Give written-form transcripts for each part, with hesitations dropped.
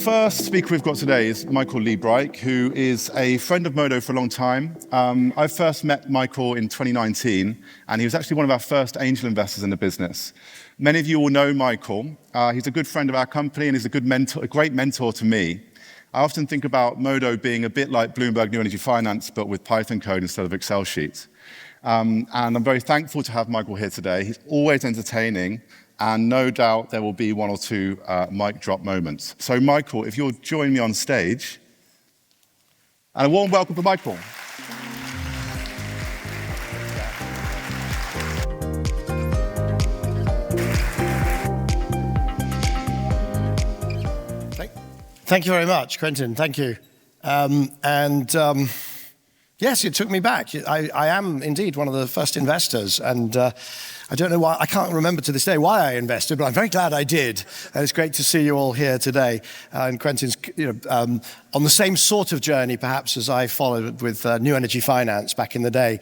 first speaker we've got today is Michael Liebreich, who is a friend of Modo for a long time. I first met Michael in 2019, and he was actually one of our first angel investors in the business. Many of you will know Michael. He's a good friend of our company, and he's a great mentor to me. I often think about Modo being a bit like Bloomberg New Energy Finance, but with Python code instead of Excel sheets. And I'm very thankful to have Michael here today. He's always entertaining, and no doubt there will be one or two mic drop moments. So Michael, if you'll join me on stage, and a warm welcome for Michael. Thank you very much, Quentin. Thank you. Yes, it took me back. I am indeed one of the first investors, and I don't know why, I can't remember to this day why I invested, but I'm very glad I did. And it's great to see you all here today. And Quentin's on the same sort of journey, perhaps, as I followed with New Energy Finance back in the day.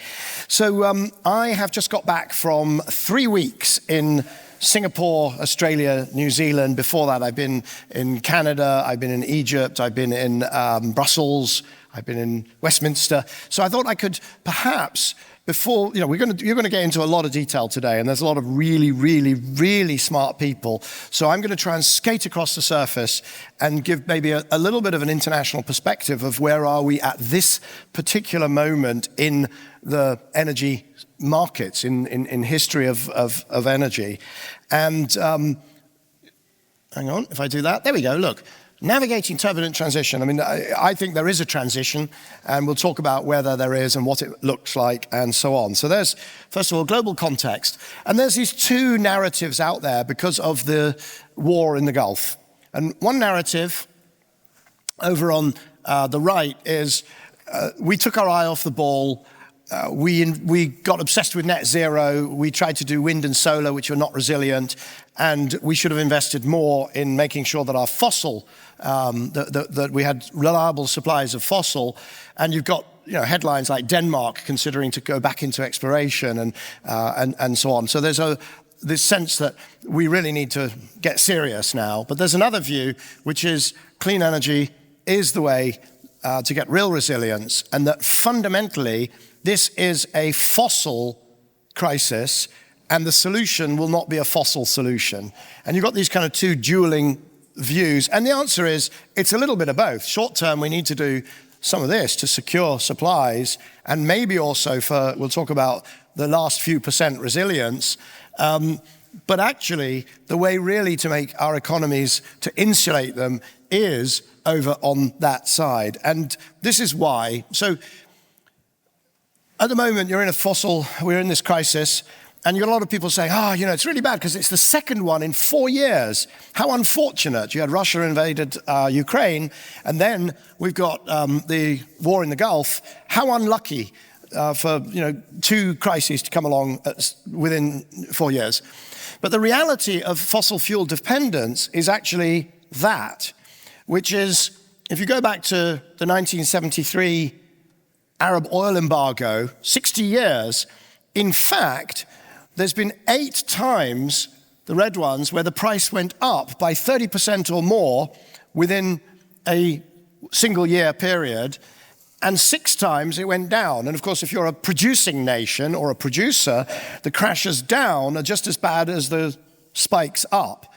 So I have just got back from 3 weeks in Singapore, Australia, New Zealand. Before that, I've been in Canada, I've been in Egypt, I've been in Brussels, I've been in Westminster. So I thought I could perhaps, before, you're going to get into a lot of detail today, and there's a lot of really, really, really smart people. So I'm going to try and skate across the surface and give maybe a little bit of an international perspective of where are we at this particular moment in the energy markets, in history of energy. And hang on, if I do that, there we go, look. Navigating turbulent transition. I mean, I think there is a transition, and we'll talk about whether there is and what it looks like and so on. So there's, first of all, global context. And there's these two narratives out there because of the war in the Gulf. And one narrative over on the right is we took our eye off the ball. We got obsessed with net zero. We tried to do wind and solar, which were not resilient, and we should have invested more in making sure that our fossil, that we had reliable supplies of fossil. And you've got headlines like Denmark considering to go back into exploration and so on. So there's this sense that we really need to get serious now. But there's another view, which is clean energy is the way to get real resilience, and that fundamentally this is a fossil crisis, and the solution will not be a fossil solution. And you've got these kind of two dueling views, and the answer is it's a little bit of both. Short term, we need to do some of this to secure supplies, and maybe also for, we'll talk about the last few percent resilience. But actually, the way really to make our economies, to insulate them, is over on that side. And this is why. So at the moment, we're in this crisis, and you've got a lot of people saying, it's really bad because it's the second one in 4 years. How unfortunate. You had Russia invaded Ukraine, and then we've got the war in the Gulf. How unlucky for two crises to come along within 4 years. But the reality of fossil fuel dependence is actually that, which is, if you go back to the 1973 Arab oil embargo, 60 years, in fact, there's been 8 times, the red ones, where the price went up by 30% or more within a single year period, and 6 times it went down. And of course, if you're a producing nation or a producer, the crashes down are just as bad as the spikes up.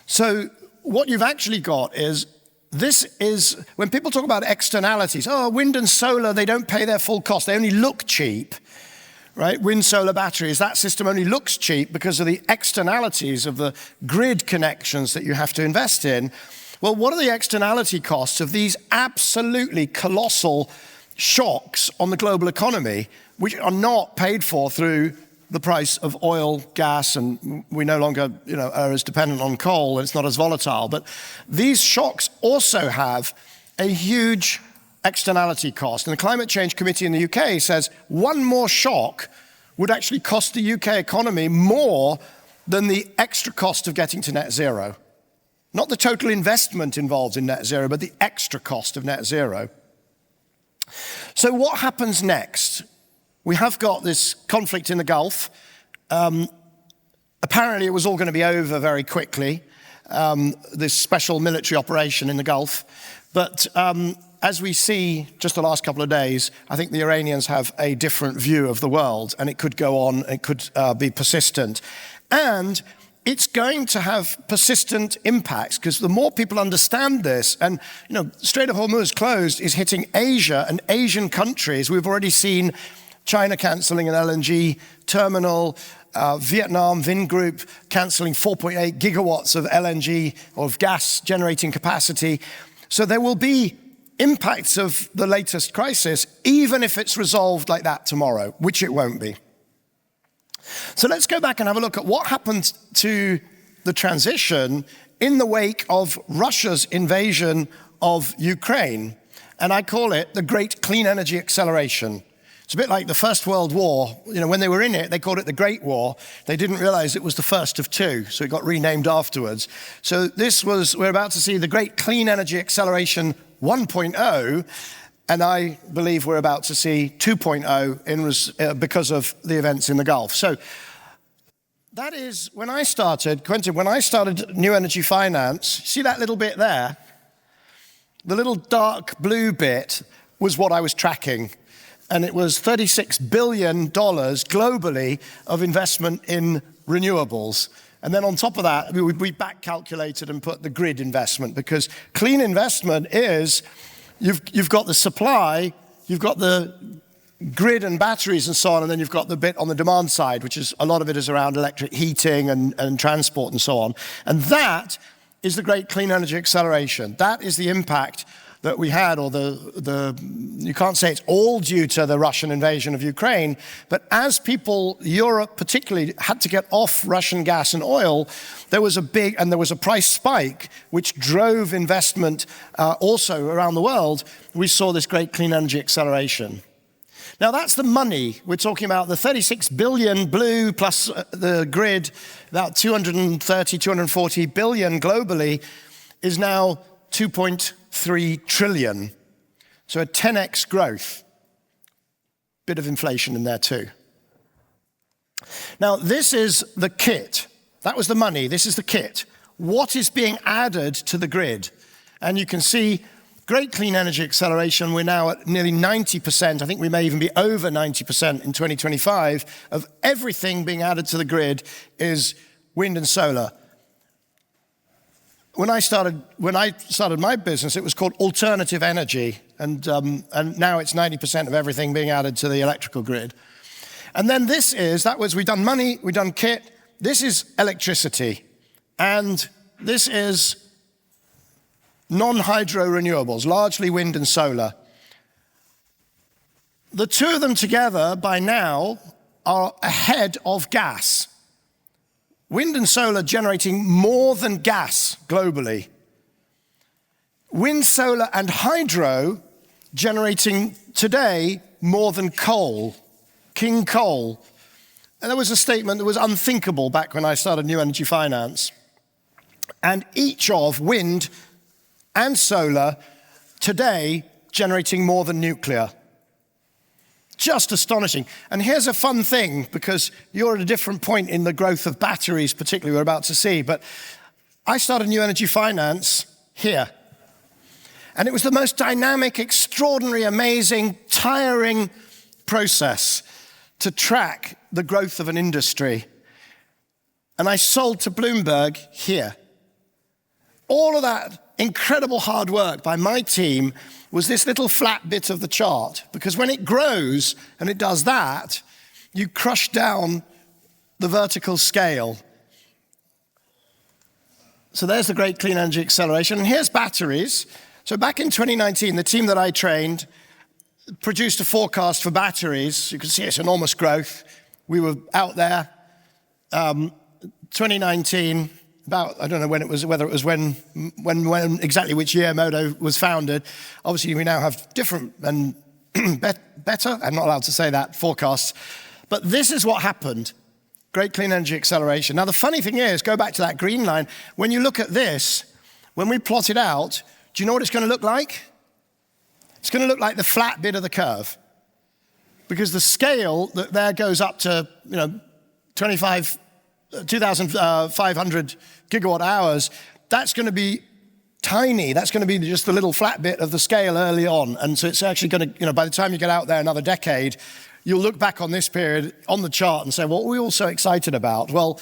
So what you've actually got is, this is, when people talk about externalities, wind and solar, they don't pay their full cost. They only look cheap, right? Wind, solar, batteries, that system only looks cheap because of the externalities of the grid connections that you have to invest in. Well, what are the externality costs of these absolutely colossal shocks on the global economy, which are not paid for through the price of oil, gas, and we no longer are as dependent on coal, and it's not as volatile. But these shocks also have a huge externality cost. And the Climate Change Committee in the UK says one more shock would actually cost the UK economy more than the extra cost of getting to net zero. Not the total investment involved in net zero, but the extra cost of net zero. So what happens next? We have got this conflict in the Gulf. Apparently it was all going to be over very quickly. this special military operation in the Gulf. But as we see just the last couple of days, I think the Iranians have a different view of the world, and it could go on, it could be persistent. And it's going to have persistent impacts, because the more people understand this, and Strait of Hormuz closed is hitting Asia and Asian countries. We've already seen China cancelling an LNG terminal, Vietnam Vingroup cancelling 4.8 gigawatts of LNG, of gas generating capacity. So there will be impacts of the latest crisis, even if it's resolved like that tomorrow, which it won't be. So let's go back and have a look at what happened to the transition in the wake of Russia's invasion of Ukraine. And I call it the Great Clean Energy Acceleration. It's a bit like the First World War. When they were in it, they called it the Great War. They didn't realize it was the first of two, so it got renamed afterwards. So we're about to see the Great Clean Energy Acceleration 1.0, and I believe we're about to see 2.0 because of the events in the Gulf. So that is when I started, Quentin, when I started New Energy Finance, see that little bit there? The little dark blue bit was what I was tracking. And it was $36 billion globally of investment in renewables. And then on top of that, we back calculated and put the grid investment, because clean investment is, you've got the supply, you've got the grid and batteries and so on, and then you've got the bit on the demand side, which is, a lot of it is around electric heating and transport and so on. And that is the Great Clean Energy Acceleration. That is the impact that we had, or you can't say it's all due to the Russian invasion of Ukraine, but as people, Europe particularly, had to get off Russian gas and oil, there was a price spike which drove investment also around the world. We saw this Great Clean Energy Acceleration. Now that's the money. We're talking about the 36 billion blue plus the grid, about 230, 240 billion globally, is now 2.3 trillion. So a 10x growth. Bit of inflation in there too. Now this is the kit. That was the money. This is the kit. What is being added to the grid? And you can see Great Clean Energy Acceleration. We're now at nearly 90%. I think we may even be over 90% in 2025 of everything being added to the grid is wind and solar. When I started my business, it was called alternative energy, and now it's 90% of everything being added to the electrical grid. And then we've done money, we've done kit. This is electricity, and this is non-hydro renewables, largely wind and solar. The two of them together by now are ahead of gas. Wind and solar generating more than gas globally. Wind, solar, and hydro generating today more than coal, king coal. And there was a statement that was unthinkable back when I started New Energy Finance. And each of wind and solar today generating more than nuclear. Just astonishing. And here's a fun thing, because you're at a different point in the growth of batteries, particularly we're about to see, but I started New Energy Finance here. And it was the most dynamic, extraordinary, amazing, tiring process to track the growth of an industry. And I sold to Bloomberg here. All of that incredible hard work by my team was this little flat bit of the chart, because when it grows and it does that, you crush down the vertical scale. So there's the Great Clean Energy Acceleration, and here's batteries. So back in 2019, the team that I trained produced a forecast for batteries. You can see it's enormous growth. We were out there, 2019, about, I don't know when it was, whether it was when exactly which year Modo was founded. Obviously, we now have different and better, I'm not allowed to say that, forecasts. But this is what happened. Great Clean Energy Acceleration. Now, the funny thing is, go back to that green line. When you look at this, when we plot it out, do you know what it's going to look like? It's going to look like the flat bit of the curve. Because the scale that there goes up to, 2,500 gigawatt hours, that's going to be tiny. That's going to be just the little flat bit of the scale early on. And so it's actually going to, by the time you get out there another decade, you'll look back on this period on the chart and say, what were we all so excited about? Well,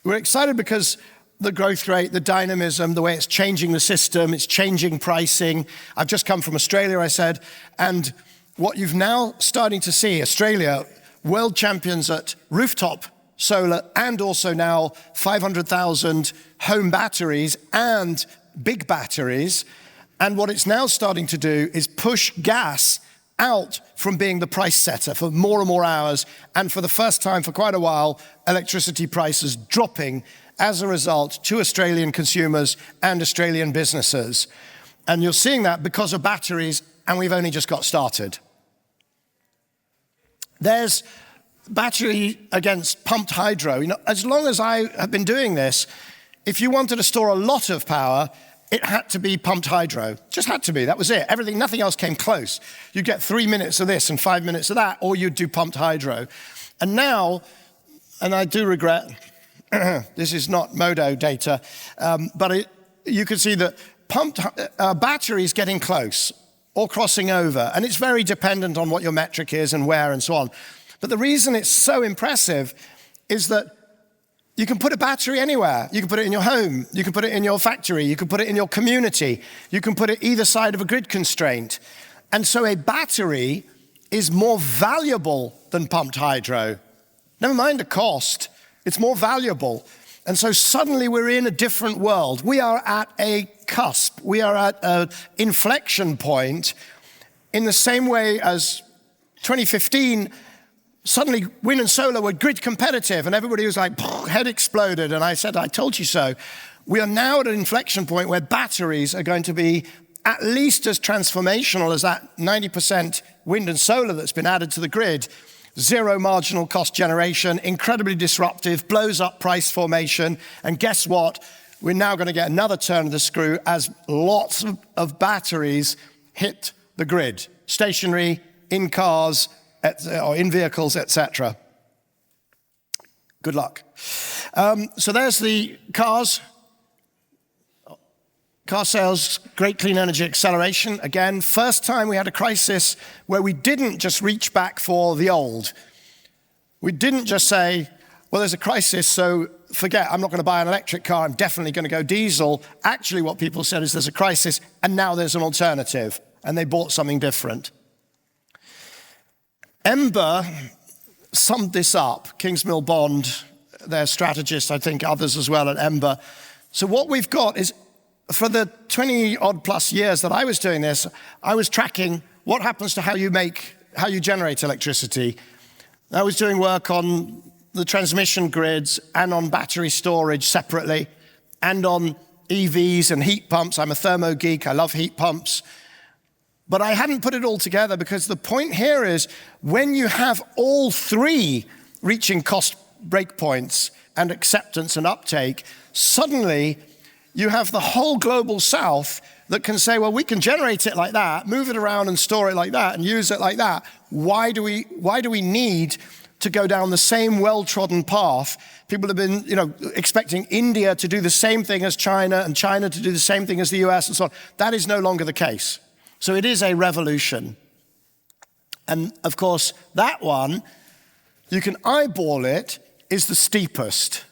we're excited because the growth rate, the dynamism, the way it's changing the system, it's changing pricing. I've just come from Australia, I said, and what you've now starting to see, Australia, world champions at rooftop solar and also now 500,000 home batteries and big batteries. And what it's now starting to do is push gas out from being the price setter for more and more hours. And for the first time for quite a while, electricity prices dropping as a result to Australian consumers and Australian businesses. And you're seeing that because of batteries, and we've only just got started. There's battery against pumped hydro. As long as I have been doing this, if you wanted to store a lot of power, it had to be pumped hydro. Just had to be, that was it. Everything, nothing else came close. You'd get 3 minutes of this and 5 minutes of that, or you'd do pumped hydro. And now, and I do regret, this is not Modo data, but you can see that pumped batteries getting close or crossing over, and it's very dependent on what your metric is and where and so on. But the reason it's so impressive is that you can put a battery anywhere. You can put it in your home, you can put it in your factory, you can put it in your community, you can put it either side of a grid constraint. And so a battery is more valuable than pumped hydro. Never mind the cost, it's more valuable. And so suddenly we're in a different world. We are at a cusp, we are at an inflection point in the same way as 2015, suddenly wind and solar were grid competitive and everybody was like, head exploded. And I said, I told you so. We are now at an inflection point where batteries are going to be at least as transformational as that 90% wind and solar that's been added to the grid. Zero marginal cost generation, incredibly disruptive, blows up price formation. And guess what? We're now going to get another turn of the screw as lots of batteries hit the grid, stationary, in cars, or in vehicles, etc. Good luck. So there's the cars. Car sales, great clean energy acceleration. Again, first time we had a crisis where we didn't just reach back for the old. We didn't just say, well, there's a crisis, so forget, I'm not going to buy an electric car, I'm definitely going to go diesel. Actually, what people said is there's a crisis, and now there's an alternative, and they bought something different. Ember summed this up, Kingsmill Bond, their strategist, I think others as well at Ember. So what we've got is, for the 20 odd plus years that I was doing this, I was tracking what happens to how you generate electricity. I was doing work on the transmission grids and on battery storage separately, and on EVs and heat pumps. I'm a thermo geek, I love heat pumps. But I hadn't put it all together because the point here is when you have all three reaching cost breakpoints and acceptance and uptake, suddenly you have the whole global south that can say, well, we can generate it like that, move it around and store it like that and use it like that. Why do we need to go down the same well-trodden path? People have been, expecting India to do the same thing as China and China to do the same thing as the US and so on. That is no longer the case. So it is a revolution. And of course, that one, you can eyeball it, is the steepest.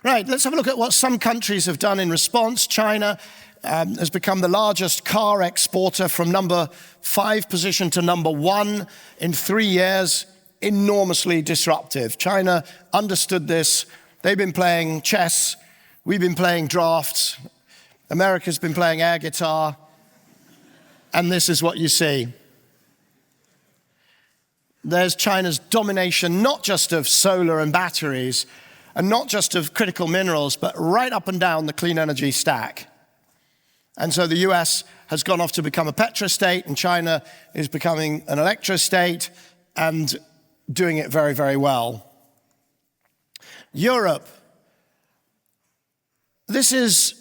Right, let's have a look at what some countries have done in response. China has become the largest car exporter from number 5 position to number 1 in 3 years. Enormously disruptive. China understood this. They've been playing chess. We've been playing drafts. America's been playing air guitar. And this is what you see. There's China's domination, not just of solar and batteries, and not just of critical minerals, but right up and down the clean energy stack. And so the US has gone off to become a petrostate, and China is becoming an electrostate and doing it very, very well. Europe is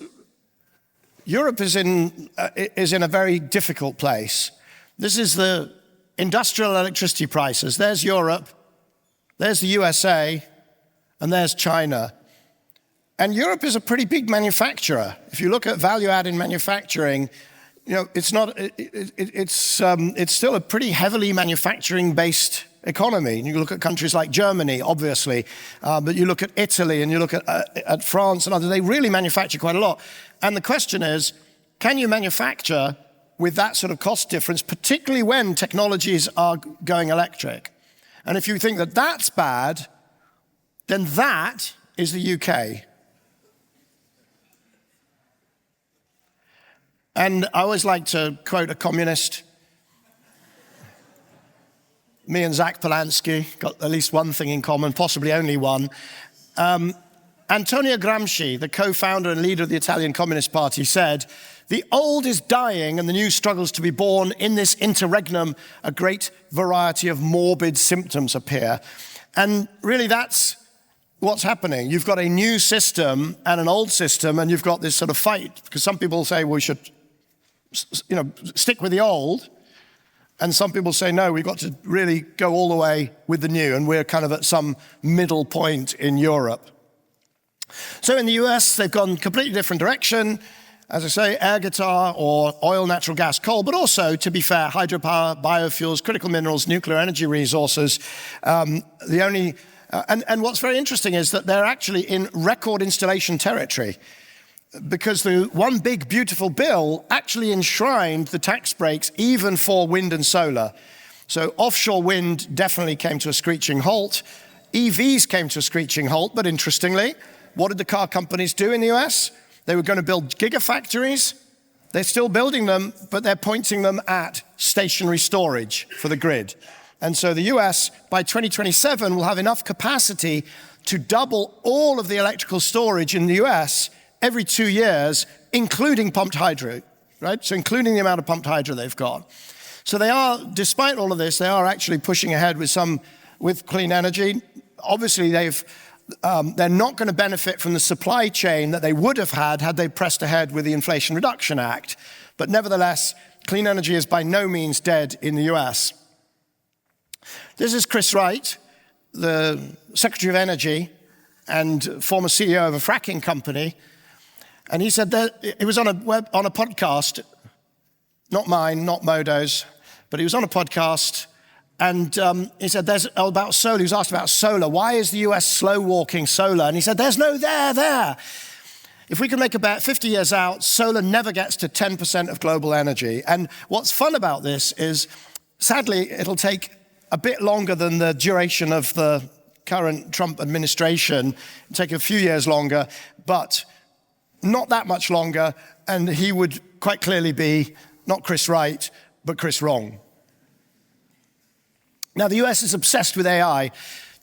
in a very difficult place. This is the industrial electricity prices. There's Europe, there's the USA, and there's China. And Europe is a pretty big manufacturer. If you look at value add in manufacturing, it's still a pretty heavily manufacturing-based economy. You look at countries like Germany, obviously, but you look at Italy and you look at France and others, they really manufacture quite a lot. And the question is, can you manufacture with that sort of cost difference, particularly when technologies are going electric? And if you think that that's bad, then that is the UK. And I always like to quote a communist. Me and Zach Polanski got at least one thing in common, possibly only one. Antonio Gramsci, the co-founder and leader of the Italian Communist Party, said, "The old is dying and the new struggles to be born. In this interregnum, a great variety of morbid symptoms appear." And really that's what's happening. You've got a new system and an old system, and you've got this sort of fight, because some people say, well, we should stick with the old. And some people say, no, we've got to really go all the way with the new, and we're kind of at some middle point in Europe. So in the US, they've gone completely different direction. As I say, air guitar or oil, natural gas, coal, but also, to be fair, hydropower, biofuels, critical minerals, nuclear energy resources. And what's very interesting is that they're actually in record installation territory, because the one big beautiful bill actually enshrined the tax breaks even for wind and solar. So offshore wind definitely came to a screeching halt. EVs came to a screeching halt, but interestingly, what did the car companies do in the US? They were going to build gigafactories. They're still building them, but they're pointing them at stationary storage for the grid. And so the US, by 2027, will have enough capacity to double all of the electrical storage in the US every 2 years, including pumped hydro, right? So including the amount of pumped hydro they've got. So they are, despite all of this, they are actually pushing ahead with clean energy. Obviously, they're not going to benefit from the supply chain that they would have had they pressed ahead with the Inflation Reduction Act. But nevertheless, clean energy is by no means dead in the US. This is Chris Wright, the Secretary of Energy and former CEO of a fracking company. And he said that he was on a podcast, not mine, not Modo's, but he was on a podcast, and he said about solar. He was asked about solar. Why is the US slow walking solar? And he said, there's no there. If we can make about 50 years out, solar never gets to 10% of global energy. And what's fun about this is, sadly, it'll take a bit longer than the duration of the current Trump administration. It'll take a few years longer, but not that much longer, and he would quite clearly be not Chris Right, but Chris Wrong. Now, the US is obsessed with AI.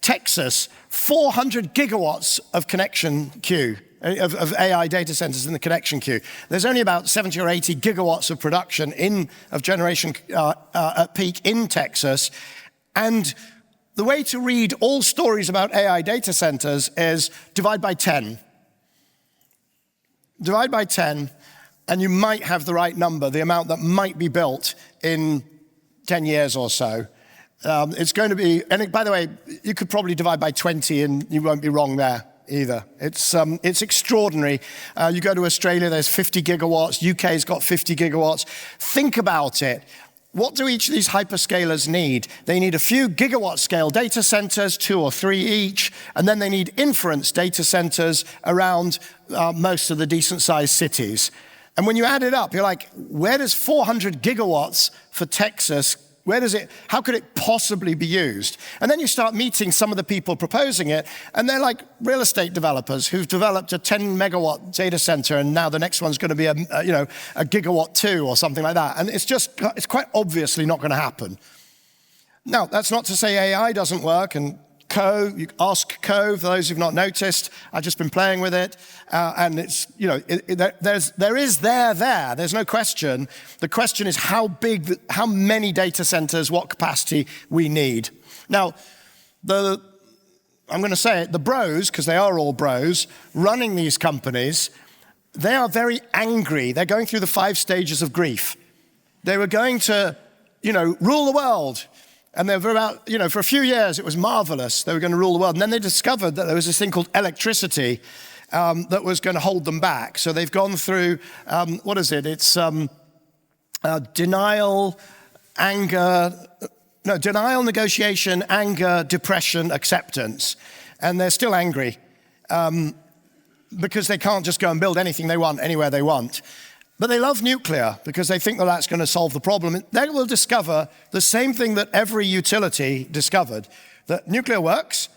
Texas, 400 gigawatts of connection queue, of AI data centers in the connection queue. There's only about 70 or 80 gigawatts of production of generation at peak in Texas. And the way to read all stories about AI data centers is divide by 10. Divide by 10, and you might have the right number, the amount that might be built in 10 years or so. It's going to be, and by the way, you could probably divide by 20 and you won't be wrong there either. It's extraordinary. You go to Australia, there's 50 gigawatts. UK's got 50 gigawatts. Think about it. What do each of these hyperscalers need? They need a few gigawatt scale data centers, 2 or 3 each, and then they need inference data centers around most of the decent sized cities. And when you add it up, you're like, where does 400 gigawatts for Texas, how could it possibly be used? And then you start meeting some of the people proposing it, and they're like real estate developers who've developed a 10 megawatt data center, and now the next one's going to be a gigawatt 2 or something like that. And it's quite obviously not going to happen. Now, that's not to say AI doesn't work, and you ask Co, for those who've not noticed. I've just been playing with it, and it's, there's no question. The question is how big, how many data centers, what capacity we need. Now, I'm going to say it, the bros, because they are all bros, running these companies, they are very angry. They're going through the 5 stages of grief. They were going to, rule the world. And they were about, for a few years, it was marvelous. They were going to rule the world. And then they discovered that there was this thing called electricity. that was going to hold them back. So they've gone through, what is it? It's denial, negotiation, anger, depression, acceptance. And they're still angry because they can't just go and build anything they want anywhere they want. But they love nuclear because they think that that's going to solve the problem. They will discover the same thing that every utility discovered, that nuclear works,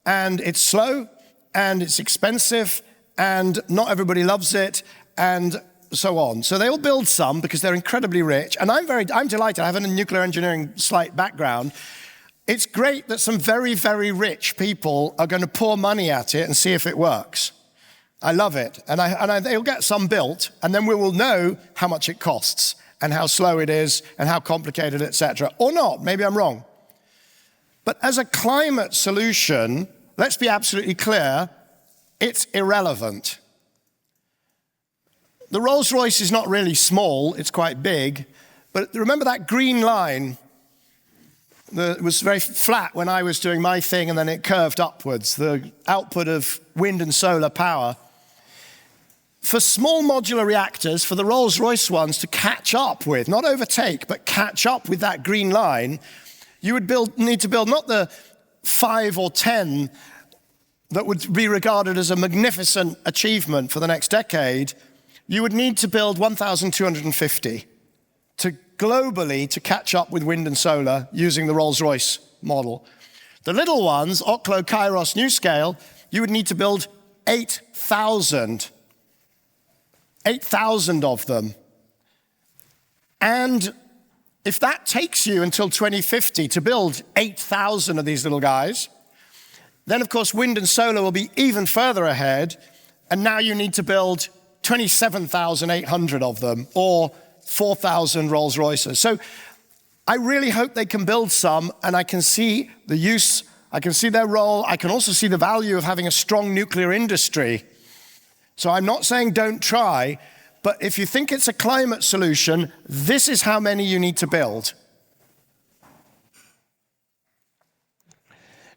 and it's slow, and it's expensive, and not everybody loves it, and so on. So they'll build some because they're incredibly rich. And I'm delighted. I have a nuclear engineering slight background. It's great that some very, very rich people are going to pour money at it and see if it works. I love it. And they'll get some built, and then we will know how much it costs and how slow it is and how complicated, etc. Or not. Maybe I'm wrong. But as a climate solution, let's be absolutely clear, it's irrelevant. The Rolls-Royce is not really small, it's quite big, but remember that green line? It was very flat when I was doing my thing, and then it curved upwards, the output of wind and solar power. For small modular reactors, for the Rolls-Royce ones to catch up with, not overtake, but catch up with that green line, you would need to build not the 5 or 10 that would be regarded as a magnificent achievement for the next decade. You would need to build 1,250 globally to catch up with wind and solar using the Rolls-Royce model. The little ones, Oklo, Kairos, NuScale, you would need to build 8,000. 8,000 of them. And if that takes you until 2050 to build 8,000 of these little guys, then of course wind and solar will be even further ahead, and now you need to build 27,800 of them, or 4,000 Rolls-Royces. So I really hope they can build some, and I can see the use, I can see their role, I can also see the value of having a strong nuclear industry. So I'm not saying don't try, but if you think it's a climate solution, this is how many you need to build.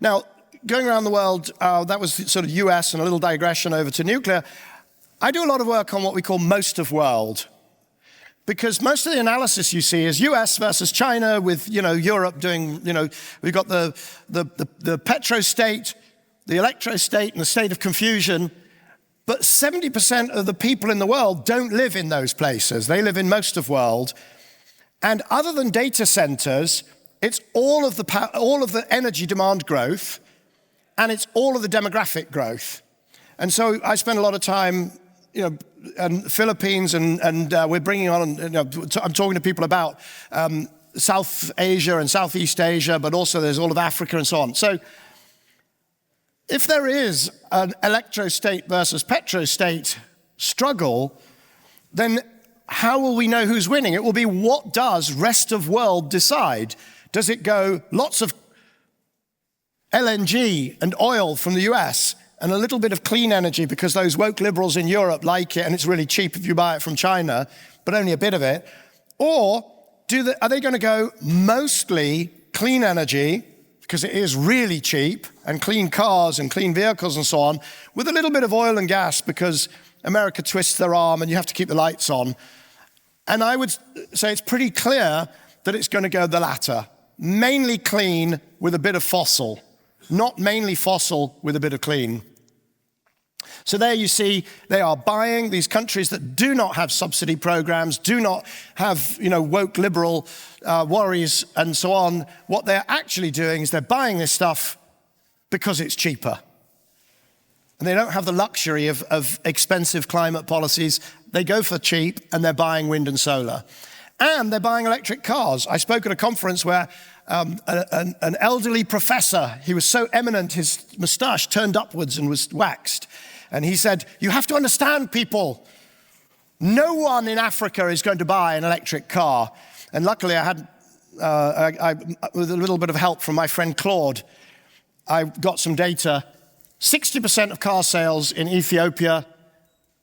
Now, going around the world, that was sort of US and a little digression over to nuclear. I do a lot of work on what we call most of world, because most of the analysis you see is US versus China, with Europe doing, we've got the petro-state, the electro-state, and the state of confusion. But 70% of the people in the world don't live in those places. They live in most of world. And other than data centers, it's all of the energy demand growth, and it's all of the demographic growth. And so I spend a lot of time, in Philippines, and we're bringing on, I'm talking to people about South Asia and Southeast Asia, but also there's all of Africa and so on. So if there is an electrostate versus petrostate struggle, then how will we know who's winning? It will be, what does rest of world decide? Does it go lots of LNG and oil from the US and a little bit of clean energy because those woke liberals in Europe like it and it's really cheap if you buy it from China, but only a bit of it? Or are they going to go mostly clean energy, because it is really cheap, and clean cars and clean vehicles and so on, with a little bit of oil and gas because America twists their arm and you have to keep the lights on? And I would say it's pretty clear that it's going to go the latter. Mainly clean with a bit of fossil, not mainly fossil with a bit of clean. So there you see, they are buying these countries that do not have subsidy programs, do not have, woke liberal worries and so on. What they're actually doing is they're buying this stuff because it's cheaper. And they don't have the luxury of expensive climate policies. They go for cheap, and they're buying wind and solar. And they're buying electric cars. I spoke at a conference where an elderly professor, he was so eminent, his moustache turned upwards and was waxed. And he said, you have to understand, people, no one in Africa is going to buy an electric car. And luckily I had, with a little bit of help from my friend Claude, I got some data. 60% of car sales in Ethiopia,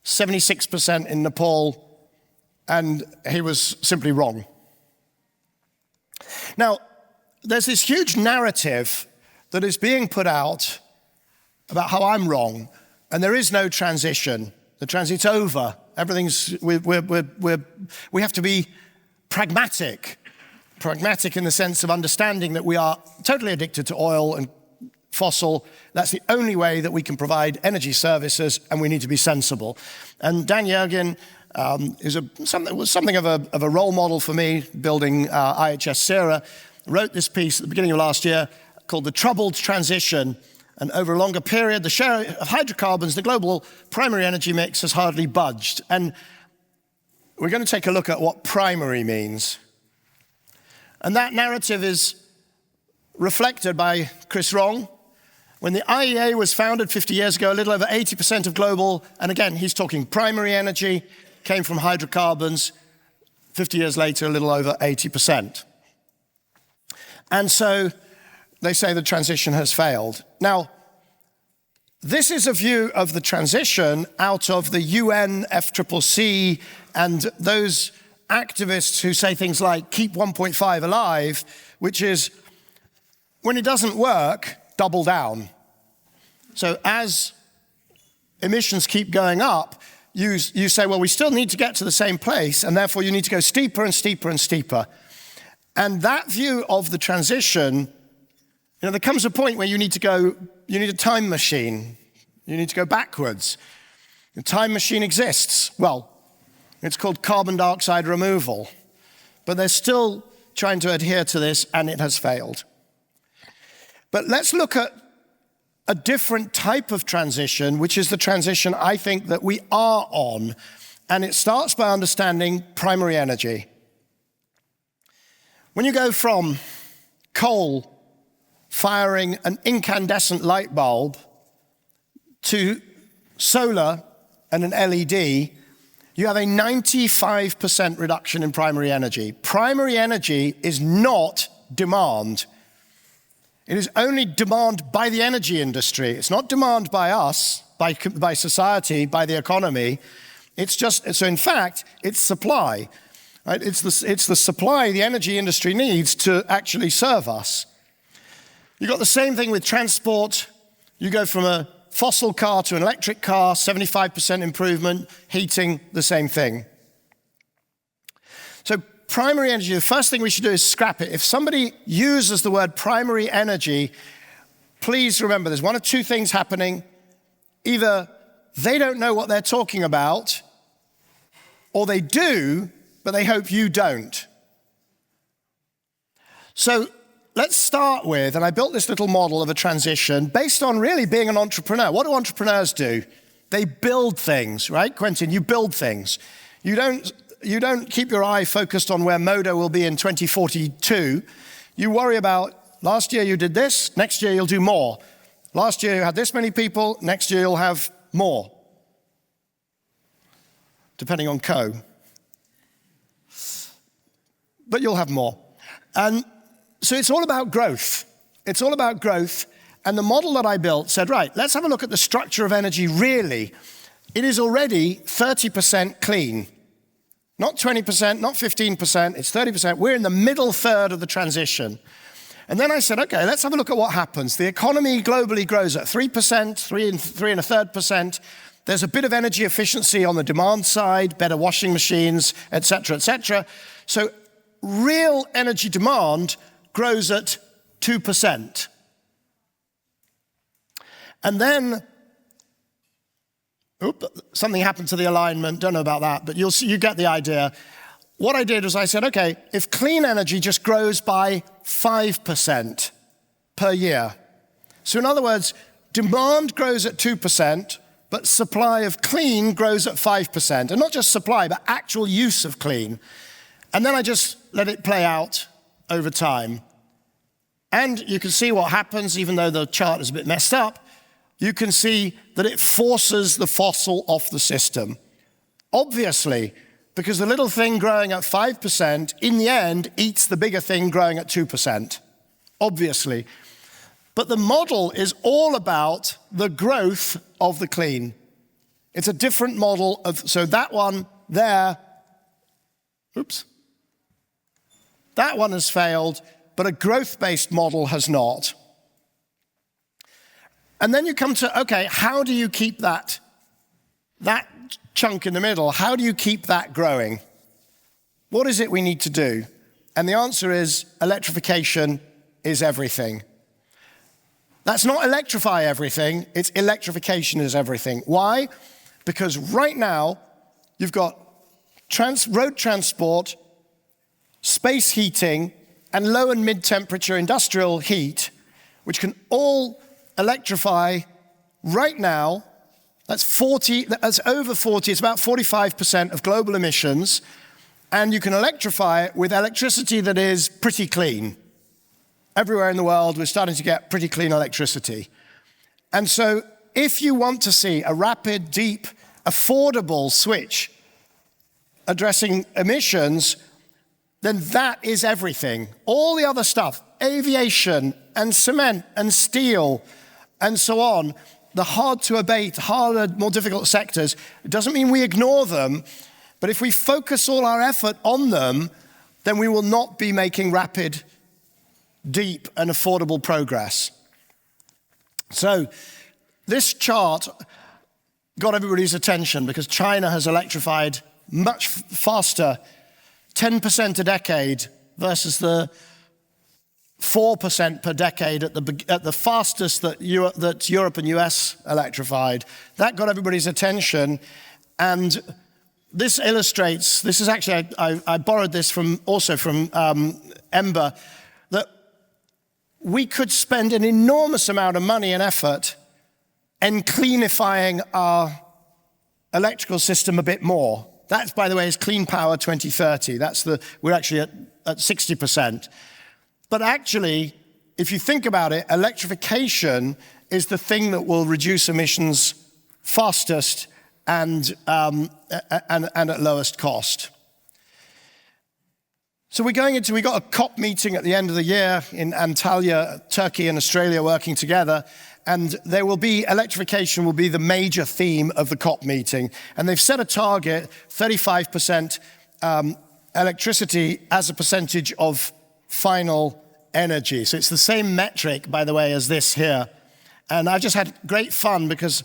76% in Nepal, and he was simply wrong. Now, there's this huge narrative that is being put out about how I'm wrong. and there is no transition. The transit's over. We have to be pragmatic. Pragmatic in the sense of understanding that we are totally addicted to oil and fossil. That's the only way that we can provide energy services, and we need to be sensible. And Dan Yergin was something of a role model for me, building IHS Sierra, wrote this piece at the beginning of last year called The Troubled Transition. And over a longer period, the share of hydrocarbons, the global primary energy mix, has hardly budged. And we're going to take a look at what primary means. And that narrative is reflected by Chris Wrong. When the IEA was founded 50 years ago, a little over 80% of global, and again, he's talking primary energy, came from hydrocarbons. 50 years later, a little over 80%. And so they say the transition has failed. Now, this is a view of the transition out of the UN, FCCC, and those activists who say things like, keep 1.5 alive, which is, when it doesn't work, double down. So as emissions keep going up, you say, well, we still need to get to the same place, and therefore you need to go steeper and steeper and steeper. And that view of the transition, there comes a point where you need a time machine. You need to go backwards. The time machine exists. Well, it's called carbon dioxide removal. But they're still trying to adhere to this, and it has failed. But let's look at a different type of transition, which is the transition I think that we are on. And it starts by understanding primary energy. When you go from coal firing an incandescent light bulb to solar and an LED, you have a 95% reduction in primary energy. Primary energy is not demand. It is only demand by the energy industry. It's not demand by us, by society, by the economy. So in fact, it's supply. Right? It's the supply the energy industry needs to actually serve us. You've got the same thing with transport. You go from a fossil car to an electric car, 75% improvement, heating, the same thing. So primary energy, the first thing we should do is scrap it. If somebody uses the word primary energy, please remember there's one of two things happening. Either they don't know what they're talking about, or they do, but they hope you don't. So let's start with, and I built this little model of a transition based on really being an entrepreneur. What do entrepreneurs do? They build things, right? Quentin, you build things. You don't keep your eye focused on where Modo will be in 2042. You worry about, last year you did this, next year you'll do more. Last year you had this many people, next year you'll have more. Depending on co. But you'll have more. And so it's all about growth. It's all about growth. And the model that I built said, right, let's have a look at the structure of energy really. It is already 30% clean. Not 20%, not 15%, it's 30%. We're in the middle third of the transition. And then I said, okay, let's have a look at what happens. The economy globally grows at 3%, 3.33%. There's a bit of energy efficiency on the demand side, better washing machines, et cetera, et cetera. So real energy demand grows at 2%. And then, something happened to the alignment, don't know about that, but you get the idea. What I did was I said, okay, if clean energy just grows by 5% per year. So in other words, demand grows at 2%, but supply of clean grows at 5%. And not just supply, but actual use of clean. And then I just let it play out over time. And you can see what happens, even though the chart is a bit messed up. You can see that it forces the fossil off the system. Obviously, because the little thing growing at 5%, in the end, eats the bigger thing growing at 2%. Obviously. But the model is all about the growth of the clean. It's a different model so that one there, that one has failed, but a growth-based model has not. And then you come to, okay, how do you keep that chunk in the middle, how do you keep that growing? What is it we need to do? And the answer is electrification is everything. That's not electrify everything, it's electrification is everything. Why? Because right now, you've got road transport, space heating, and low and mid-temperature industrial heat, which can all electrify right now. That's over 40, it's about 45% of global emissions, and you can electrify it with electricity that is pretty clean. Everywhere in the world, we're starting to get pretty clean electricity. And so if you want to see a rapid, deep, affordable switch addressing emissions, then that is everything. All the other stuff, aviation and cement and steel and so on, the hard to abate, harder, more difficult sectors, it doesn't mean we ignore them, but if we focus all our effort on them, then we will not be making rapid, deep and affordable progress. So this chart got everybody's attention because China has electrified much faster, 10% a decade versus the 4% per decade at the fastest that Europe and US electrified. That got everybody's attention, and this illustrates, this is actually, I borrowed this from Ember, that we could spend an enormous amount of money and effort in cleanifying our electrical system a bit more. That, by the way, is Clean Power 2030. We're actually at 60%. But actually, if you think about it, electrification is the thing that will reduce emissions fastest and at lowest cost. So we got a COP meeting at the end of the year in Antalya, Turkey and Australia working together, and electrification will be the major theme of the COP meeting. And they've set a target, 35% electricity as a percentage of final energy. So it's the same metric, by the way, as this here. And I just had great fun because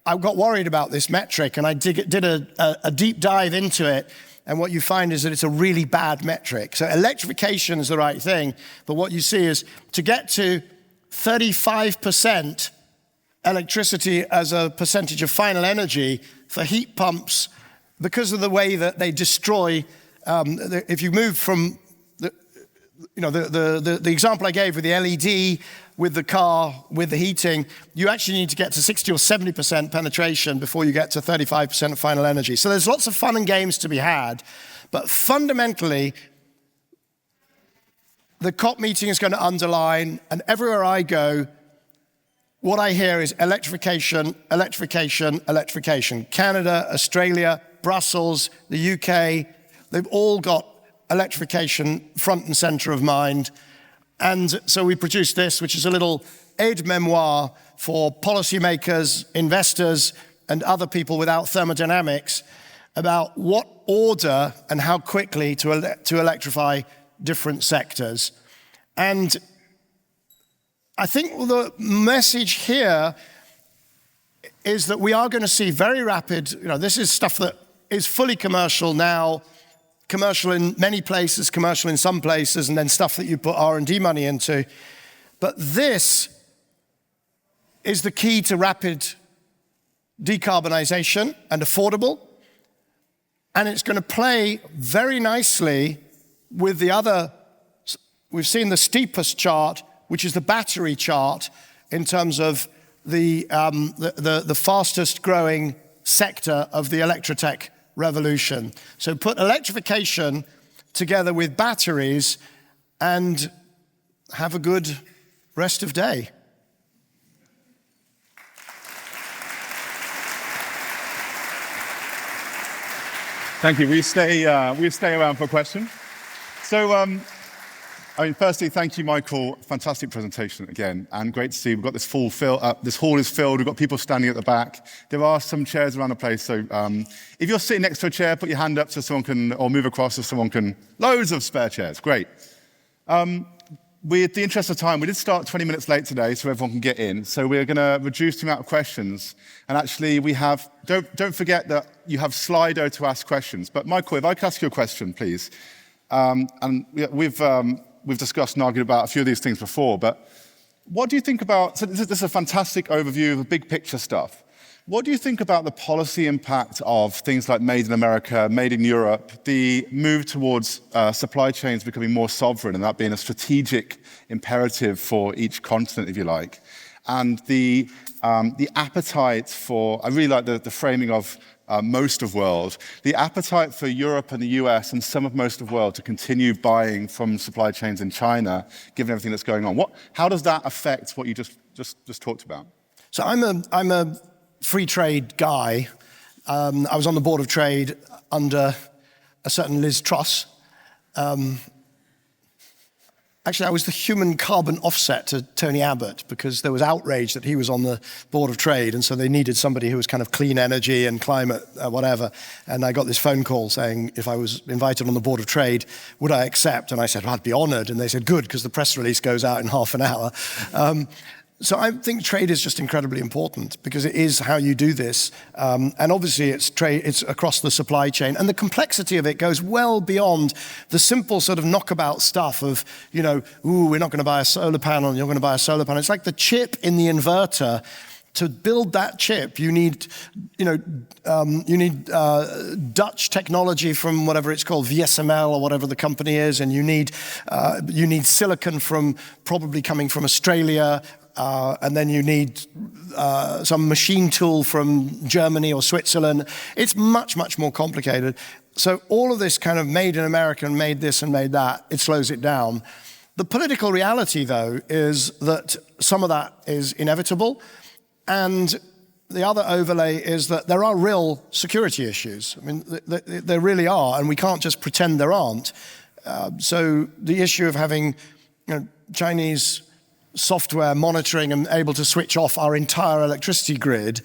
I got worried about this metric, and I did a deep dive into it. And what you find is that it's a really bad metric. So electrification is the right thing, but what you see is to get to 35% electricity as a percentage of final energy for heat pumps, because of the way that they destroy, if you move from the example I gave with the LED, with the car, with the heating, you actually need to get to 60 or 70% penetration before you get to 35% of final energy. So there's lots of fun and games to be had, but fundamentally, the COP meeting is going to underline, and everywhere I go, what I hear is electrification, electrification, electrification. Canada, Australia, Brussels, the UK, they've all got electrification front and center of mind. And so we produced this, which is a little aide-memoire for policymakers, investors, and other people without thermodynamics about what order and how quickly to electrify different sectors. And I think the message here is that we are going to see very rapid, this is stuff that is fully commercial now, commercial in many places, commercial in some places, and then stuff that you put R&D money into. But this is the key to rapid decarbonization and affordable. And it's going to play very nicely with the other, we've seen the steepest chart, which is the battery chart in terms of the fastest growing sector of the electrotech revolution. So put electrification together with batteries and have a good rest of day. Thank you. We stay around for a question. So, firstly, thank you, Michael. Fantastic presentation again, and great to see. We've got this this hall is filled. We've got people standing at the back. There are some chairs around the place. So, if you're sitting next to a chair, put your hand up so someone can, or move across so someone can. Loads of spare chairs. Great. with the interest of time, we did start 20 minutes late today so everyone can get in. So we're going to reduce the amount of questions. And actually, we have, don't forget that you have Slido to ask questions. But Michael, if I could ask you a question, please. And we've discussed and argued about a few of these things before, but what do you think about, so this is a fantastic overview of the big picture stuff. What do you think about the policy impact of things like Made in America, Made in Europe, the move towards supply chains becoming more sovereign and that being a strategic imperative for each continent, if you like, and the appetite for, I really like the framing of most of world, the appetite for Europe and the US and some of most of world to continue buying from supply chains in China, given everything that's going on. How does that affect what you just talked about? So I'm a free trade guy. I was on the board of trade under a certain Liz Truss. Actually, I was the human carbon offset to Tony Abbott because there was outrage that he was on the board of trade, and so they needed somebody who was kind of clean energy and climate, whatever. And I got this phone call saying if I was invited on the board of trade, would I accept? And I said, well, I'd be honored. And they said, good, because the press release goes out in half an hour. So I think trade is just incredibly important because it is how you do this. And obviously it's across the supply chain. And the complexity of it goes well beyond the simple sort of knockabout stuff of, you know, ooh, we're not going to buy a solar panel and you're going to buy a solar panel. It's like the chip in the inverter. To build that chip, you need, Dutch technology from whatever it's called, VSML or whatever the company is, and you need silicon from probably coming from Australia. And then you need some machine tool from Germany or Switzerland. It's much, much more complicated. So all of this kind of made in America and made this and made that, it slows it down. The political reality, though, is that some of that is inevitable. And the other overlay is that there are real security issues. I mean, there really are, and we can't just pretend there aren't. So the issue of having Chinese software monitoring and able to switch off our entire electricity grid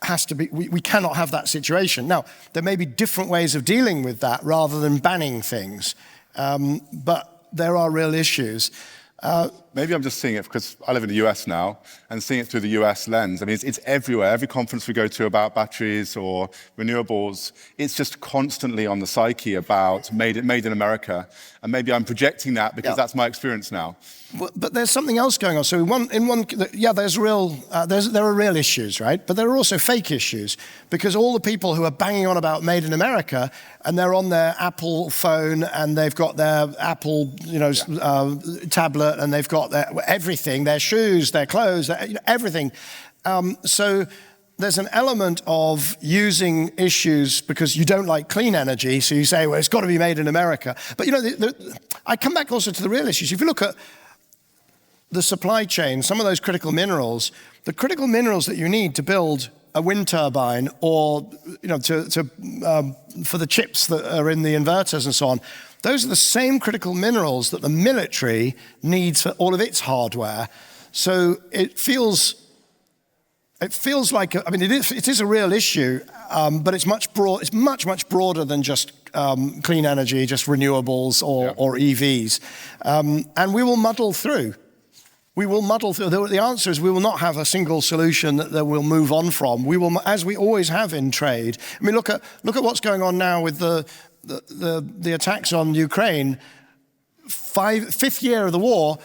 has to be, we cannot have that situation. Now, there may be different ways of dealing with that rather than banning things, but there are real issues. Maybe I'm just seeing it because I live in the US now and seeing it through the US lens. I mean, it's everywhere. Every conference we go to about batteries or renewables, it's just constantly on the psyche about made in America. And maybe I'm projecting that because that's my experience now. But there's something else going on. So there are real issues, right? But there are also fake issues because all the people who are banging on about made in America and they're on their Apple phone and they've got their Apple, tablet and they've got their everything, their shoes, their clothes, everything. So there's an element of using issues because you don't like clean energy, so you say, well, it's got to be made in America. But I come back also to the real issues. If you look at the supply chain, some of those critical minerals, the critical minerals that you need to build a wind turbine or for the chips that are in the inverters and so on, those are the same critical minerals that the military needs for all of its hardware. So it feels like, I mean, it is a real issue, but it's much broader than just clean energy, just renewables or EVs. And we will muddle through. We will muddle through. The answer is we will not have a single solution that we'll move on from. We will, as we always have in trade. I mean, look at what's going on now with the attacks on Ukraine. Fifth year of the war,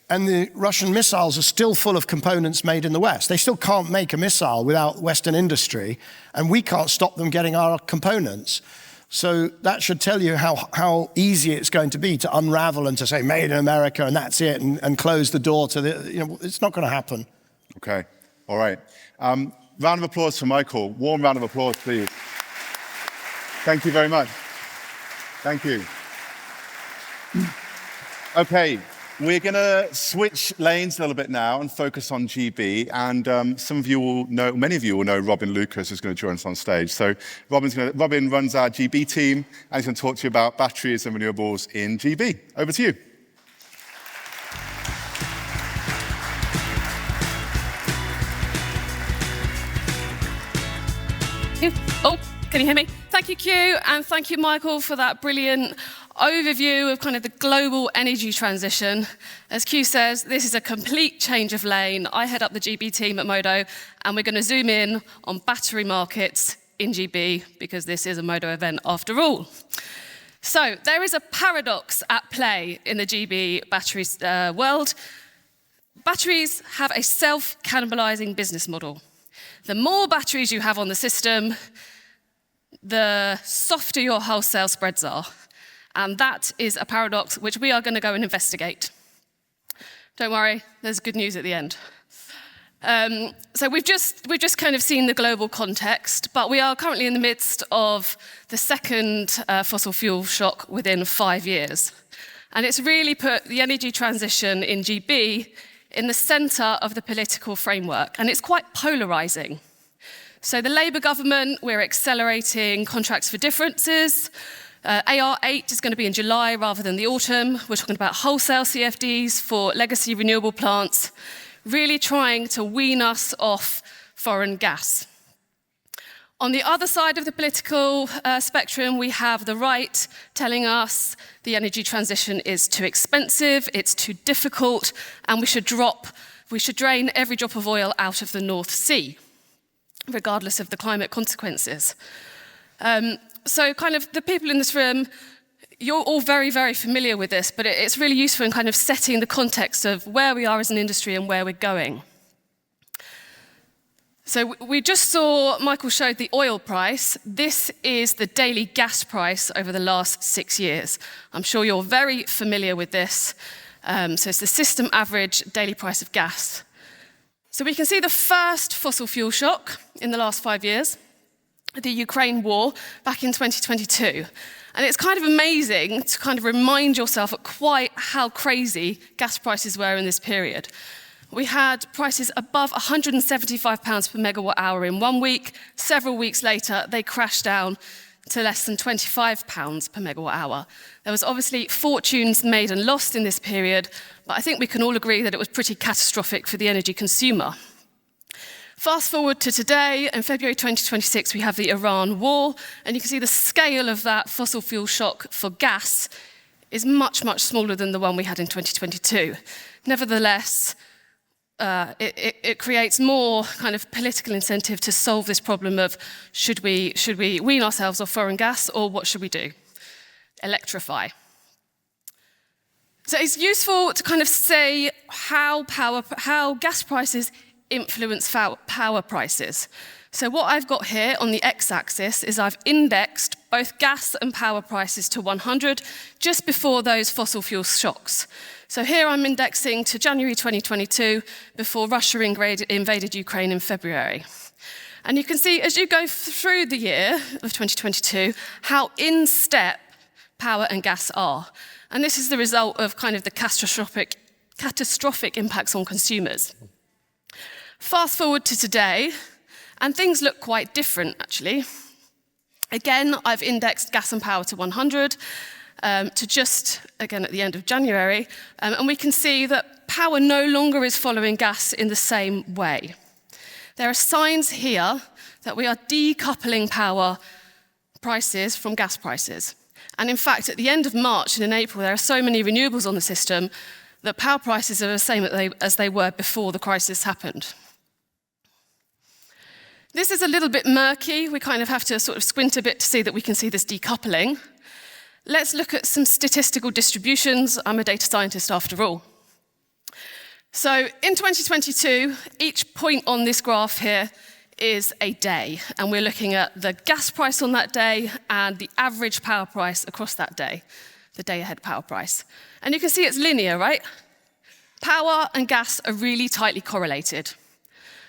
and the Russian missiles are still full of components made in the West. They still can't make a missile without Western industry, and we can't stop them getting our components. So that should tell you how easy it's going to be to unravel and to say made in America and that's it and close the door to the, it's not going to happen. Okay, all right. Round of applause for Michael. Warm round of applause, please. Thank you very much. Thank you. Okay, we're going to switch lanes a little bit now and focus on GB. And many of you will know Robyn Lucas, who's going to join us on stage. So Robyn runs our GB team, and he's going to talk to you about batteries and renewables in GB. Over to you. Oh, can you hear me? Thank you, Q, and thank you, Michael, for that brilliant overview of kind of the global energy transition. As Q says, this is a complete change of lane. I head up the GB team at Modo, and we're going to zoom in on battery markets in GB, because this is a Modo event after all. So there is a paradox at play in the GB batteries world. Batteries have a self-cannibalizing business model. The more batteries you have on the system, the softer your wholesale spreads are. And that is a paradox which we are going to go and investigate. Don't worry, there's good news at the end. So we've just kind of seen the global context, but we are currently in the midst of the second fossil fuel shock within 5 years. And it's really put the energy transition in GB in the centre of the political framework, and it's quite polarising. So the Labour government, we're accelerating contracts for differences. AR8 is going to be in July rather than the autumn. We're talking about wholesale CFDs for legacy renewable plants, really trying to wean us off foreign gas. On the other side of the political spectrum, we have the right telling us the energy transition is too expensive, it's too difficult, and we should drain every drop of oil out of the North Sea, regardless of the climate consequences. So kind of the people in this room, you're all very, very familiar with this, but it's really useful in kind of setting the context of where we are as an industry and where we're going. So we just saw, Michael showed the oil price. This is the daily gas price over the last 6 years. I'm sure you're very familiar with this. So it's the system average daily price of gas. So we can see the first fossil fuel shock in the last 5 years, the Ukraine war back in 2022. And it's kind of amazing to kind of remind yourself of quite how crazy gas prices were in this period. We had prices above £175 per megawatt hour in 1 week. Several weeks later, they crashed down to less than £25 per megawatt hour. There was obviously fortunes made and lost in this period, but I think we can all agree that it was pretty catastrophic for the energy consumer. Fast forward to today, in February 2026, we have the Iran war, and you can see the scale of that fossil fuel shock for gas is much, much smaller than the one we had in 2022. Nevertheless, it creates more kind of political incentive to solve this problem of should we wean ourselves off foreign gas, or what should we do? Electrify. So it's useful to kind of say how gas prices influence power prices. So what I've got here on the x-axis is I've indexed both gas and power prices to 100 just before those fossil fuel shocks. So here I'm indexing to January 2022 before Russia invaded Ukraine in February. And you can see as you go through the year of 2022 how in step power and gas are. And this is the result of kind of the catastrophic impacts on consumers. Fast forward to today, and things look quite different, actually. Again, I've indexed gas and power to 100, to just, again, at the end of January, and we can see that power no longer is following gas in the same way. There are signs here that we are decoupling power prices from gas prices. And in fact, at the end of March and in April, there are so many renewables on the system that power prices are the same as they were before the crisis happened. This is a little bit murky. We kind of have to sort of squint a bit to see that we can see this decoupling. Let's look at some statistical distributions. I'm a data scientist after all. So in 2022, each point on this graph here is a day, and we're looking at the gas price on that day and the average power price across that day, the day-ahead power price. And you can see it's linear, right? Power and gas are really tightly correlated.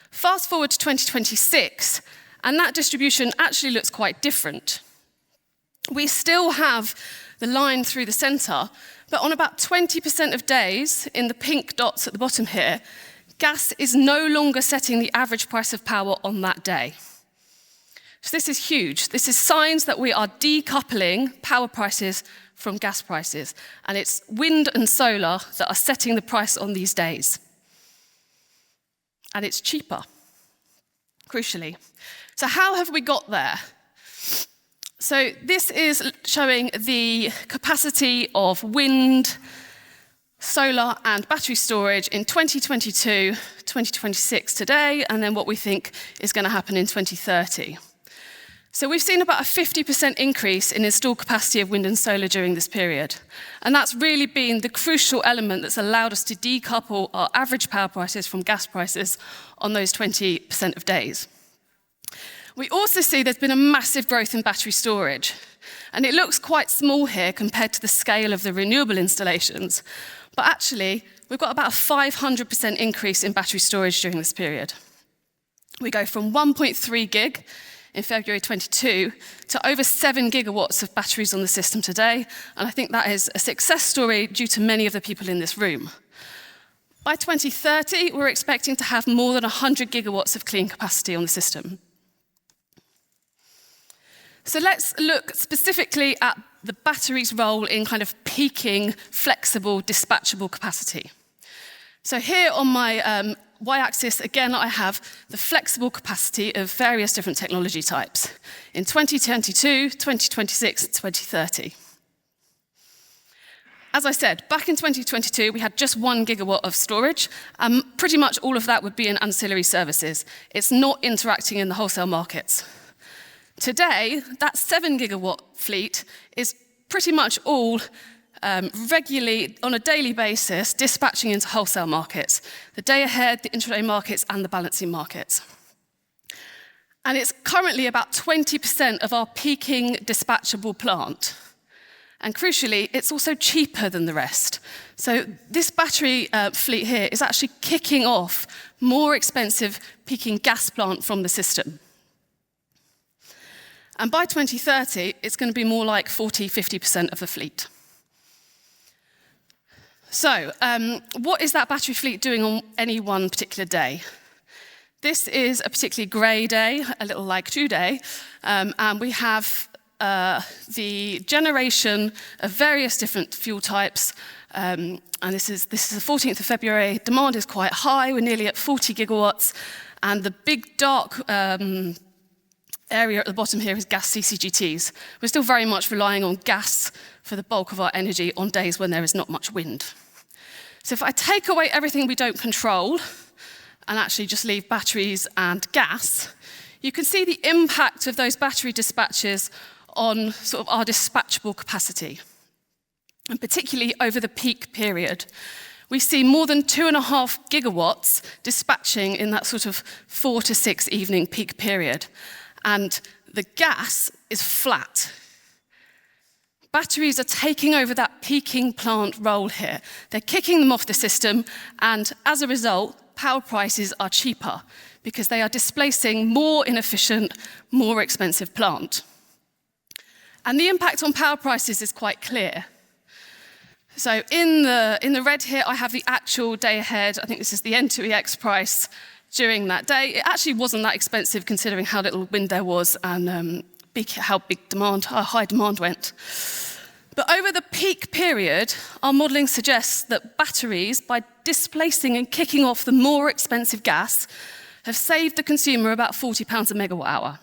Fast forward to 2026, and that distribution actually looks quite different. We still have the line through the centre, but on about 20% of days, in the pink dots at the bottom here, gas is no longer setting the average price of power on that day. So this is huge. This is signs that we are decoupling power prices from gas prices, and it's wind and solar that are setting the price on these days. And it's cheaper, crucially. So how have we got there? So this is showing the capacity of wind, solar and battery storage in 2022, 2026 today, and then what we think is going to happen in 2030. So we've seen about a 50% increase in installed capacity of wind and solar during this period. And that's really been the crucial element that's allowed us to decouple our average power prices from gas prices on those 20% of days. We also see there's been a massive growth in battery storage. And it looks quite small here compared to the scale of the renewable installations. But actually, we've got about a 500% increase in battery storage during this period. We go from 1.3 gig in February 22 to over 7 gigawatts of batteries on the system today. And I think that is a success story due to many of the people in this room. By 2030, we're expecting to have more than 100 gigawatts of clean capacity on the system. So let's look specifically at the battery's role in kind of peaking, flexible, dispatchable capacity. So here on my y-axis, again, I have the flexible capacity of various different technology types in 2022, 2026, 2030. As I said, back in 2022, we had just 1 gigawatt of storage, and pretty much all of that would be in ancillary services. It's not interacting in the wholesale markets. Today, that 7 gigawatt fleet is pretty much all regularly, on a daily basis, dispatching into wholesale markets, the day ahead, the intraday markets, and the balancing markets. And it's currently about 20% of our peaking dispatchable plant. And crucially, it's also cheaper than the rest. So this battery fleet here is actually kicking off more expensive peaking gas plant from the system. And by 2030, it's going to be more like 40–50% of the fleet. So, what is that battery fleet doing on any one particular day? This is a particularly grey day, a little like today, and we have the generation of various different fuel types. And this is the 14th of February. Demand is quite high. We're nearly at 40 gigawatts, and the big dark area at the bottom here is gas CCGTs. We're still very much relying on gas for the bulk of our energy on days when there is not much wind. So if I take away everything we don't control and actually just leave batteries and gas, you can see the impact of those battery dispatches on sort of our dispatchable capacity, and particularly over the peak period. We see more than 2.5 gigawatts dispatching in that sort of 4 to 6 evening peak period. And the gas is flat. Batteries are taking over that peaking plant role here. They're kicking them off the system, and as a result, power prices are cheaper because they are displacing more inefficient, more expensive plant. And the impact on power prices is quite clear. So in the red here, I have the actual day ahead. I think this is the N2EX price during that day. It actually wasn't that expensive considering how little wind there was and how high demand went. But over the peak period, our modelling suggests that batteries, by displacing and kicking off the more expensive gas, have saved the consumer about £40 a megawatt hour.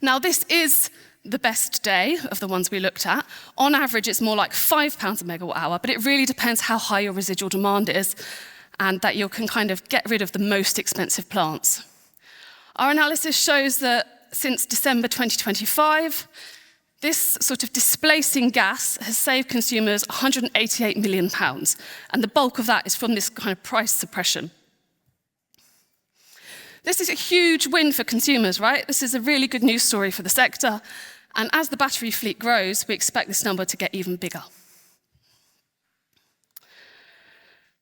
Now, this is the best day of the ones we looked at. On average, it's more like £5 a megawatt hour, but it really depends how high your residual demand is, and that you can kind of get rid of the most expensive plants. Our analysis shows that since December 2025, this sort of displacing gas has saved consumers £188 million, and the bulk of that is from this kind of price suppression. This is a huge win for consumers, right? This is a really good news story for the sector, and as the battery fleet grows, we expect this number to get even bigger.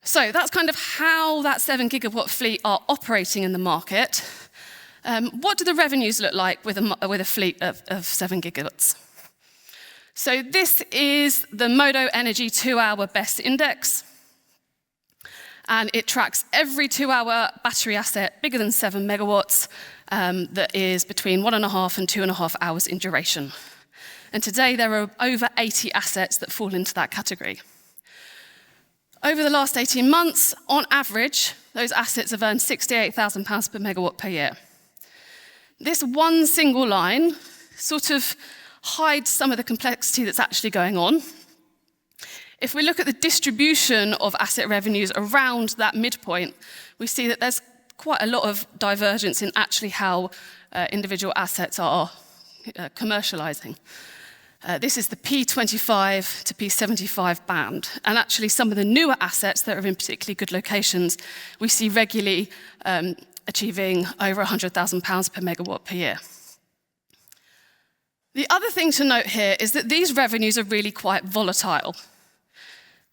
So that's kind of how that 7 gigawatt fleet are operating in the market. What do the revenues look like with a fleet of 7 gigawatts? So this is the Modo Energy 2-hour best index. And it tracks every 2-hour battery asset bigger than 7 megawatts that is between 1.5 and 2.5 hours in duration. And today there are over 80 assets that fall into that category. Over the last 18 months, on average, those assets have earned £68,000 per megawatt per year. This one single line sort of hides some of the complexity that's actually going on. If we look at the distribution of asset revenues around that midpoint, we see that there's quite a lot of divergence in actually how individual assets are commercializing. This is the P25 to P75 band. And actually some of the newer assets that are in particularly good locations, we see regularly achieving over £100,000 per megawatt per year. The other thing to note here is that these revenues are really quite volatile.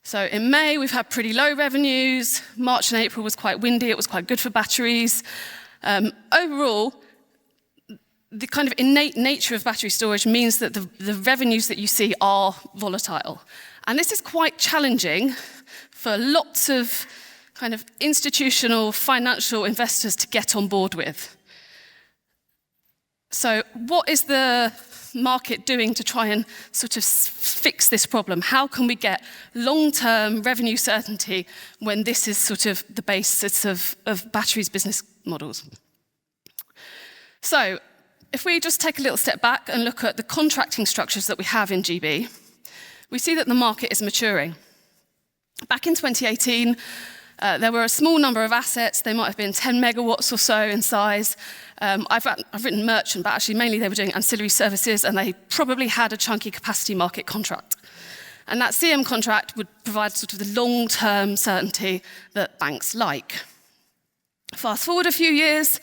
So in May, we've had pretty low revenues. March and April was quite windy. It was quite good for batteries. Overall, the kind of innate nature of battery storage means that the revenues that you see are volatile. And this is quite challenging for lots of kind of institutional financial investors to get on board with. So what is the market doing to try and sort of fix this problem? How can we get long-term revenue certainty when this is sort of the basis of batteries business models? So if we just take a little step back and look at the contracting structures that we have in GB, we see that the market is maturing. Back in 2018, there were a small number of assets. They might have been 10 megawatts or so in size. I've written merchant, but actually mainly they were doing ancillary services, and they probably had a chunky capacity market contract. And that CM contract would provide sort of the long-term certainty that banks like. Fast forward a few years,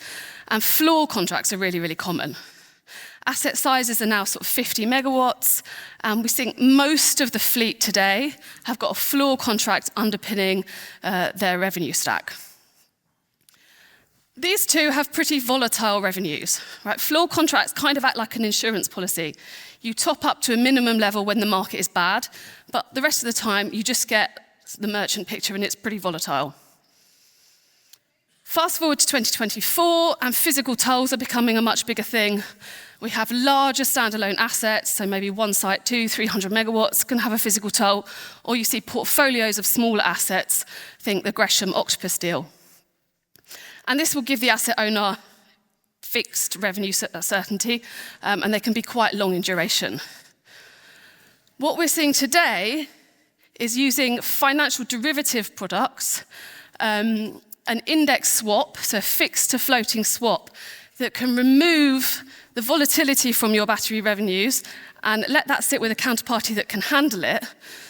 and floor contracts are really, really common. Asset sizes are now sort of 50 megawatts, and we think most of the fleet today have got a floor contract underpinning their revenue stack. These two have pretty volatile revenues, right? Floor contracts kind of act like an insurance policy. You top up to a minimum level when the market is bad, but the rest of the time you just get the merchant picture and it's pretty volatile. Fast forward to 2024, and physical tolls are becoming a much bigger thing. We have larger standalone assets, so maybe one site, 200-300 megawatts, can have a physical toll, or you see portfolios of smaller assets, think the Gresham Octopus deal. And this will give the asset owner fixed revenue certainty, and they can be quite long in duration. What we're seeing today is using financial derivative products, an index swap, so a fixed to floating swap, that can remove the volatility from your battery revenues and let that sit with a counterparty that can handle it,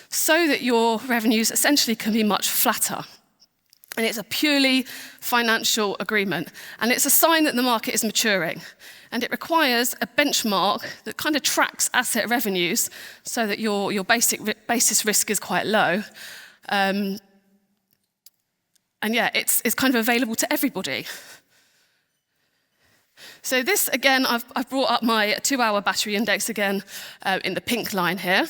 so that your revenues essentially can be much flatter. And it's a purely financial agreement. And it's a sign that the market is maturing. And it requires a benchmark that kind of tracks asset revenues so that your basis risk is quite low. And yeah, it's kind of available to everybody. So this, again, I've brought up my 2-hour battery index again in the pink line here.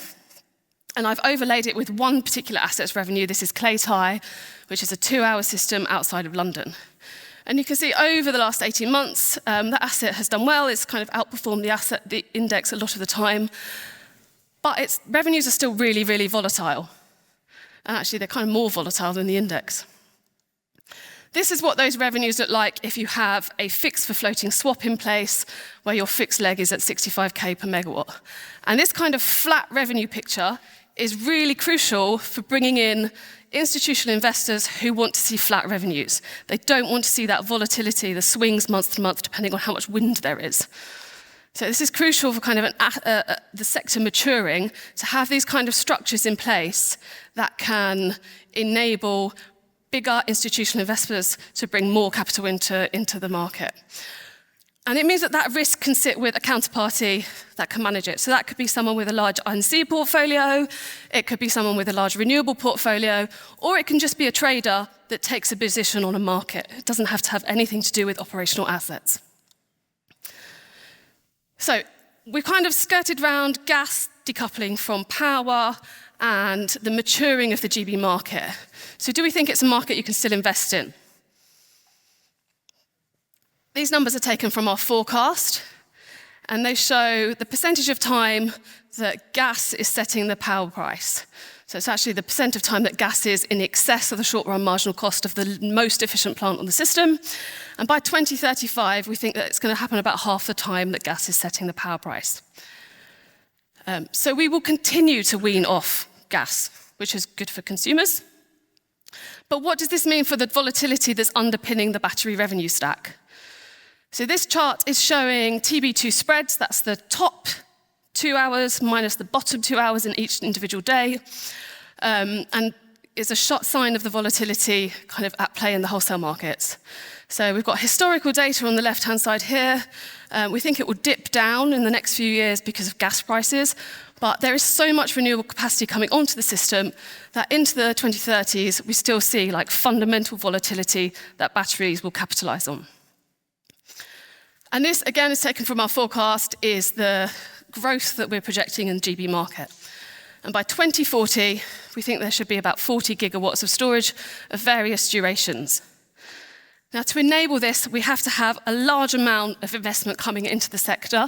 And I've overlaid it with one particular asset's revenue. This is Claytie, which is a 2-hour system outside of London. And you can see over the last 18 months, that asset has done well. It's kind of outperformed the index a lot of the time. But its revenues are still really, really volatile. And actually, they're kind of more volatile than the index. This is what those revenues look like if you have a fixed for floating swap in place where your fixed leg is at 65k per megawatt. And this kind of flat revenue picture is really crucial for bringing in institutional investors who want to see flat revenues. They don't want to see that volatility, the swings month to month, depending on how much wind there is. So this is crucial for kind of the sector maturing, to have these kind of structures in place that can enable bigger institutional investors to bring more capital into the market. And it means that that risk can sit with a counterparty that can manage it. So that could be someone with a large INC portfolio, it could be someone with a large renewable portfolio, or it can just be a trader that takes a position on a market. It doesn't have to have anything to do with operational assets. So we've kind of skirted around gas decoupling from power and the maturing of the GB market. So do we think it's a market you can still invest in? These numbers are taken from our forecast, and they show the percentage of time that gas is setting the power price. So it's actually the percent of time that gas is in excess of the short-run marginal cost of the most efficient plant on the system. And by 2035, we think that it's going to happen about half the time that gas is setting the power price. So we will continue to wean off gas, which is good for consumers. But what does this mean for the volatility that's underpinning the battery revenue stack? So this chart is showing TB2 spreads. That's the top 2 hours minus the bottom 2 hours in each individual day. And is a sign of the volatility kind of at play in the wholesale markets. So we've got historical data on the left-hand side here. We think it will dip down in the next few years because of gas prices, but there is so much renewable capacity coming onto the system that into the 2030s, we still see like fundamental volatility that batteries will capitalize on. And this, again, is taken from our forecast, is the growth that we're projecting in the GB market. And by 2040, we think there should be about 40 gigawatts of storage of various durations. Now, to enable this, we have to have a large amount of investment coming into the sector.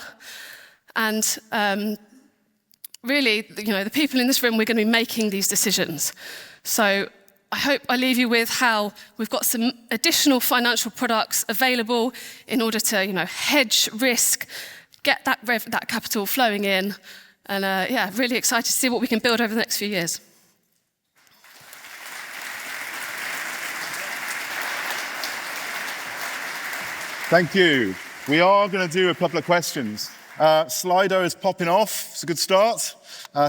And really, the people in this room, we're going to be making these decisions. So I hope I leave you with how we've got some additional financial products available in order to, hedge risk, get that capital flowing in. And really excited to see what we can build over the next few years. Thank you. We are going to do a couple of questions. Slido is popping off. It's a good start.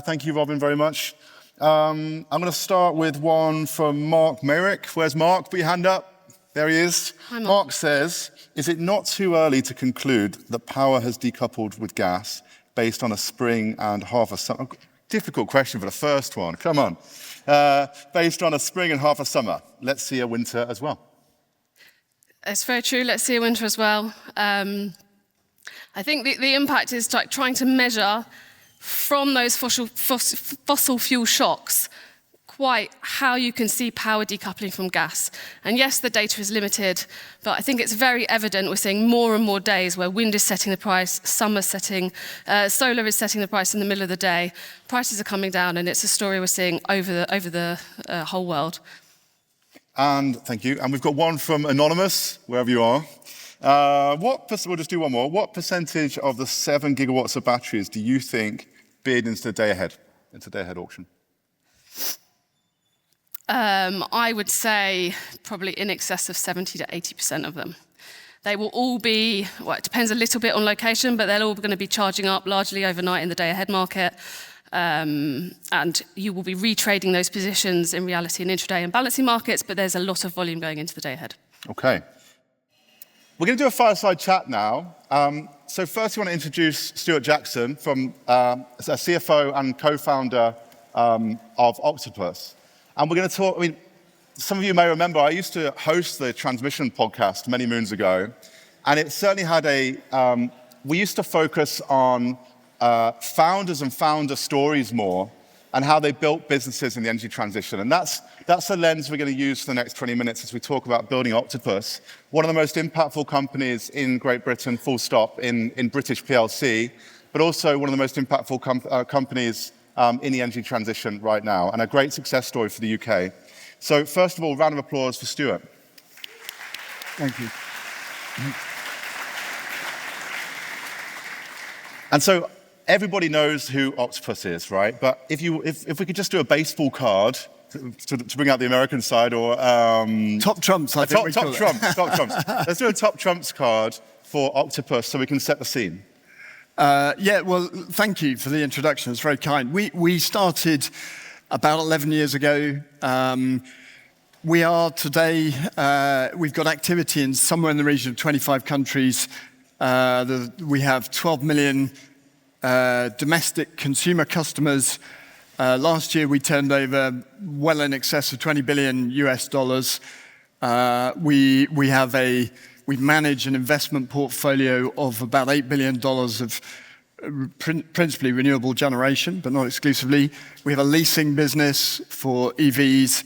Thank you, Robyn, very much. I'm going to start with one from Mark Merrick. Where's Mark? Put your hand up. There he is. Hi, Mark says, is it not too early to conclude that power has decoupled with gas based on a spring and half a summer? Difficult question for the first one. Come on. Based on a spring and half a summer. Let's see a winter as well. It's very true. Let's see a winter as well. I think the impact is like trying to measure from those fossil fuel shocks quite how you can see power decoupling from gas. And yes, the data is limited, but I think it's very evident we're seeing more and more days where wind is setting the price, solar is setting the price in the middle of the day. Prices are coming down, and it's a story we're seeing over the whole world. And thank you. And we've got one from Anonymous, wherever you are. We'll just do one more. What percentage of the 7 gigawatts of batteries do you think bid into the day ahead auction? I would say probably in excess of 70 to 80% of them. They will all be, it depends a little bit on location, but they're all going to be charging up largely overnight in the day ahead market. And you will be retrading those positions in reality in intraday and balancing markets, but there's a lot of volume going into the day ahead. Okay. We're going to do a fireside chat now. So first, we want to introduce Stuart Jackson, from a CFO and co-founder of Octopus. And we're going to talk, some of you may remember, I used to host the Transmission podcast many moons ago. And it certainly had we used to focus on founders and founder stories more, and how they built businesses in the energy transition. And that's the lens we're going to use for the next 20 minutes as we talk about building Octopus, one of the most impactful companies in Great Britain, full stop, in British PLC, but also one of the most impactful companies in the energy transition right now, and a great success story for the UK. So first of all, round of applause for Stuart. Thank you. And so everybody knows who Octopus is, right? But if we could just do a baseball card to bring out the American side, or top trumps, I think top trumps. Let's do a top trumps card for Octopus so we can set the scene. Well, thank you for the introduction. It's very kind. We started about 11 years ago. We are today, we've got activity in somewhere in the region of 25 countries. We have 12 million domestic consumer customers. Last year we turned over well in excess of $20 billion US. We manage an investment portfolio of about $8 billion of principally renewable generation, but not exclusively. We have a leasing business for EVs.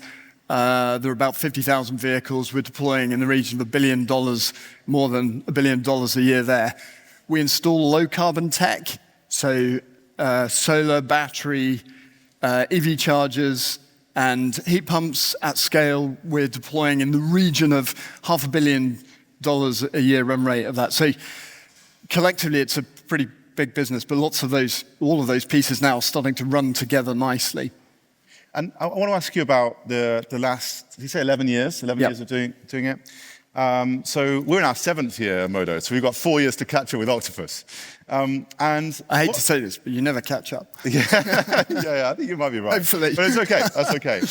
There are about 50,000 vehicles. We're deploying in the region of $1 billion, more than $1 billion a year there. We install low carbon tech, so solar, battery, EV chargers, and heat pumps at scale. We're deploying in the region of $500 million a year run rate of that. So collectively, it's a pretty big business, but all of those pieces now are starting to run together nicely. And I want to ask you about the last, did you say 11 years? 11 Yep. years of doing it? So we're in our 7th year, Modo, so we've got 4 years to catch up with Octopus. And I hate to say this, but you never catch up. yeah, I think you might be right. Hopefully. But it's okay, that's okay.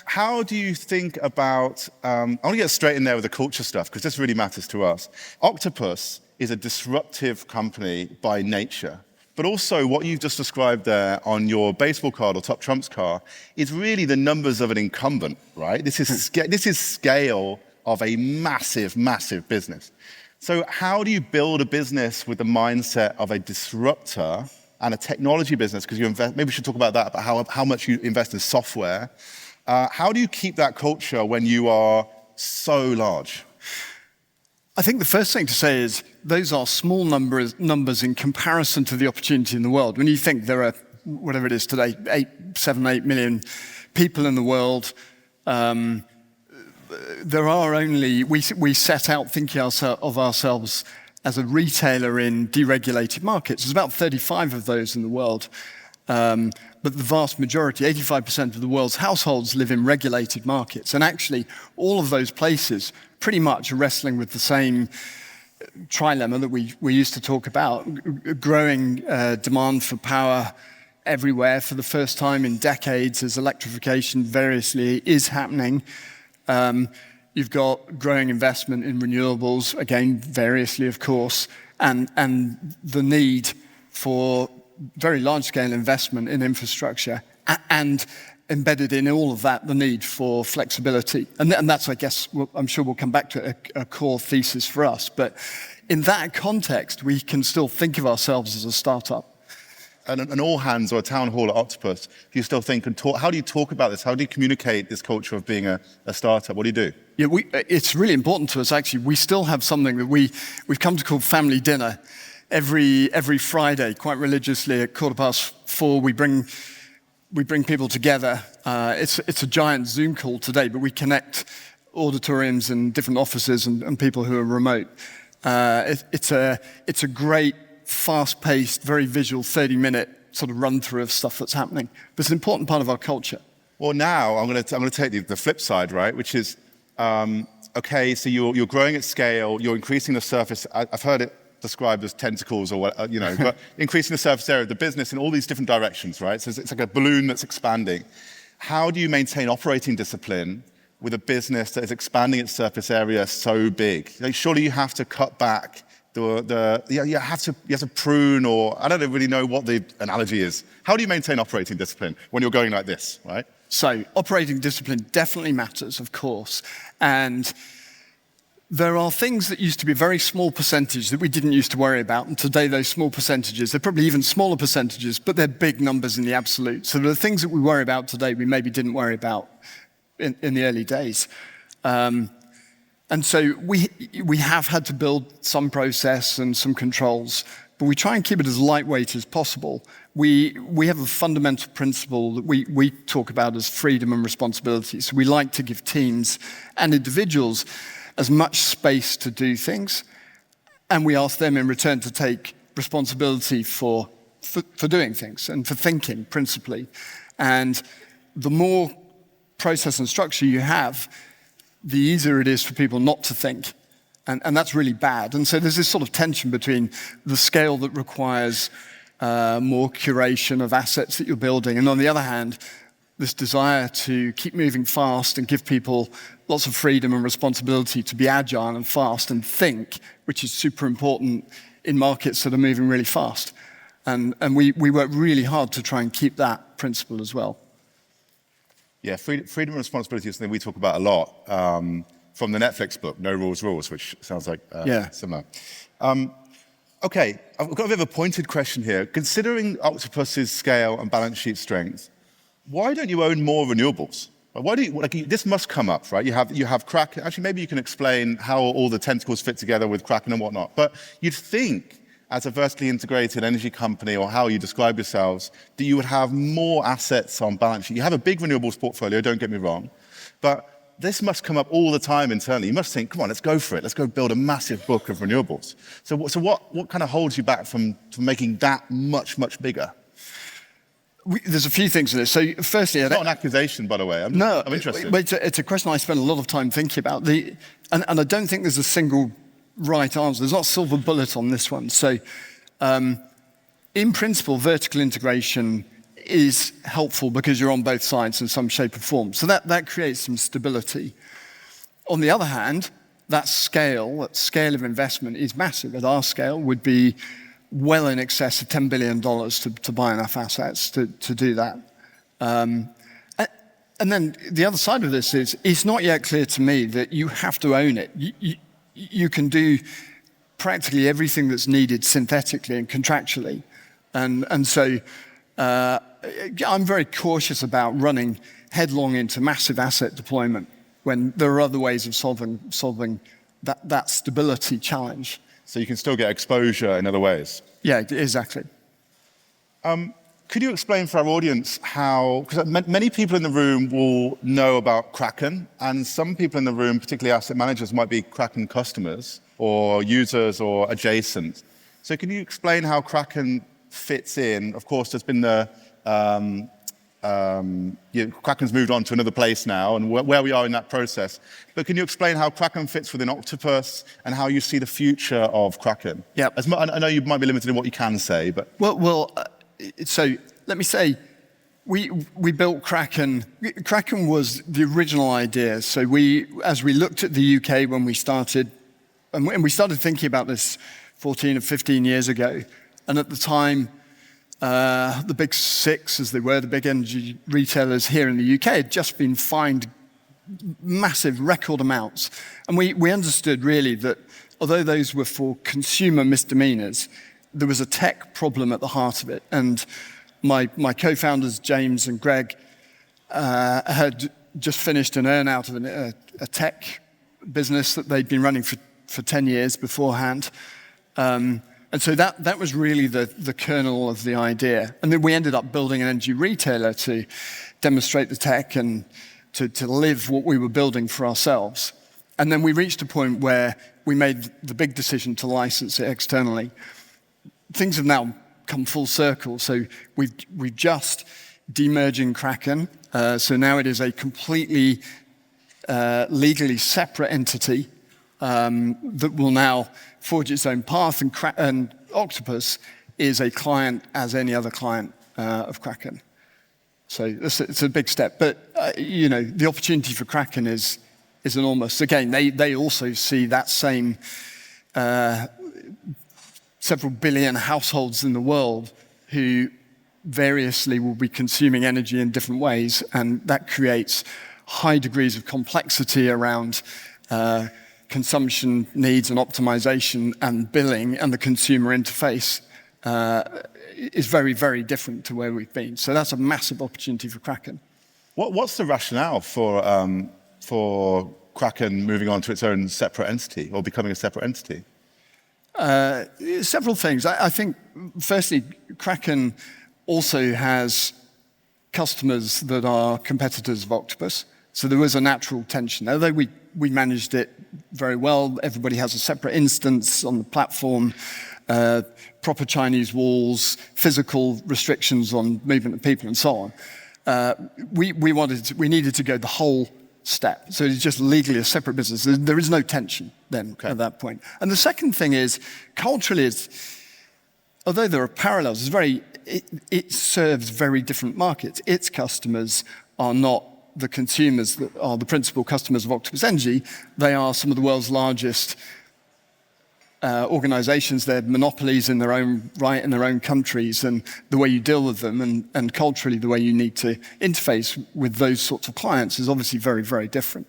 How do you think about, I want to get straight in there with the culture stuff, because this really matters to us. Octopus is a disruptive company by nature. But also what you've just described there on your baseball card or top trumps card is really the numbers of an incumbent, right? This is scale of a massive, massive business. So how do you build a business with the mindset of a disruptor and a technology business? Because you invest, maybe we should talk about that, about how much you invest in software. How do you keep that culture when you are so large? I think the first thing to say is those are small numbers in comparison to the opportunity in the world. When you think there are, whatever it is today, 7, 8 million people in the world, there are only, we set out thinking of ourselves as a retailer in deregulated markets. There's about 35 of those in the world. But the vast majority, 85% of the world's households live in regulated markets. And actually, all of those places pretty much are wrestling with the same trilemma that we used to talk about, growing demand for power everywhere for the first time in decades as electrification variously is happening. You've got growing investment in renewables, again, variously, of course, and the need for very large-scale investment in infrastructure, and embedded in all of that, the need for flexibility. And that's, I guess, I'm sure we'll come back to a core thesis for us. But in that context, we can still think of ourselves as a startup. And an all-hands or a town hall at Octopus, do you still think and talk? How do you talk about this? How do you communicate this culture of being a startup? What do you do? Yeah, it's really important to us, actually. We still have something that we've come to call family dinner. Every Friday, quite religiously, at 4:15, we bring people together. It's a giant Zoom call today, but we connect auditoriums and different offices and people who are remote. It's a great, fast-paced, very visual 30-minute sort of run-through of stuff that's happening. But it's an important part of our culture. Well, now I'm going to take the flip side, right? Which is, okay, so you're growing at scale, you're increasing the surface. I've heard it described as tentacles or what, but increasing the surface area of the business in all these different directions, right? So it's like a balloon that's expanding. How do you maintain operating discipline with a business that is expanding its surface area so big? Like, surely you have to cut back you have to prune, or I don't really know what the analogy is. How do you maintain operating discipline when you're going like this, right? So operating discipline definitely matters, of course, and there are things that used to be a very small percentage that we didn't used to worry about, and today those small percentages, they're probably even smaller percentages, but they're big numbers in the absolute. So there are things that we worry about today we maybe didn't worry about in the early days. And so we have had to build some process and some controls, but we try and keep it as lightweight as possible. We have a fundamental principle that we talk about as freedom and responsibility. So we like to give teams and individuals as much space to do things, and we ask them in return to take responsibility for doing things and for thinking, principally. And the more process and structure you have, the easier it is for people not to think. And that's really bad. And so there's this sort of tension between the scale that requires more curation of assets that you're building, and on the other hand, this desire to keep moving fast and give people lots of freedom and responsibility to be agile and fast and think, which is super important in markets that are moving really fast. And we work really hard to try and keep that principle as well. Yeah, freedom and responsibility is something we talk about a lot from the Netflix book, No Rules Rules, which sounds like similar. Okay, I've got a bit of a pointed question here. Considering Octopus's scale and balance sheet strength, why don't you own more renewables? Why do you, this must come up, right? You have Kraken. Actually, maybe you can explain how all the tentacles fit together with Kraken and whatnot. But you'd think as a vertically integrated energy company, or how you describe yourselves, that you would have more assets on balance sheet. You have a big renewables portfolio, don't get me wrong, but this must come up all the time internally. You must think, come on, let's go for it. Let's go build a massive book of renewables. So what kind of holds you back from making that much, much bigger? There's a few things in this. So firstly... It's not an accusation, by the way. I'm interested. But it's a question I spend a lot of time thinking about. And I don't think there's a single right answer. There's not a silver bullet on this one. So in principle, vertical integration is helpful because you're on both sides in some shape or form. So that creates some stability. On the other hand, that scale of investment is massive. At our scale would be well in excess of $10 billion to buy enough assets to do that. And then the other side of this is, it's not yet clear to me that you have to own it. You can do practically everything that's needed synthetically and contractually. And so I'm very cautious about running headlong into massive asset deployment when there are other ways of solving that stability challenge. So you can still get exposure in other ways? Yeah, exactly. Could you explain for our audience how, because many people in the room will know about Kraken, and some people in the room, particularly asset managers, might be Kraken customers or users or adjacent. So can you explain how Kraken fits in? Of course, there's been the, Kraken's moved on to another place now, and where we are in that process. But can you explain how Kraken fits within Octopus and how you see the future of Kraken? Yeah. I know you might be limited in what you can say, but... So let me say, we built Kraken. Kraken was the original idea. So as we looked at the UK when we started, and we started thinking about this 14 or 15 years ago, and at the time, the big six, as they were, the big energy retailers here in the UK, had just been fined massive record amounts. And we understood really that although those were for consumer misdemeanors, there was a tech problem at the heart of it. And my co-founders, James and Greg, had just finished an earn-out of a tech business that they'd been running for 10 years beforehand. And so that was really the kernel of the idea. And then we ended up building an energy retailer to demonstrate the tech and to live what we were building for ourselves. And then we reached a point where we made the big decision to license it externally. Things have now come full circle. So we've just demerging Kraken. So now it is a completely legally separate entity that will now forge its own path. And Octopus is a client as any other client of Kraken. So it's a big step. But the opportunity for Kraken is enormous. Again, they also see that same several billion households in the world who variously will be consuming energy in different ways, and that creates high degrees of complexity around consumption needs and optimization and billing, and the consumer interface is very, very different to where we've been. So that's a massive opportunity for Kraken. What's the rationale for Kraken moving on to its own separate entity or becoming a separate entity? Several things. I think, firstly, Kraken also has customers that are competitors of Octopus. So there was a natural tension. Although we managed it very well, everybody has a separate instance on the platform, proper Chinese walls, physical restrictions on movement of people, and so on. We needed to go the whole step. So it's just legally a separate business. There is no tension then at that point. And the second thing is, culturally, although there are parallels, it serves very different markets. Its customers are not the consumers that are the principal customers of Octopus Energy. They are some of the world's largest organizations. They're monopolies in their own right in their own countries, and the way you deal with them and culturally the way you need to interface with those sorts of clients is obviously very, very different.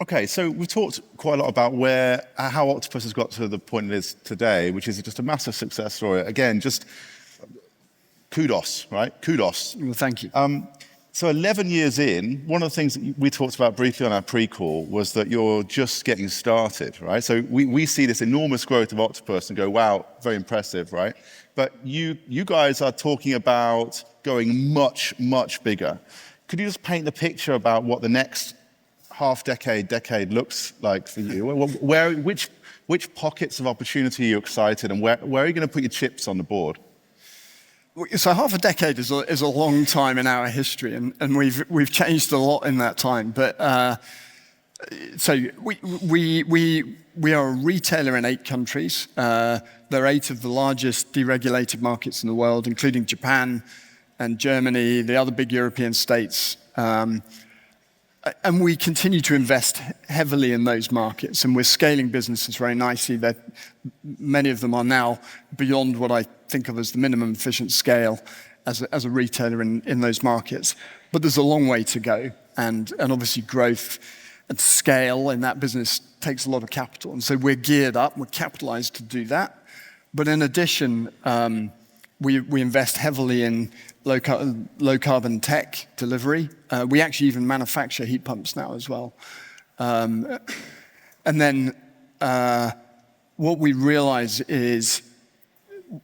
Okay, so we've talked quite a lot about how Octopus has got to the point it is today, which is just a massive success story. Again, just kudos, right? Kudos. Well, thank you. So 11 years in, one of the things that we talked about briefly on our pre-call was that you're just getting started, right? So we see this enormous growth of Octopus and go, wow, very impressive, right? But you guys are talking about going much, much bigger. Could you just paint the picture about what the next decade looks like for you? Which pockets of opportunity are you excited, and where are you going to put your chips on the board? So half a decade is a long time in our history, and we've changed a lot in that time. But so we are a retailer in 8 countries. They're 8 of the largest deregulated markets in the world, including Japan and Germany, the other big European states. And we continue to invest heavily in those markets, and we're scaling businesses very nicely. That many of them are now beyond what I think of as the minimum efficient scale as a retailer in those markets. But there's a long way to go, and obviously growth and scale in that business takes a lot of capital. And so we're geared up, we're capitalized to do that. But in addition, we invest heavily in low carbon tech delivery. We actually even manufacture heat pumps now as well. And then what we realize is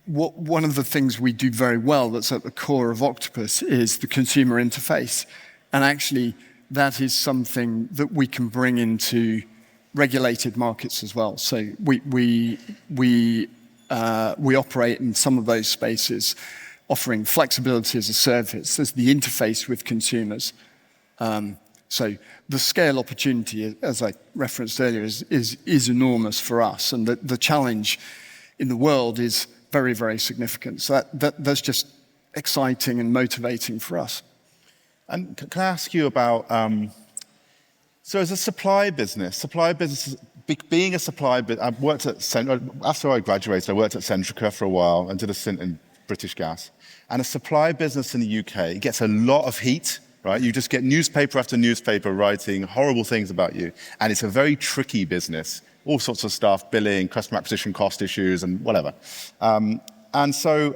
one of the things we do very well that's at the core of Octopus is the consumer interface. And actually, that is something that we can bring into regulated markets as well. So we operate in some of those spaces, offering flexibility as a service, as the interface with consumers. So the scale opportunity, as I referenced earlier, is enormous for us, and the challenge in the world is very, very significant. So that's just exciting and motivating for us. And can I ask you about, so as a supply business, being a supply business, I worked at, after I graduated, I worked at Centrica for a while and did a stint in British Gas. And a supply business in the UK gets a lot of heat, right? You just get newspaper after newspaper writing horrible things about you. And it's a very tricky business, all sorts of stuff, billing, customer acquisition cost issues, and whatever. So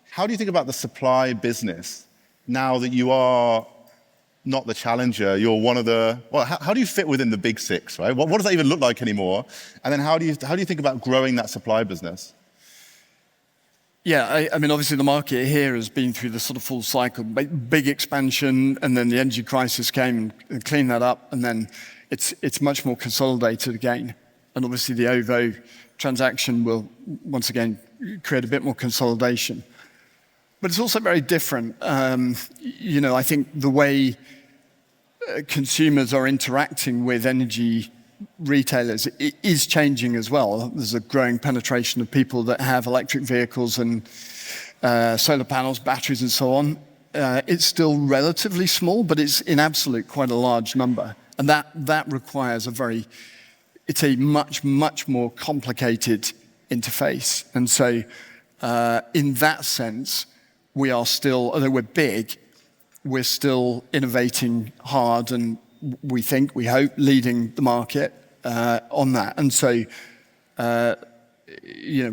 how do you think about the supply business now that you are not the challenger, you're one of the, well, how do you fit within the big 6, right? What does that even look like anymore? And then how do you think about growing that supply business? Yeah, I mean, obviously the market here has been through the sort of full cycle, big expansion, and then the energy crisis came and cleaned that up, and then it's much more consolidated again. And obviously the OVO transaction will, once again, create a bit more consolidation. But it's also very different. I think the way consumers are interacting with energy retailers is changing as well. There's a growing penetration of people that have electric vehicles and solar panels, batteries, and so on. It's still relatively small, but it's in absolute quite a large number. And that requires it's a much, much more complicated interface. And so in that sense, we are still, although we're big, we're still innovating hard, and we hope, leading the market on that. And so,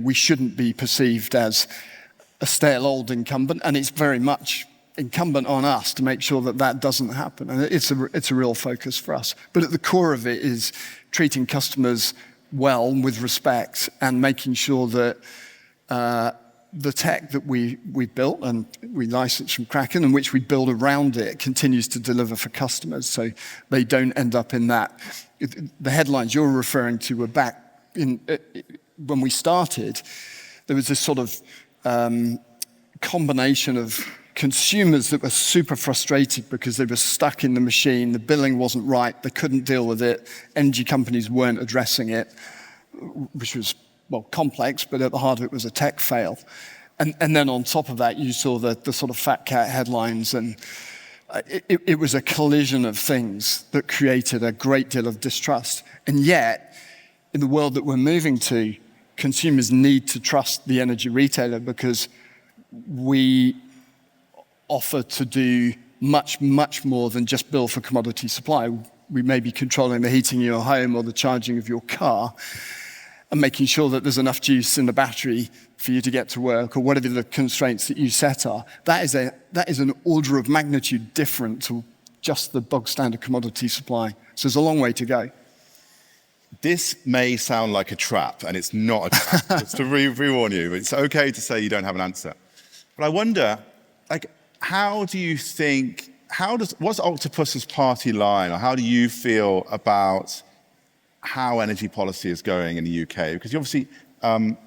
we shouldn't be perceived as a stale old incumbent, and it's very much incumbent on us to make sure that doesn't happen. And it's a real focus for us. But at the core of it is treating customers well, with respect, and making sure that the tech that we built and we licensed from Kraken, and which we build around it, continues to deliver for customers, so they don't end up in that. The headlines you're referring to were back in when we started. There was this sort of combination of consumers that were super frustrated because they were stuck in the machine, the billing wasn't right, they couldn't deal with it, energy companies weren't addressing it, which was, well, complex, but at the heart of it was a tech fail. And then on top of that, you saw the sort of fat cat headlines, and it was a collision of things that created a great deal of distrust. And yet, in the world that we're moving to, consumers need to trust the energy retailer, because we offer to do much, much more than just bill for commodity supply. We may be controlling the heating in your home or the charging of your car, and making sure that there's enough juice in the battery for you to get to work, or whatever the constraints that you set are, that is an order of magnitude different to just the bog standard commodity supply. So there's a long way to go. This may sound like a trap, and it's not a trap. Just to re-warn you, it's okay to say you don't have an answer. But I wonder, like, how do you think, what's Octopus's party line, or how do you feel about how energy policy is going in the UK? Because you obviously,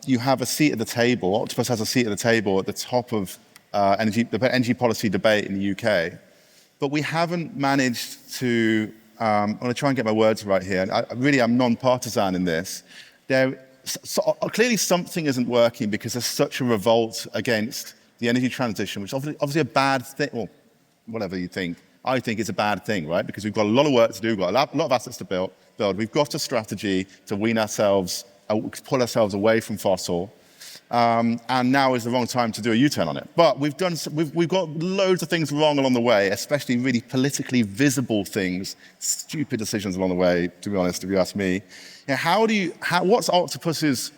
you have a seat at the table, Octopus has a seat at the table at the top of the energy policy debate in the UK, but we haven't managed to, I'm going to try and get my words right here, and I really am non-partisan in this. Clearly something isn't working because there's such a revolt against the energy transition, which is obviously a bad thing, well, whatever you think. I think it's a bad thing, right? Because we've got a lot of work to do, we've got a lot of assets to build. We've got a strategy to wean ourselves, pull ourselves away from fossil, and now is the wrong time to do a U-turn on it. But we've got loads of things wrong along the way, especially really politically visible things, stupid decisions along the way, to be honest, if you ask me. You know, what's Octopus's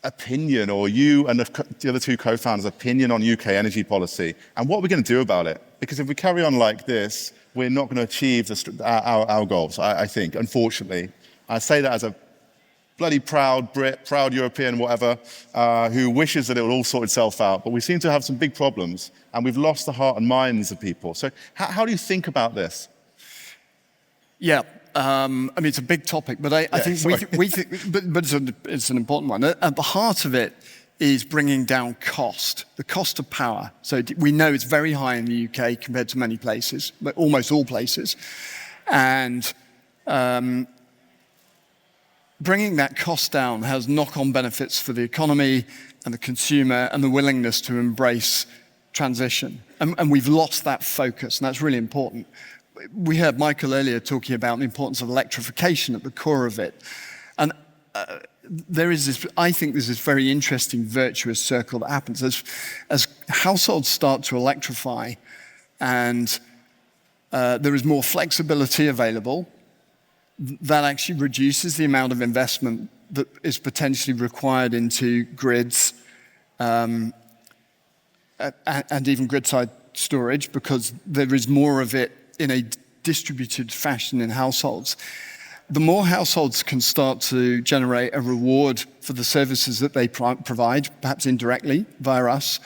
opinion, or you and the other two co-founders' opinion on UK energy policy, and what we're going to do about it? Because if we carry on like this, we're not going to achieve our goals, I think, unfortunately. I say that as a bloody proud Brit, proud European, whatever, who wishes that it would all sort itself out. But we seem to have some big problems, and we've lost the heart and minds of people. So how do you think about this? Yeah. I mean, it's a big topic, but I think but it's an important one. At the heart of it is bringing down cost, the cost of power. So we know it's very high in the UK compared to many places, but almost all places. And bringing that cost down has knock-on benefits for the economy and the consumer and the willingness to embrace transition. And we've lost that focus, and that's really important. We heard Michael earlier talking about the importance of electrification at the core of it. And there is this, I think there's this very interesting virtuous circle that happens. As households start to electrify and there is more flexibility available, that actually reduces the amount of investment that is potentially required into grids and even grid-side storage, because there is more of it in a distributed fashion in households. The more households can start to generate a reward for the services that they provide, perhaps indirectly via us,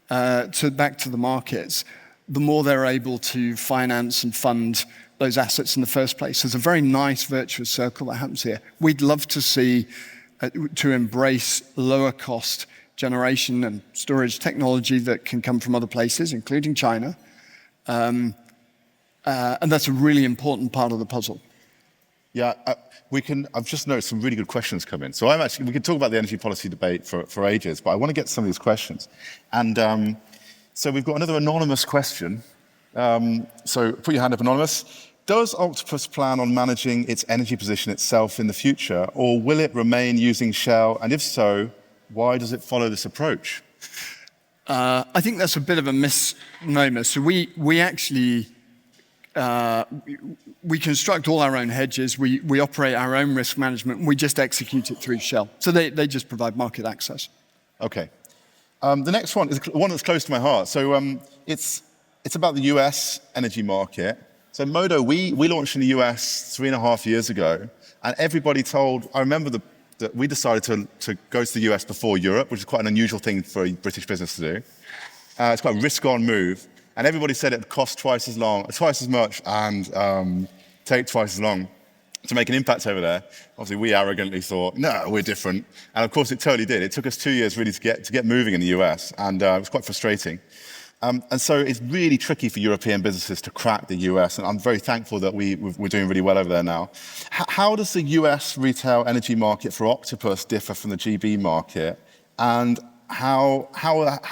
back to the markets, the more they're able to finance and fund those assets in the first place. There's a very nice virtuous circle that happens here. We'd love to see, to embrace lower cost generation and storage technology that can come from other places, including China. And that's a really important part of the puzzle. Yeah, I've just noticed some really good questions come in. So we could talk about the energy policy debate for ages, but I want to get to some of these questions. And so we've got another anonymous question. So put your hand up, anonymous. Does Octopus plan on managing its energy position itself in the future, or will it remain using Shell? And if so, why does it follow this approach? I think that's a bit of a misnomer. So we actually, we construct all our own hedges, we operate our own risk management, and we just execute it through Shell. So they just provide market access. Okay. The next one is one that's close to my heart. So it's about the US energy market. So Modo, we launched in the US 3.5 years ago, and everybody I remember that we decided to go to the US before Europe, which is quite an unusual thing for a British business to do. It's quite a risk-on move, and everybody said it would cost twice as much, and take twice as long to make an impact over there. Obviously, we arrogantly thought, no, we're different. And of course, it totally did. It took us 2 years really to get moving in the US, and it was quite frustrating. And so it's really tricky for European businesses to crack the US, and I'm very thankful that we're doing really well over there now. How does the US retail energy market for Octopus differ from the GB market? And how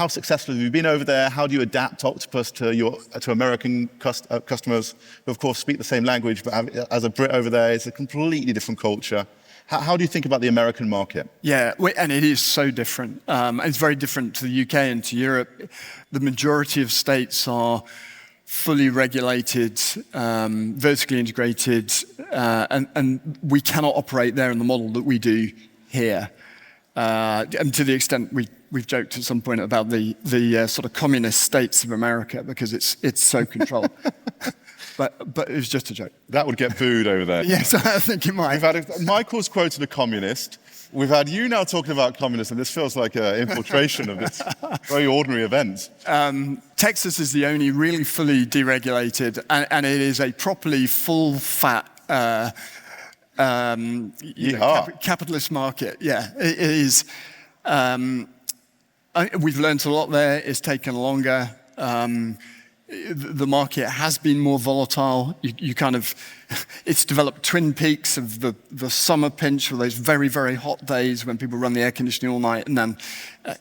successful have you been over there? How do you adapt Octopus to American customers who, of course, speak the same language, but as a Brit over there, it's a completely different culture? How do you think about the American market? Yeah, and it is so different. It's very different to the UK and to Europe. The majority of states are fully regulated, vertically integrated, and we cannot operate there in the model that we do here. And to the extent we we've joked at some point about the sort of communist states of America because it's so controlled. But it was just a joke. That would get booed over there. Yes, I think it might. Michael's quoted a communist. We've had you now talking about communists, and this feels like an infiltration of this very ordinary event. Texas is the only really fully deregulated, and it is a properly full-fat capitalist market. Yeah, it is. We've learned a lot there. It's taken longer. The market has been more volatile. It's developed twin peaks of the summer pinch, or those very, very hot days when people run the air conditioning all night. And then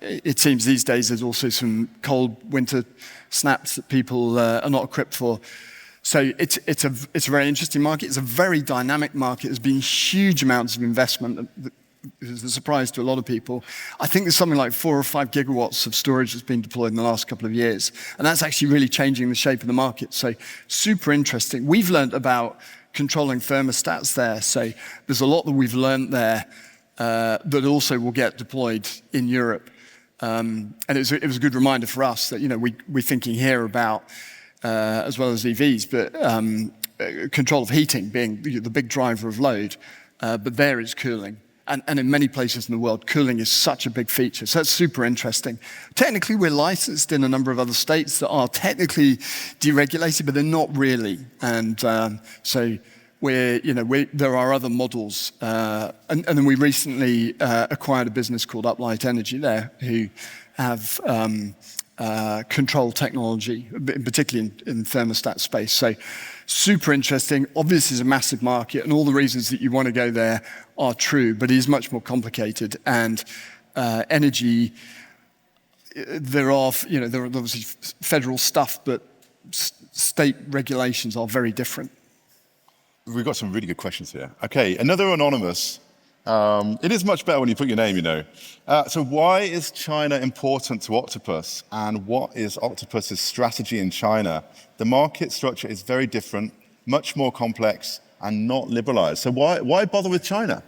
it seems these days there's also some cold winter snaps that people are not equipped for. So it's a very interesting market. It's a very dynamic market. There's been huge amounts of investment. It's a surprise to a lot of people. I think there's something like 4 or 5 gigawatts of storage that's been deployed in the last couple of years. And that's actually really changing the shape of the market. So super interesting. We've learned about controlling thermostats there. So there's a lot that we've learned there that also will get deployed in Europe. And it was a good reminder for us that, we're thinking here about, as well as EVs, but control of heating being the big driver of load. But there is cooling. And in many places in the world, cooling is such a big feature. So that's super interesting. Technically, we're licensed in a number of other states that are technically deregulated, but they're not really. And so there are other models. And then we recently acquired a business called Uplight Energy there, who have control technology, particularly in thermostat space. So super interesting. Obviously, it's a massive market, and all the reasons that you want to go there are true, but it is much more complicated. And energy, there are obviously federal stuff, but state regulations are very different. We've got some really good questions here. Okay, another anonymous. It is much better when you put your name, So why is China important to Octopus, and what is Octopus's strategy in China? The market structure is very different, much more complex, and not liberalized. So why bother with China?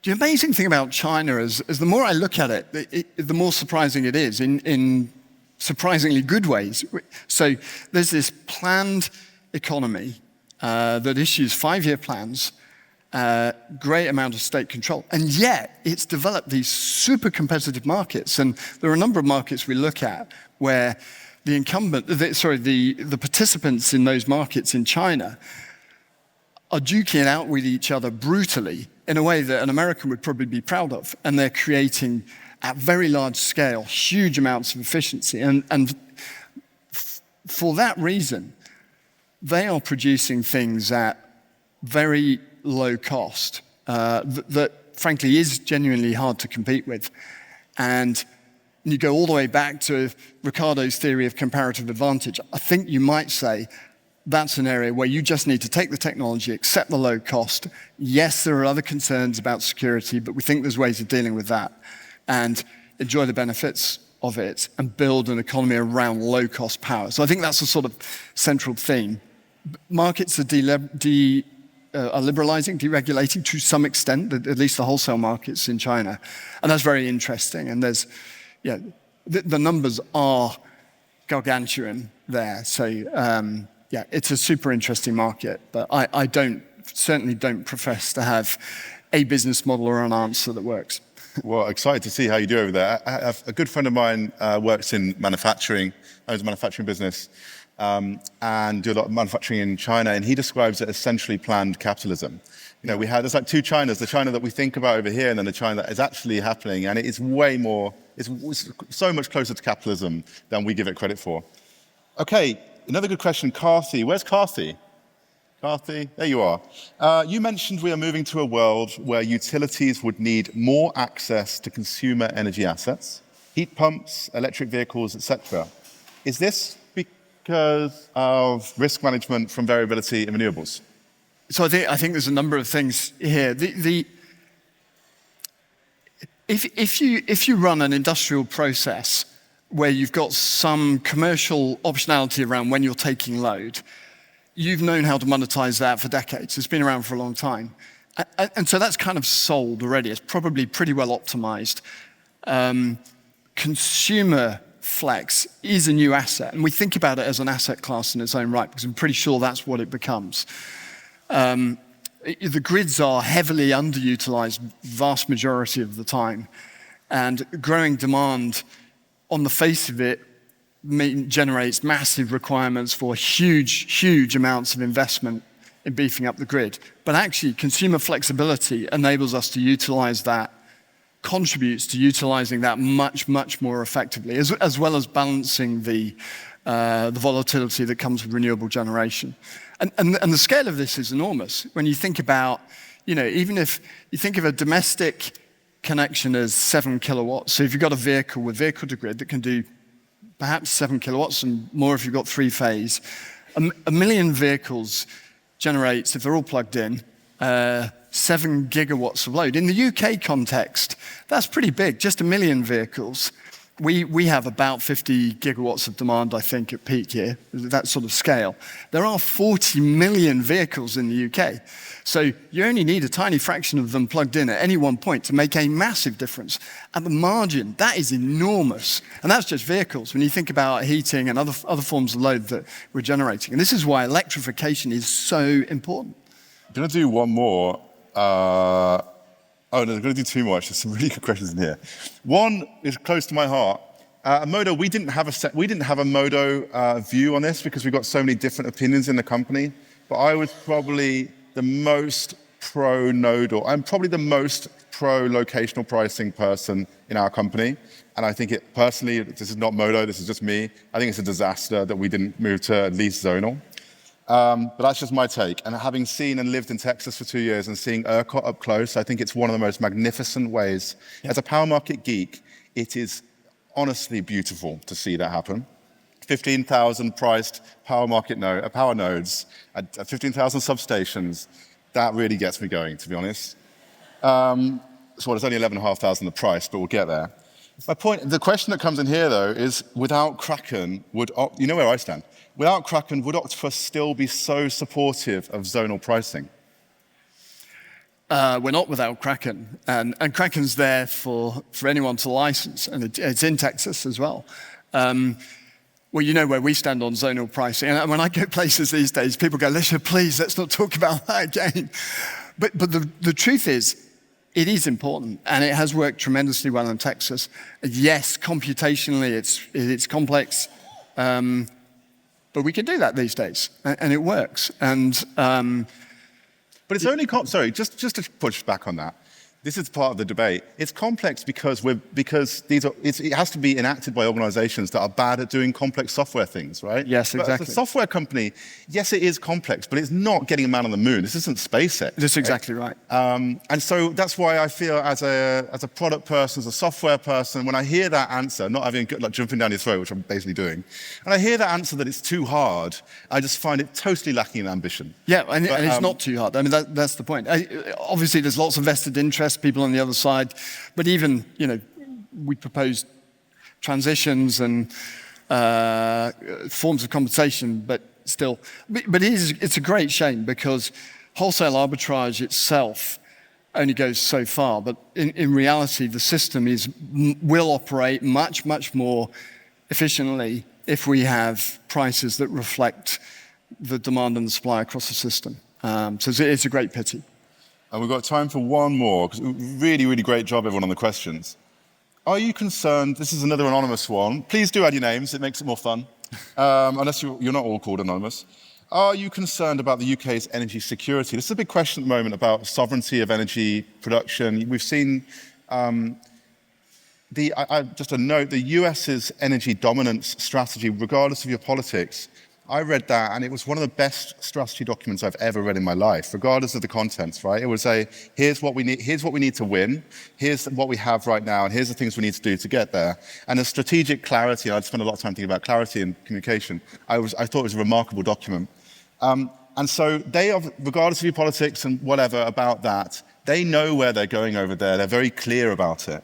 The amazing thing about China is the more I look at it, the more surprising it is in surprisingly good ways. So there's this planned economy that issues 5-year plans, great amount of state control, and yet it's developed these super competitive markets. And there are a number of markets we look at where the participants in those markets in China are duking it out with each other brutally in a way that an American would probably be proud of. And they're creating, at very large scale, huge amounts of efficiency. And for that reason, they are producing things at very low cost that frankly is genuinely hard to compete with. And you go all the way back to Ricardo's theory of comparative advantage. I think you might say that's an area where you just need to take the technology, accept the low cost. Yes, there are other concerns about security, but we think there's ways of dealing with that and enjoy the benefits of it and build an economy around low-cost power. So I think that's a sort of central theme. Markets are liberalizing, deregulating to some extent, at least the wholesale markets in China. And that's very interesting. And the numbers are gargantuan there. So it's a super interesting market. But I certainly don't profess to have a business model or an answer that works. Well, excited to see how you do over there. A good friend of mine works in manufacturing, owns a manufacturing business, and do a lot of manufacturing in China, and he describes it as centrally planned capitalism. There's like two Chinas, the China that we think about over here and then the China that is actually happening, and it's way more, it's so much closer to capitalism than we give it credit for. Okay, another good question, Carthy. Where's Carthy? Carthy, there you are. You mentioned we are moving to a world where utilities would need more access to consumer energy assets, heat pumps, electric vehicles, etc. Is this because of risk management from variability in renewables? So I think there's a number of things here. If you run an industrial process where you've got some commercial optionality around when you're taking load, you've known how to monetize that for decades. It's been around for a long time. And so that's kind of sold already. It's probably pretty well optimized. consumer flex is a new asset, and we think about it as an asset class in its own right, because I'm pretty sure that's what it becomes. The grids are heavily underutilized vast majority of the time, and growing demand on the face of it generates massive requirements for huge amounts of investment in beefing up the grid. But actually, consumer flexibility enables us to utilize that, contributes to utilizing that much more effectively, as well as balancing the volatility that comes with renewable generation. And the scale of this is enormous. When you think about, even if you think of a domestic connection as 7 kilowatts, so if you've got a vehicle with vehicle to grid that can do perhaps 7 kilowatts and more if you've got 3-phase, a million vehicles generates, if they're all plugged in, 7 gigawatts of load. In the UK context, that's pretty big, just a million vehicles. We have about 50 gigawatts of demand, I think, at peak here, that sort of scale. There are 40 million vehicles in the UK. So you only need a tiny fraction of them plugged in at any one point to make a massive difference. At the margin, that is enormous. And that's just vehicles, when you think about heating and other forms of load that we're generating. And this is why electrification is so important. I'm going to do one more. Oh, no, I'm going to do 2 more, actually. Some really good questions in here. One is close to my heart. Modo, we didn't have a Modo view on this because we've got so many different opinions in the company. But I was probably the most pro-nodal. I'm probably the most pro-locational pricing person in our company. And I think it, personally, this is not Modo, this is just me. I think it's a disaster that we didn't move to at least zonal. But that's just my take. And having seen and lived in Texas for 2 years and seeing ERCOT up close, I think it's one of the most magnificent ways. Yeah. As a power market geek, it is honestly beautiful to see that happen. 15,000 priced power nodes at 15,000 substations. That really gets me going, to be honest. So it's only 11,500 the price, but we'll get there. My point, the question that comes in here, though, is without Kraken, you know where I stand. Without Kraken, would Octopus still be so supportive of zonal pricing? We're not without Kraken. And Kraken's there for anyone to license, and it's in Texas as well. Well, you know where we stand on zonal pricing. And when I go places these days, people go, "Lisha, please, let's not talk about that again." But the truth is, it is important, and it has worked tremendously well in Texas. Yes, computationally, it's complex, but we can do that these days, and it works. And but it's only sorry, just to push back on that. This is part of the debate. It's complex because it has to be enacted by organizations that are bad at doing complex software things, right? Yes, exactly. But as a software company, yes, it is complex, but it's not getting a man on the moon. This isn't SpaceX. That's exactly right. And so that's why I feel as a product person, as a software person, when I hear that answer, not having like jumping down your throat, which I'm basically doing, and I hear that answer that it's too hard, I just find it totally lacking in ambition. Yeah, and it's not too hard. I mean, that's the point. Obviously, there's lots of vested interest, people on the other side, but even, we propose transitions and forms of compensation, but still. But it's a great shame because wholesale arbitrage itself only goes so far, but in reality, the system will operate much more efficiently if we have prices that reflect the demand and the supply across the system. So it's a great pity. And we've got time for one more. Really great job, everyone, on the questions. Are you concerned? This is another anonymous one. Please do add your names. It makes it more fun. Unless you're not all called anonymous. Are you concerned about the UK's energy security? This is a big question at the moment about sovereignty of energy production. We've seen, just a note, the US's energy dominance strategy, regardless of your politics, I read that, and it was one of the best strategy documents I've ever read in my life, regardless of the contents, right? It would say, here's what we need to win, here's what we have right now, and here's the things we need to do to get there. And the strategic clarity, and I'd spent a lot of time thinking about clarity and communication, I thought it was a remarkable document. And so they, regardless of your politics and whatever about that, they know where they're going over there, they're very clear about it.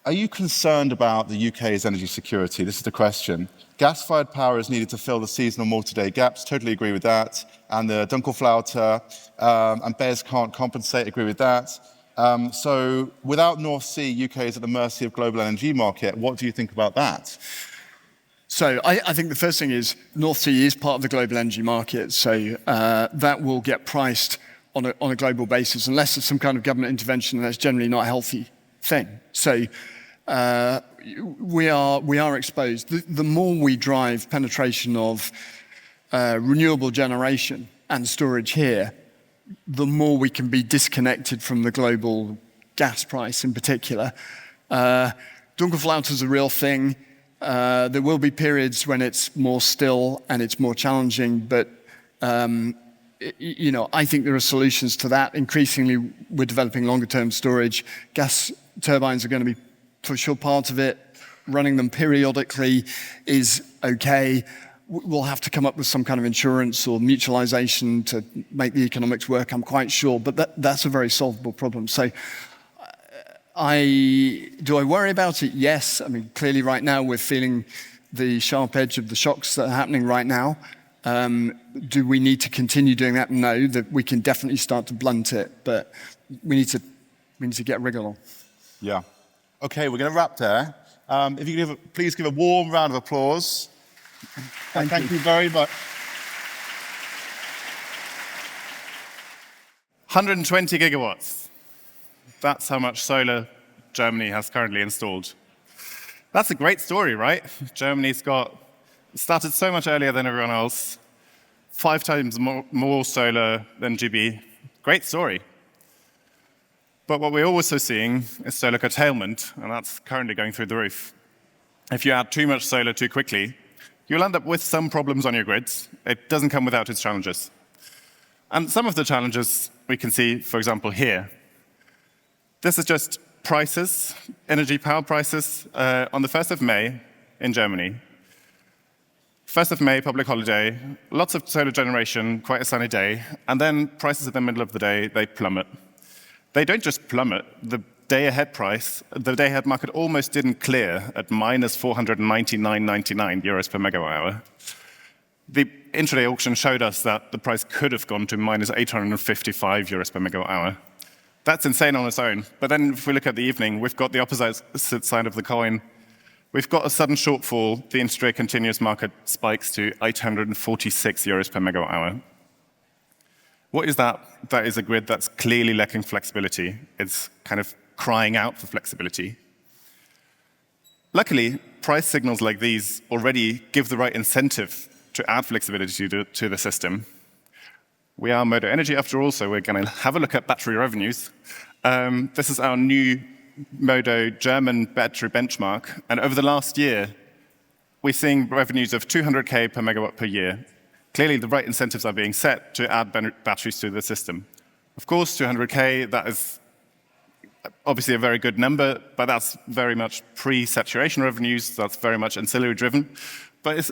Are you concerned about the UK's energy security? This is the question. Gas-fired power is needed to fill the seasonal multi-day gaps. Totally agree with that. And the Dunkelflaute and BES can't compensate. Agree with that. So without North Sea, UK is at the mercy of global LNG market. What do you think about that? So I think the first thing is North Sea is part of the global energy market, so that will get priced on a global basis, unless there's some kind of government intervention, and that's generally not a healthy thing. So we are exposed. The more we drive penetration of renewable generation and storage here, the more we can be disconnected from the global gas price in particular. Dunkelflaute is a real thing. There will be periods when it's more still and it's more challenging, but I think there are solutions to that. Increasingly, we're developing longer-term storage. Gas turbines are going to be for sure part of it. Running them periodically is okay. We'll have to come up with some kind of insurance or mutualization to make the economics work, I'm quite sure, but that's a very solvable problem. So do I worry about it? Yes. I mean, clearly right now we're feeling the sharp edge of the shocks that are happening right now. Do we need to continue doing that? No, that we can definitely start to blunt it, but we need to get regular. Yeah. Okay, we're going to wrap there. If you could please give a warm round of applause. Thank you very much. 120 gigawatts. That's how much solar Germany has currently installed. That's a great story, right? Germany's started so much earlier than everyone else, 5 times more solar than GB. Great story. But what we're also seeing is solar curtailment, and that's currently going through the roof. If you add too much solar too quickly, you'll end up with some problems on your grids. It doesn't come without its challenges. And some of the challenges we can see, for example, here. This is just prices, energy power prices, on the 1st of May in Germany. 1st of May, public holiday, lots of solar generation, quite a sunny day, and then prices at the middle of the day, they plummet. They don't just plummet. The day-ahead price, the day-ahead market almost didn't clear at minus 499.99 euros per megawatt hour. The intraday auction showed us that the price could have gone to minus 855 euros per megawatt hour. That's insane on its own. But then if we look at the evening, we've got the opposite side of the coin. We've got a sudden shortfall. The intraday continuous market spikes to 846 euros per megawatt hour. What is that? That is a grid that's clearly lacking flexibility. It's kind of crying out for flexibility. Luckily, price signals like these already give the right incentive to add flexibility to the system. We are Modo Energy after all, so we're going to have a look at battery revenues. This is our new Modo German battery benchmark, and over the last year, we're seeing revenues of 200K per megawatt per year. Clearly, the right incentives are being set to add batteries to the system. Of course, 200K, that is obviously a very good number, but that's very much pre-saturation revenues. That's very much ancillary driven. But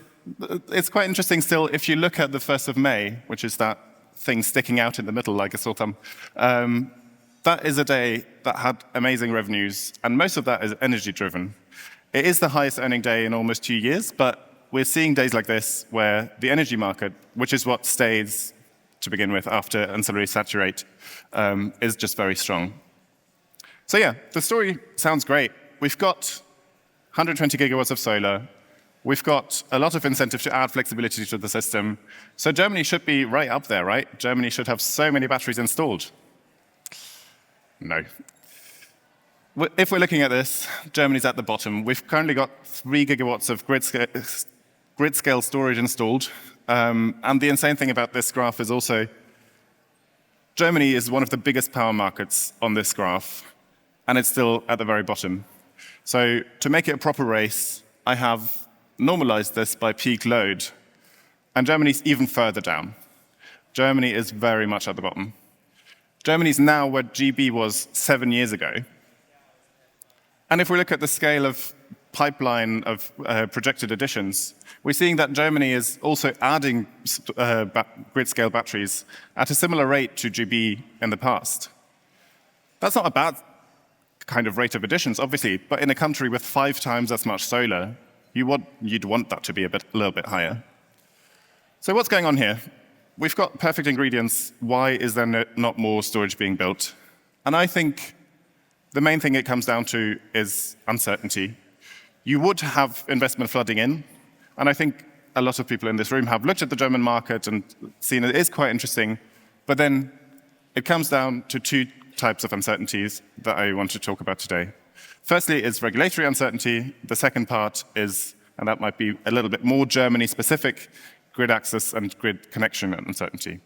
it's quite interesting still, if you look at the 1st of May, which is that thing sticking out in the middle like a sore thumb, that is a day that had amazing revenues, and most of that is energy driven. It is the highest earning day in almost 2 years, but we're seeing days like this where the energy market, which is what stays to begin with after ancillary saturate, is just very strong. So yeah, the story sounds great. We've got 120 gigawatts of solar. We've got a lot of incentive to add flexibility to the system. So Germany should be right up there, right? Germany should have so many batteries installed. No. If we're looking at this, Germany's at the bottom. We've currently got 3 gigawatts of grid-scale storage installed. And the insane thing about this graph is also Germany is one of the biggest power markets on this graph, and it's still at the very bottom. So to make it a proper race, I have normalized this by peak load, and Germany's even further down. Germany is very much at the bottom. Germany's now where GB was 7 years ago. And if we look at the scale of pipeline of projected additions, we're seeing that Germany is also adding grid-scale batteries at a similar rate to GB in the past. That's not a bad kind of rate of additions, obviously, but in a country with 5 times as much solar, you'd want that to be a little bit higher. So what's going on here? We've got perfect ingredients. Why is there not more storage being built? And I think the main thing it comes down to is uncertainty. You would have investment flooding in, and I think a lot of people in this room have looked at the German market and seen it is quite interesting, but then it comes down to two types of uncertainties that I want to talk about today. Firstly is regulatory uncertainty. The second part is, and that might be a little bit more Germany-specific, grid access and grid connection uncertainty.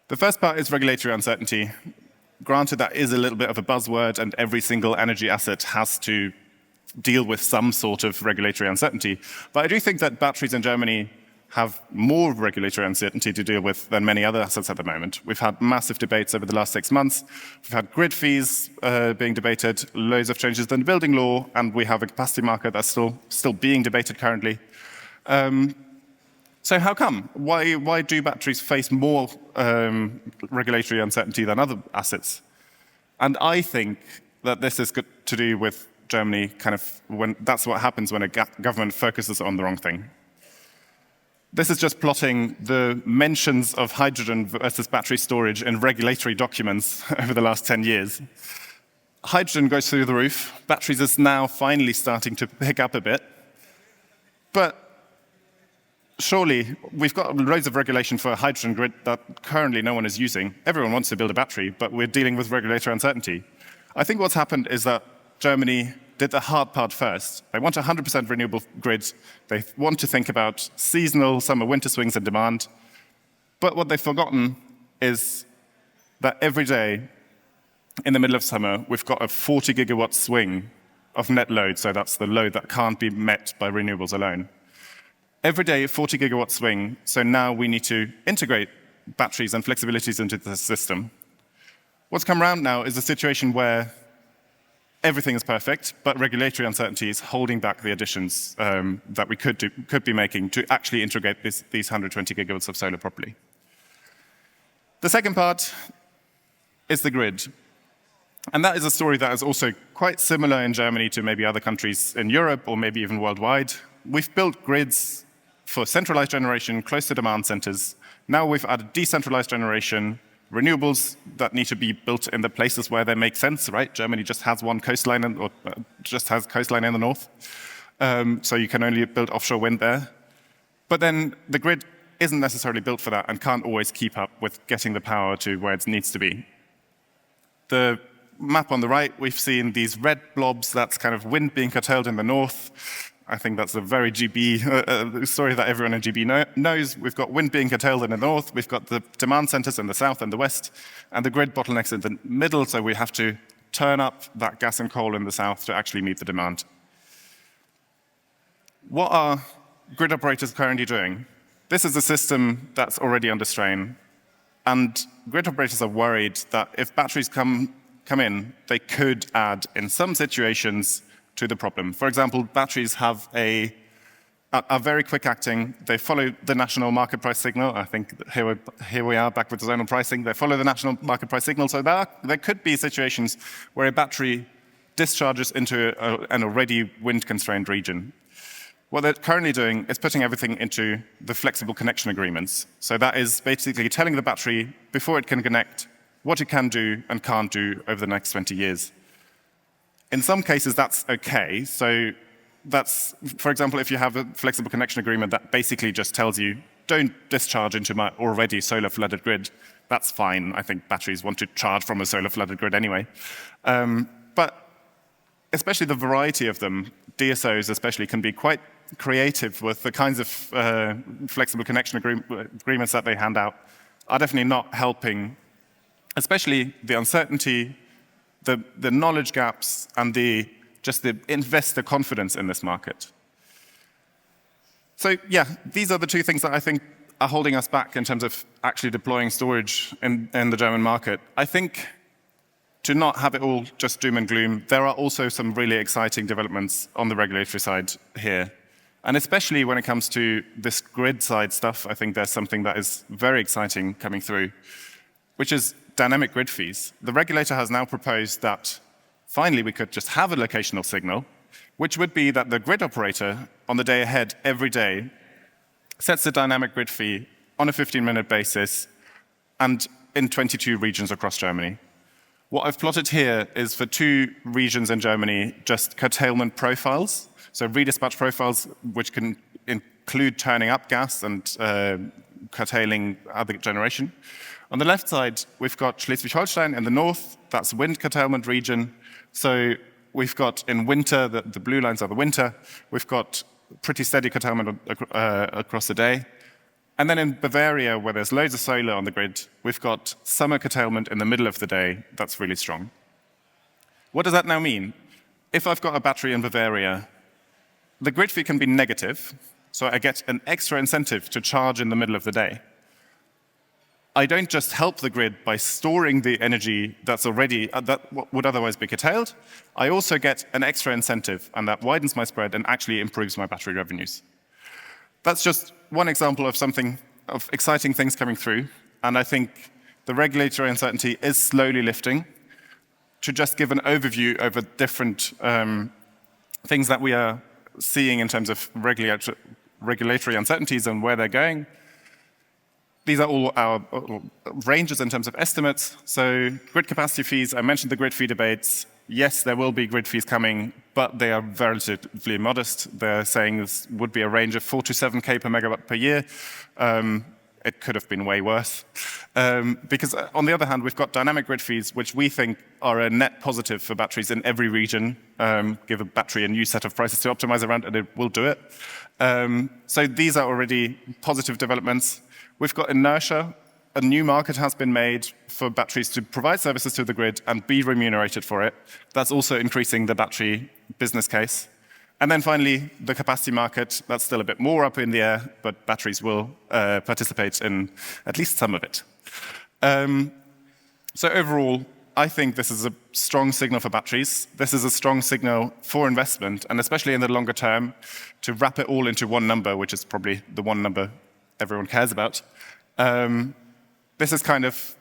The first part is regulatory uncertainty. Granted, that is a little bit of a buzzword, and every single energy asset has to deal with some sort of regulatory uncertainty. But I do think that batteries in Germany have more regulatory uncertainty to deal with than many other assets at the moment. We've had massive debates over the last 6 months. We've had grid fees being debated, loads of changes in the building law, and we have a capacity market that's still being debated currently. So how come? Why do batteries face more regulatory uncertainty than other assets? And I think that this is to do with Germany, kind of when that's what happens when a government focuses on the wrong thing. This is just plotting the mentions of hydrogen versus battery storage in regulatory documents over the last 10 years. Hydrogen goes through the roof. Batteries is now finally starting to pick up a bit. But surely, we've got loads of regulation for a hydrogen grid that currently no one is using. Everyone wants to build a battery, but we're dealing with regulatory uncertainty. I think what's happened is that Germany did the hard part first. They want 100% renewable grids. They want to think about seasonal summer-winter swings in demand. But what they've forgotten is that every day in the middle of summer, we've got a 40 gigawatt swing of net load. So that's the load that can't be met by renewables alone. Every day, 40 gigawatt swing. So now we need to integrate batteries and flexibilities into the system. What's come around now is a situation where everything is perfect, but regulatory uncertainty is holding back the additions that we could be making to actually integrate these 120 gigawatts of solar properly. The second part is the grid. And that is a story that is also quite similar in Germany to maybe other countries in Europe or maybe even worldwide. We've built grids for centralized generation close to demand centers. Now we've added decentralized generation, renewables that need to be built in the places where they make sense, right? Germany just has one coastline, or just has coastline in the north. So you can only build offshore wind there. But then the grid isn't necessarily built for that and can't always keep up with getting the power to where it needs to be. The map on the right, we've seen these red blobs, that's kind of wind being curtailed in the north. I think that's a very GB story that everyone in GB knows. We've got wind being curtailed in the north, we've got the demand centers in the south and the west, and the grid bottlenecks in the middle, so we have to turn up that gas and coal in the south to actually meet the demand. What are grid operators currently doing? This is a system that's already under strain, and grid operators are worried that if batteries come in, they could add, in some situations, to the problem. For example, batteries are very quick acting. They follow the national market price signal. I think here we are back with zonal pricing. They follow the national market price signal. So there could be situations where a battery discharges into an already wind-constrained region. What they're currently doing is putting everything into the flexible connection agreements. So that is basically telling the battery, before it can connect, what it can do and can't do over the next 20 years. In some cases, that's okay. So that's, for example, if you have a flexible connection agreement that basically just tells you, don't discharge into my already solar-flooded grid, that's fine. I think batteries want to charge from a solar-flooded grid anyway. But especially the variety of them, DSOs especially, can be quite creative with the kinds of flexible connection agreements that they hand out, are definitely not helping, especially the uncertainty, the knowledge gaps, and just the investor confidence in this market. So yeah, these are the two things that I think are holding us back in terms of actually deploying storage in the German market. I think to not have it all just doom and gloom, there are also some really exciting developments on the regulatory side here. And especially when it comes to this grid side stuff, I think there's something that is very exciting coming through, which is dynamic grid fees. The regulator has now proposed that finally we could just have a locational signal, which would be that the grid operator on the day ahead every day sets a dynamic grid fee on a 15-minute basis and in 22 regions across Germany. What I've plotted here is for 2 regions in Germany, just curtailment profiles. So redispatch profiles, which can include turning up gas and curtailing other generation. On the left side, we've got Schleswig-Holstein in the north. That's wind curtailment region. So we've got in winter, the blue lines are the winter. We've got pretty steady curtailment across the day. And then in Bavaria, where there's loads of solar on the grid, we've got summer curtailment in the middle of the day. That's really strong. What does that now mean? If I've got a battery in Bavaria, the grid fee can be negative, so I get an extra incentive to charge in the middle of the day. I don't just help the grid by storing the energy that's already, that would otherwise be curtailed. I also get an extra incentive, and that widens my spread and actually improves my battery revenues. That's just one example of exciting things coming through, and I think the regulatory uncertainty is slowly lifting. To just give an overview over different things that we are seeing in terms of regulatory uncertainties and where they're going. These are all our ranges in terms of estimates. So grid capacity fees, I mentioned the grid fee debates. Yes, there will be grid fees coming, but they are relatively modest. They're saying this would be a range of 4 to 7K per megawatt per year. It could have been way worse. Because on the other hand, we've got dynamic grid fees, which we think are a net positive for batteries in every region. Give a battery a new set of prices to optimize around, and it will do it. So these are already positive developments. We've got inertia. A new market has been made for batteries to provide services to the grid and be remunerated for it. That's also increasing the battery business case. And then finally, the capacity market, that's still a bit more up in the air, but batteries will participate in at least some of it. So overall, I think this is a strong signal for batteries. This is a strong signal for investment, and especially in the longer term, to wrap it all into one number, which is probably the one number everyone cares about. This is kind of,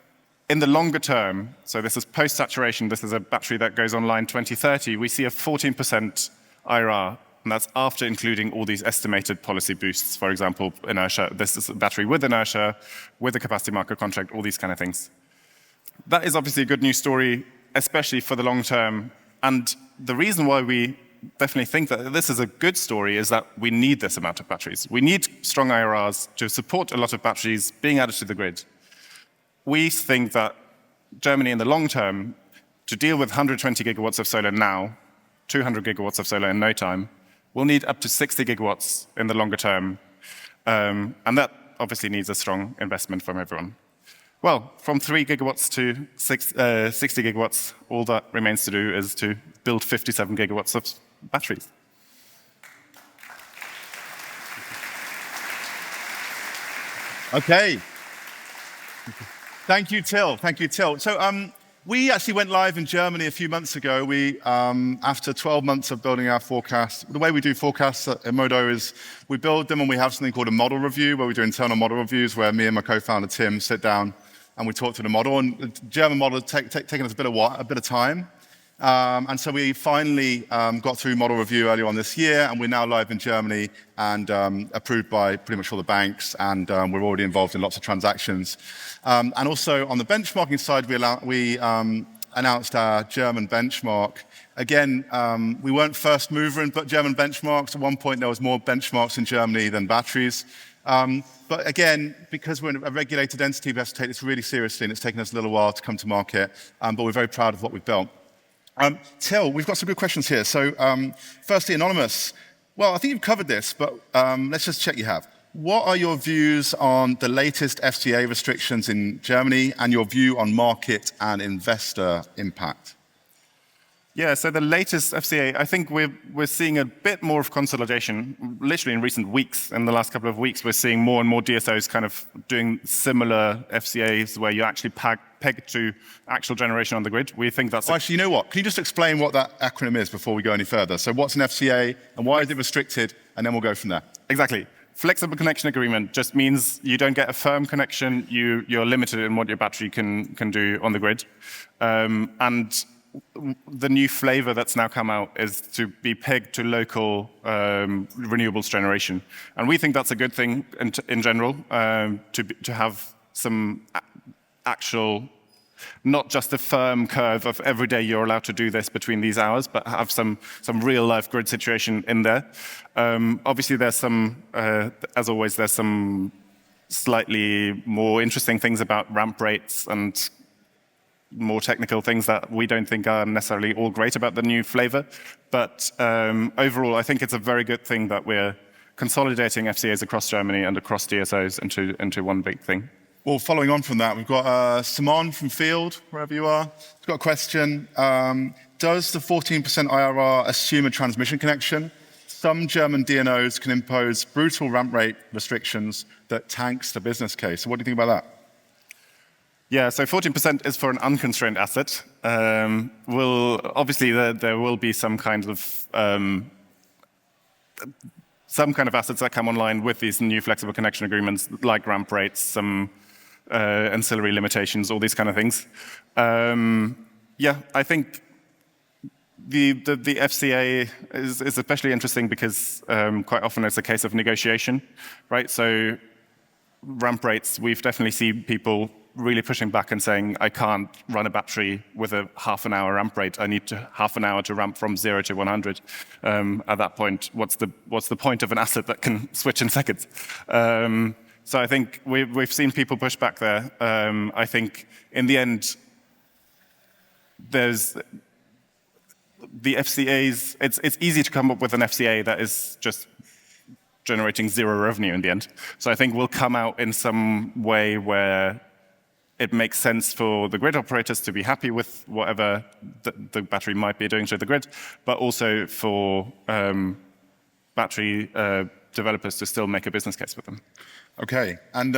in the longer term, so this is post-saturation, this is a battery that goes online 2030, we see a 14% IRR, and that's after including all these estimated policy boosts, for example, inertia. This is a battery with inertia, with a capacity market contract, all these kind of things. That is obviously a good news story, especially for the long term, and the reason why we definitely think that this is a good story is that we need this amount of batteries. We need strong IRRs to support a lot of batteries being added to the grid. We think that Germany in the long term, to deal with 120 gigawatts of solar now, 200 gigawatts of solar in no time, will need up to 60 gigawatts in the longer term. And that obviously needs a strong investment from everyone. Well, from 3 gigawatts to 60 gigawatts, all that remains to do is to build 57 gigawatts of batteries. Okay. Thank you, Till. Thank you, Till. So we actually went live in Germany a few months ago. We, after 12 months of building our forecast, the way we do forecasts at Modo is we build them and we have something called a model review, where we do internal model reviews, where me and my co-founder Tim sit down and we talk through the model. And the German model has taken us a bit of time. And so we finally got through model review earlier on this year, and we're now live in Germany and approved by pretty much all the banks, and we're already involved in lots of transactions. And also on the benchmarking side, we announced our German benchmark. Again, we weren't first mover in German benchmarks. At one point, there was more benchmarks in Germany than batteries. But again, because we're a regulated entity, we have to take this really seriously, and it's taken us a little while to come to market, but we're very proud of what we've built. Till, we've got some good questions here. So firstly, Anonymous. Well, I think you've covered this, but let's just check you have. What are your views on the latest FCA restrictions in Germany and your view on market and investor impact? Yeah, so the latest FCA, I think we're seeing a bit more of consolidation, literally in recent weeks. In the last couple of weeks, we're seeing more and more DSOs kind of doing similar FCAs where you actually peg to actual generation on the grid. We think that's... Well, actually, you know what? Can you just explain what that acronym is before we go any further? So what's an FCA and why is it restricted? And then we'll go from there. Exactly. Flexible connection agreement just means you don't get a firm connection. You're limited in what your battery can do on the grid. And the new flavor that's now come out is to be pegged to local renewables generation. And we think that's a good thing in general, to have some actual not just a firm curve of every day you're allowed to do this between these hours, but have some real-life grid situation in there. Obviously, there's some, as always, there's some slightly more interesting things about ramp rates and more technical things that we don't think are necessarily all great about the new flavor. But overall, I think it's a very good thing that we're consolidating FCAs across Germany and across DSOs into one big thing. Well, following on from that, we've got Simon from Field, wherever you are. He's got a question. Does the 14% IRR assume a transmission connection? Some German DNOs can impose brutal ramp rate restrictions that tanks the business case. So what do you think about that? Yeah, so 14% is for an unconstrained asset. Obviously, there will be some kind of assets that come online with these new flexible connection agreements, like ramp rates, some ancillary limitations, all these kind of things. Yeah, I think the FCA is especially interesting because quite often it's a case of negotiation, right? So ramp rates, we've definitely seen people really pushing back and saying, I can't run a battery with a half-an-hour ramp rate. I need half an hour to ramp from 0 to 100. At that point, what's the point of an asset that can switch in seconds? So I think we've seen people push back there. I think in the end, there's the FCAs. It's easy to come up with an FCA that is just generating zero revenue in the end. So I think we'll come out in some way where it makes sense for the grid operators to be happy with whatever the battery might be doing to the grid, but also for battery developers to still make a business case with them. Okay, and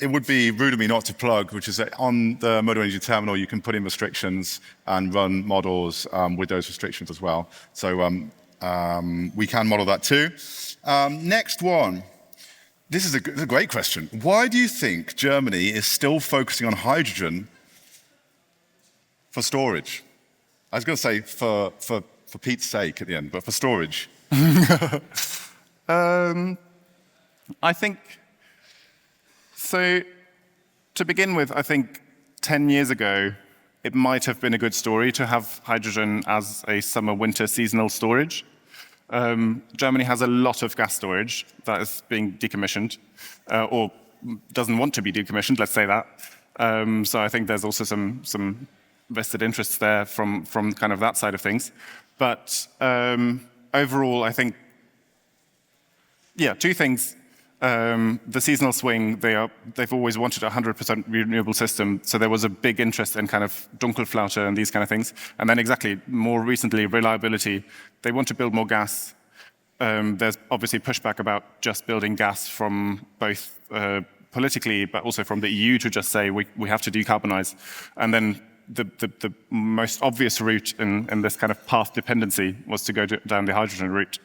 it would be rude of me not to plug, which is that on the Modo Energy terminal, you can put in restrictions and run models with those restrictions as well. So we can model that too. Next one. This is a great question. Why do you think Germany is still focusing on hydrogen for storage? I was going to say for Pete's sake at the end, but for storage. I think, so to begin with, I think 10 years ago, it might have been a good story to have hydrogen as a summer-winter seasonal storage. Germany has a lot of gas storage that is being decommissioned, or doesn't want to be decommissioned, let's say that. So I think there's also some vested interests there from kind of that side of things. But overall, I think, yeah, two things. The seasonal swing, they've always wanted a 100% renewable system, so there was a big interest in kind of Dunkelflaute and these kind of things. And then exactly, more recently, reliability. They want to build more gas. There's obviously pushback about just building gas from both politically, but also from the EU to just say we have to decarbonize. And then the most obvious route in this kind of path dependency was to go down the hydrogen route.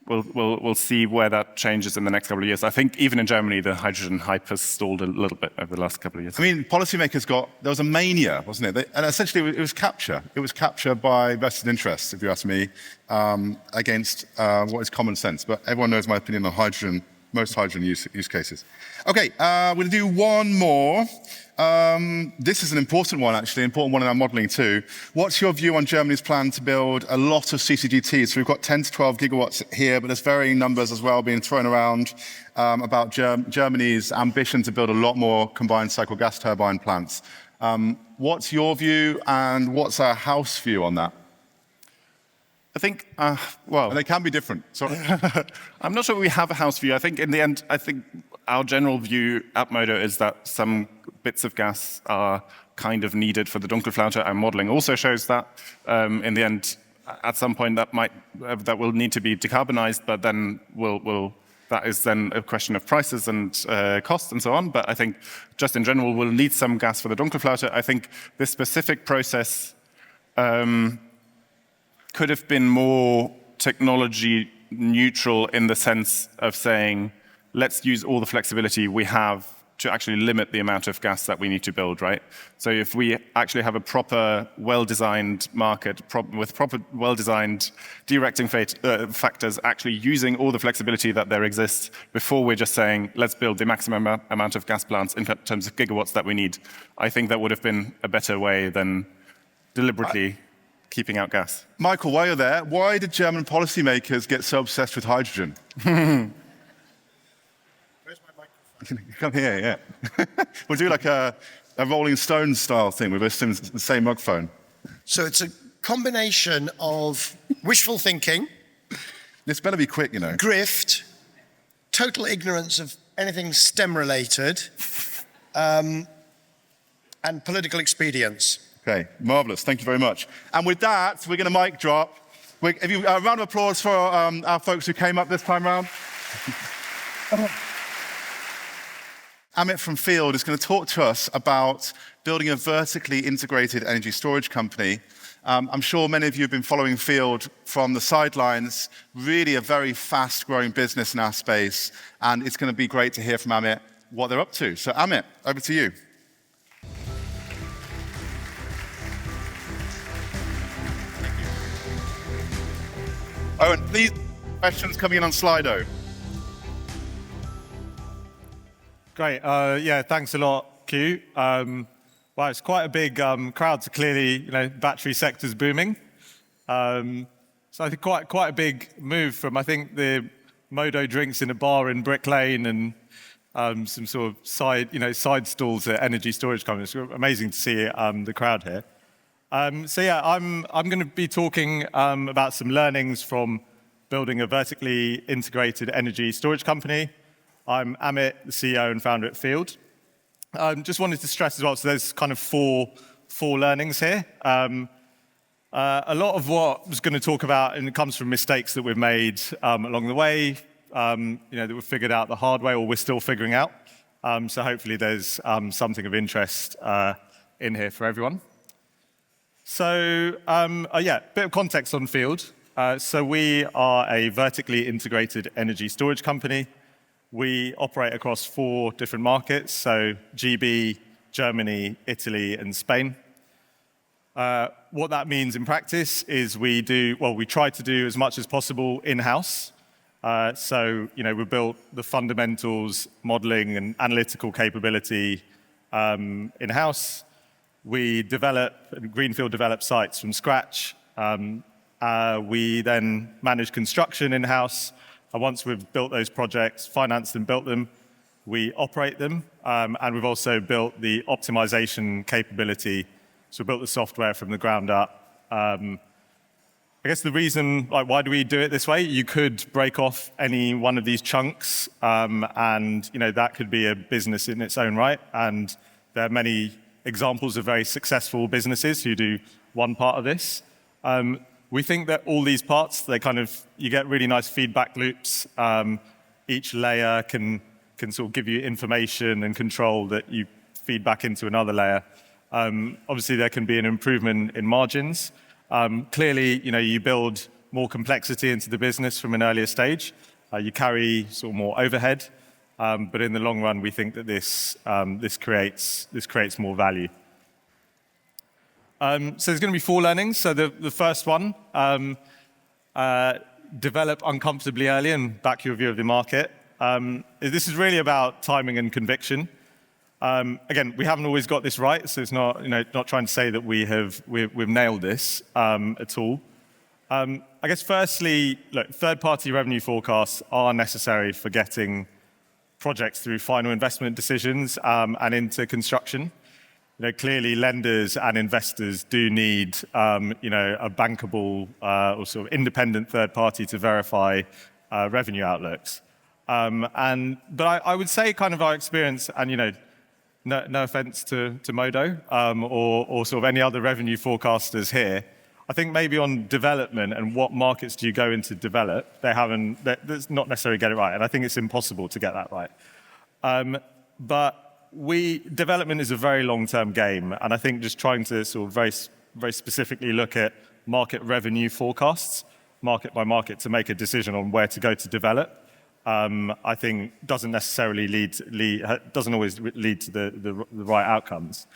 We'll see where that changes in the next couple of years. I think even in Germany, the hydrogen hype has stalled a little bit over the last couple of years. I mean, policymakers there was a mania, wasn't it? And essentially it was capture. It was capture by vested interests, if you ask me, against what is common sense. But everyone knows my opinion on hydrogen, most hydrogen use cases. Okay, we're going to do one more. This is an important one, actually, important one in our modelling too. What's your view on Germany's plan to build a lot of CCGTs? So we've got 10 to 12 gigawatts here, but there's varying numbers as well being thrown around about Germany's ambition to build a lot more combined cycle gas turbine plants. What's your view and what's our house view on that? I think, well... And they can be different, sorry. I'm not sure we have a house view. I think in the end, our general view at Modo is that some bits of gas are kind of needed for the Dunkelflaute. Our modeling also shows that in the end, at some point that will need to be decarbonized, but then that is then a question of prices and costs and so on. But I think just in general, we'll need some gas for the Dunkelflaute. I think this specific process could have been more technology neutral in the sense of saying, let's use all the flexibility we have to actually limit the amount of gas that we need to build, right? So if we actually have a proper, well-designed market with proper, well-designed directing factors, actually using all the flexibility that there exists before we're just saying, let's build the maximum amount of gas plants in terms of gigawatts that we need, I think that would have been a better way than deliberately keeping out gas. Michael, while you're there, why did German policymakers get so obsessed with hydrogen? Come here, yeah. We'll do like a Rolling Stones style thing with the same microphone. So it's a combination of wishful thinking. This better be quick, you know. Grift, total ignorance of anything STEM related, and political expedience. Okay, marvelous. Thank you very much. And with that, we're going to mic drop. If you, a round of applause for our folks who came up this time round. Amit from Field is going to talk to us about building a vertically integrated energy storage company. I'm sure many of you have been following Field from the sidelines, really a very fast-growing business in our space, and it's going to be great to hear from Amit what they're up to. So Amit, over to you. Oh, and please, questions coming in on Slido. Great. Yeah, thanks a lot, Q. Well, it's quite a big crowd, so clearly, battery sector's booming. So I think quite a big move from, I think, the Modo drinks in a bar in Brick Lane and some sort of side stalls at energy storage companies. It's amazing to see the crowd here. So yeah, I'm going to be talking about some learnings from building a vertically integrated energy storage company. I'm Amit, the CEO and founder at Field. Just wanted to stress as well, so there's kind of four learnings here. A lot of what I was going to talk about, and it comes from mistakes that we've made along the way, that we've figured out the hard way or we're still figuring out. So hopefully there's something of interest in here for everyone. So yeah, bit of context on Field. So we are a vertically integrated energy storage company. We operate across 4 different markets, so GB, Germany, Italy, and Spain. What that means in practice is we try to do as much as possible in-house. So, we built the fundamentals, modeling, and analytical capability in-house. We greenfield develop sites from scratch. We then manage construction in-house. And once we've built those projects, financed and built them, we operate them. And we've also built the optimization capability. So we built the software from the ground up. I guess the reason, why do we do it this way? You could break off any one of these chunks, and that could be a business in its own right. And there are many examples of very successful businesses who do one part of this. We think that all these parts, you get really nice feedback loops. Each layer can sort of give you information and control that you feed back into another layer. Obviously, there can be an improvement in margins. Clearly, you build more complexity into the business from an earlier stage. You carry sort of more overhead. But in the long run, we think that this creates more value. So there's going to be 4 learnings. So the first one, develop uncomfortably early and back your view of the market. This is really about timing and conviction. Again, we haven't always got this right, so it's not trying to say that we've nailed this at all. I guess firstly, look, third-party revenue forecasts are necessary for getting projects through final investment decisions and into construction. Clearly, lenders and investors do need, a bankable or sort of independent third party to verify revenue outlooks. But I would say, kind of our experience, and no offense to Modo or sort of any other revenue forecasters here, I think maybe on development and what markets do you go into develop, that's not necessarily get it right, and I think it's impossible to get that right. But development is a very long-term game, and I think just trying to sort of very, very specifically look at market revenue forecasts, market by market, to make a decision on where to go to develop, I think doesn't necessarily doesn't always lead to the right outcomes.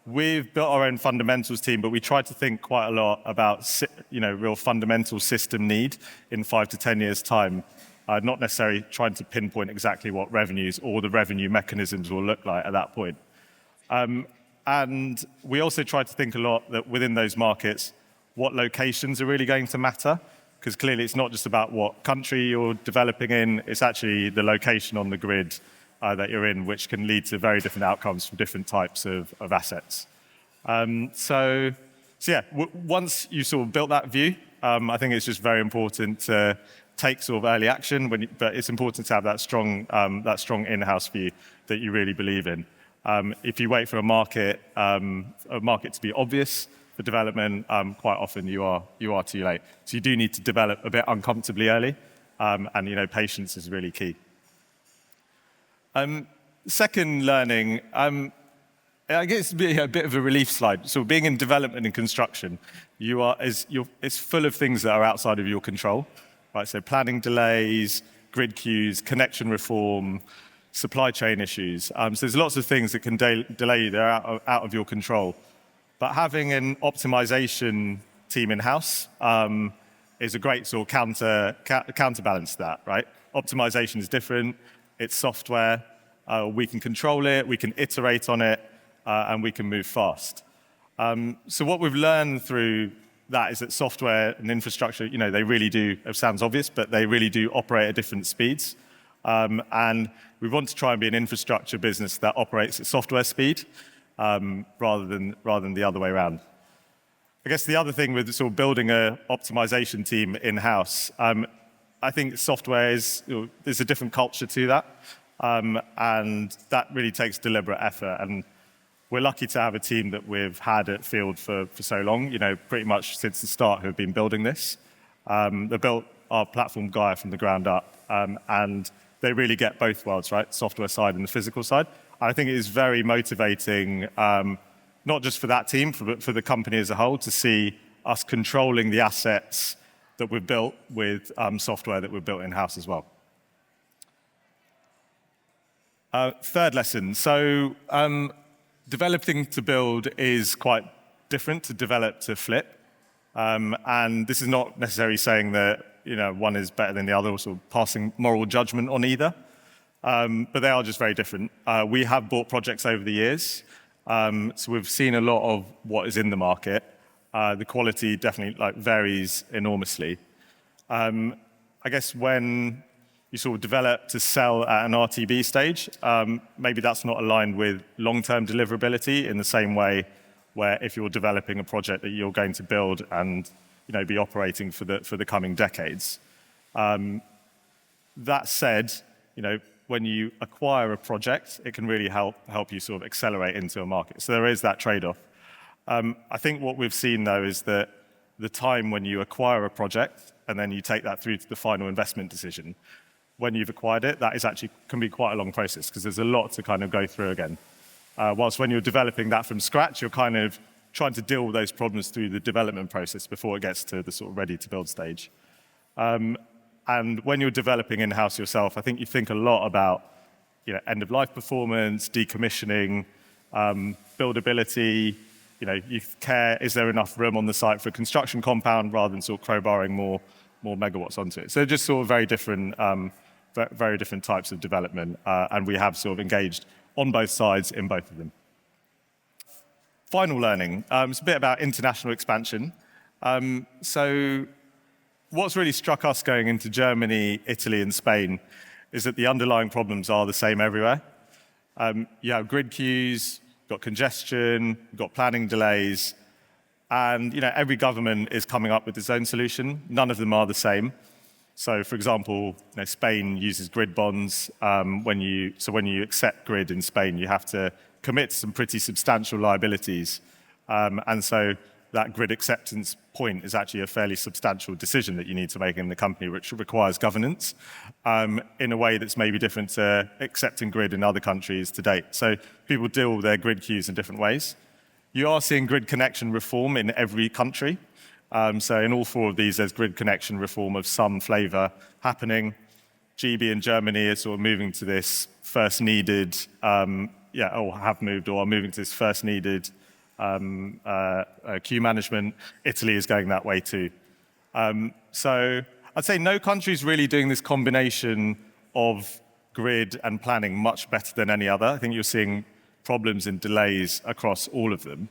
We've built our own fundamentals team, but we try to think quite a lot about real fundamental system need in 5 to 10 years' time, not necessarily trying to pinpoint exactly what revenues or the revenue mechanisms will look like at that point. And we also try to think a lot that within those markets, what locations are really going to matter, because clearly it's not just about what country you're developing in, it's actually the location on the grid that you're in, which can lead to very different outcomes for different types of assets. So yeah, once you sort of built that view, I think it's just very important to take sort of early action, but it's important to have that strong in-house view that you really believe in. If you wait for a market to be obvious for development, quite often you are too late. So you do need to develop a bit uncomfortably early, and patience is really key. Second learning, I guess it'd be a bit of a relief slide. So being in development and construction, it's full of things that are outside of your control, right? So planning delays, grid queues, connection reform, supply chain issues. So there's lots of things that can delay you. They're out of your control. But having an optimization team in-house is a great sort of counterbalance to that, right? Optimization is different. It's software. We can control it. We can iterate on it. And we can move fast. So what we've learned through that is that software and infrastructure, they really do, it sounds obvious, but they really do operate at different speeds. And we want to try and be an infrastructure business that operates at software speed rather than the other way around. I guess the other thing with sort of building an optimization team in-house, I think software there's a different culture to that. And that really takes deliberate effort. And we're lucky to have a team that we've had at Field for so long, pretty much since the start, who have been building this. They built our platform Gaia from the ground up, and they really get both worlds, right? Software side and the physical side. I think it is very motivating, not just for that team, but for the company as a whole, to see us controlling the assets that we've built with software that we've built in-house as well. Third lesson. So developing to build is quite different to develop to flip. And this is not necessarily saying that one is better than the other, or sort of passing moral judgment on either. But they are just very different. We have bought projects over the years. So we've seen a lot of what is in the market. The quality definitely varies enormously. I guess when you sort of develop to sell at an RTB stage, maybe that's not aligned with long-term deliverability in the same way where if you're developing a project that you're going to build and be operating for the coming decades. That said, when you acquire a project, it can really help you sort of accelerate into a market. So there is that trade-off. I think what we've seen, though, is that the time when you acquire a project and then you take that through to the final investment decision, when you've acquired it, that can be quite a long process because there's a lot to kind of go through again. Whilst when you're developing that from scratch, you're kind of trying to deal with those problems through the development process before it gets to the sort of ready-to-build stage. And when you're developing in-house yourself, I think you think a lot about end-of-life performance, decommissioning, buildability. You care, is there enough room on the site for a construction compound rather than sort of crowbarring more megawatts onto it. So just sort of very different types of development, and we have sort of engaged on both sides in both of them. Final learning, it's a bit about international expansion. So what's really struck us going into Germany, Italy, and Spain is that the underlying problems are the same everywhere. You have grid queues, you've got congestion, you've got planning delays, and every government is coming up with its own solution. None of them are the same. So, for example, Spain uses grid bonds. When you accept grid in Spain, you have to commit some pretty substantial liabilities, and so that grid acceptance point is actually a fairly substantial decision that you need to make in the company, which requires governance in a way that's maybe different to accepting grid in other countries to date. So people deal with their grid queues in different ways. You are seeing grid connection reform in every country. So in all four of these, there's grid connection reform of some flavor happening. GB and Germany are sort of moving to this first needed, or have moved or are moving to this first needed queue management. Italy is going that way too. So I'd say no country is really doing this combination of grid and planning much better than any other. I think you're seeing problems and delays across all of them.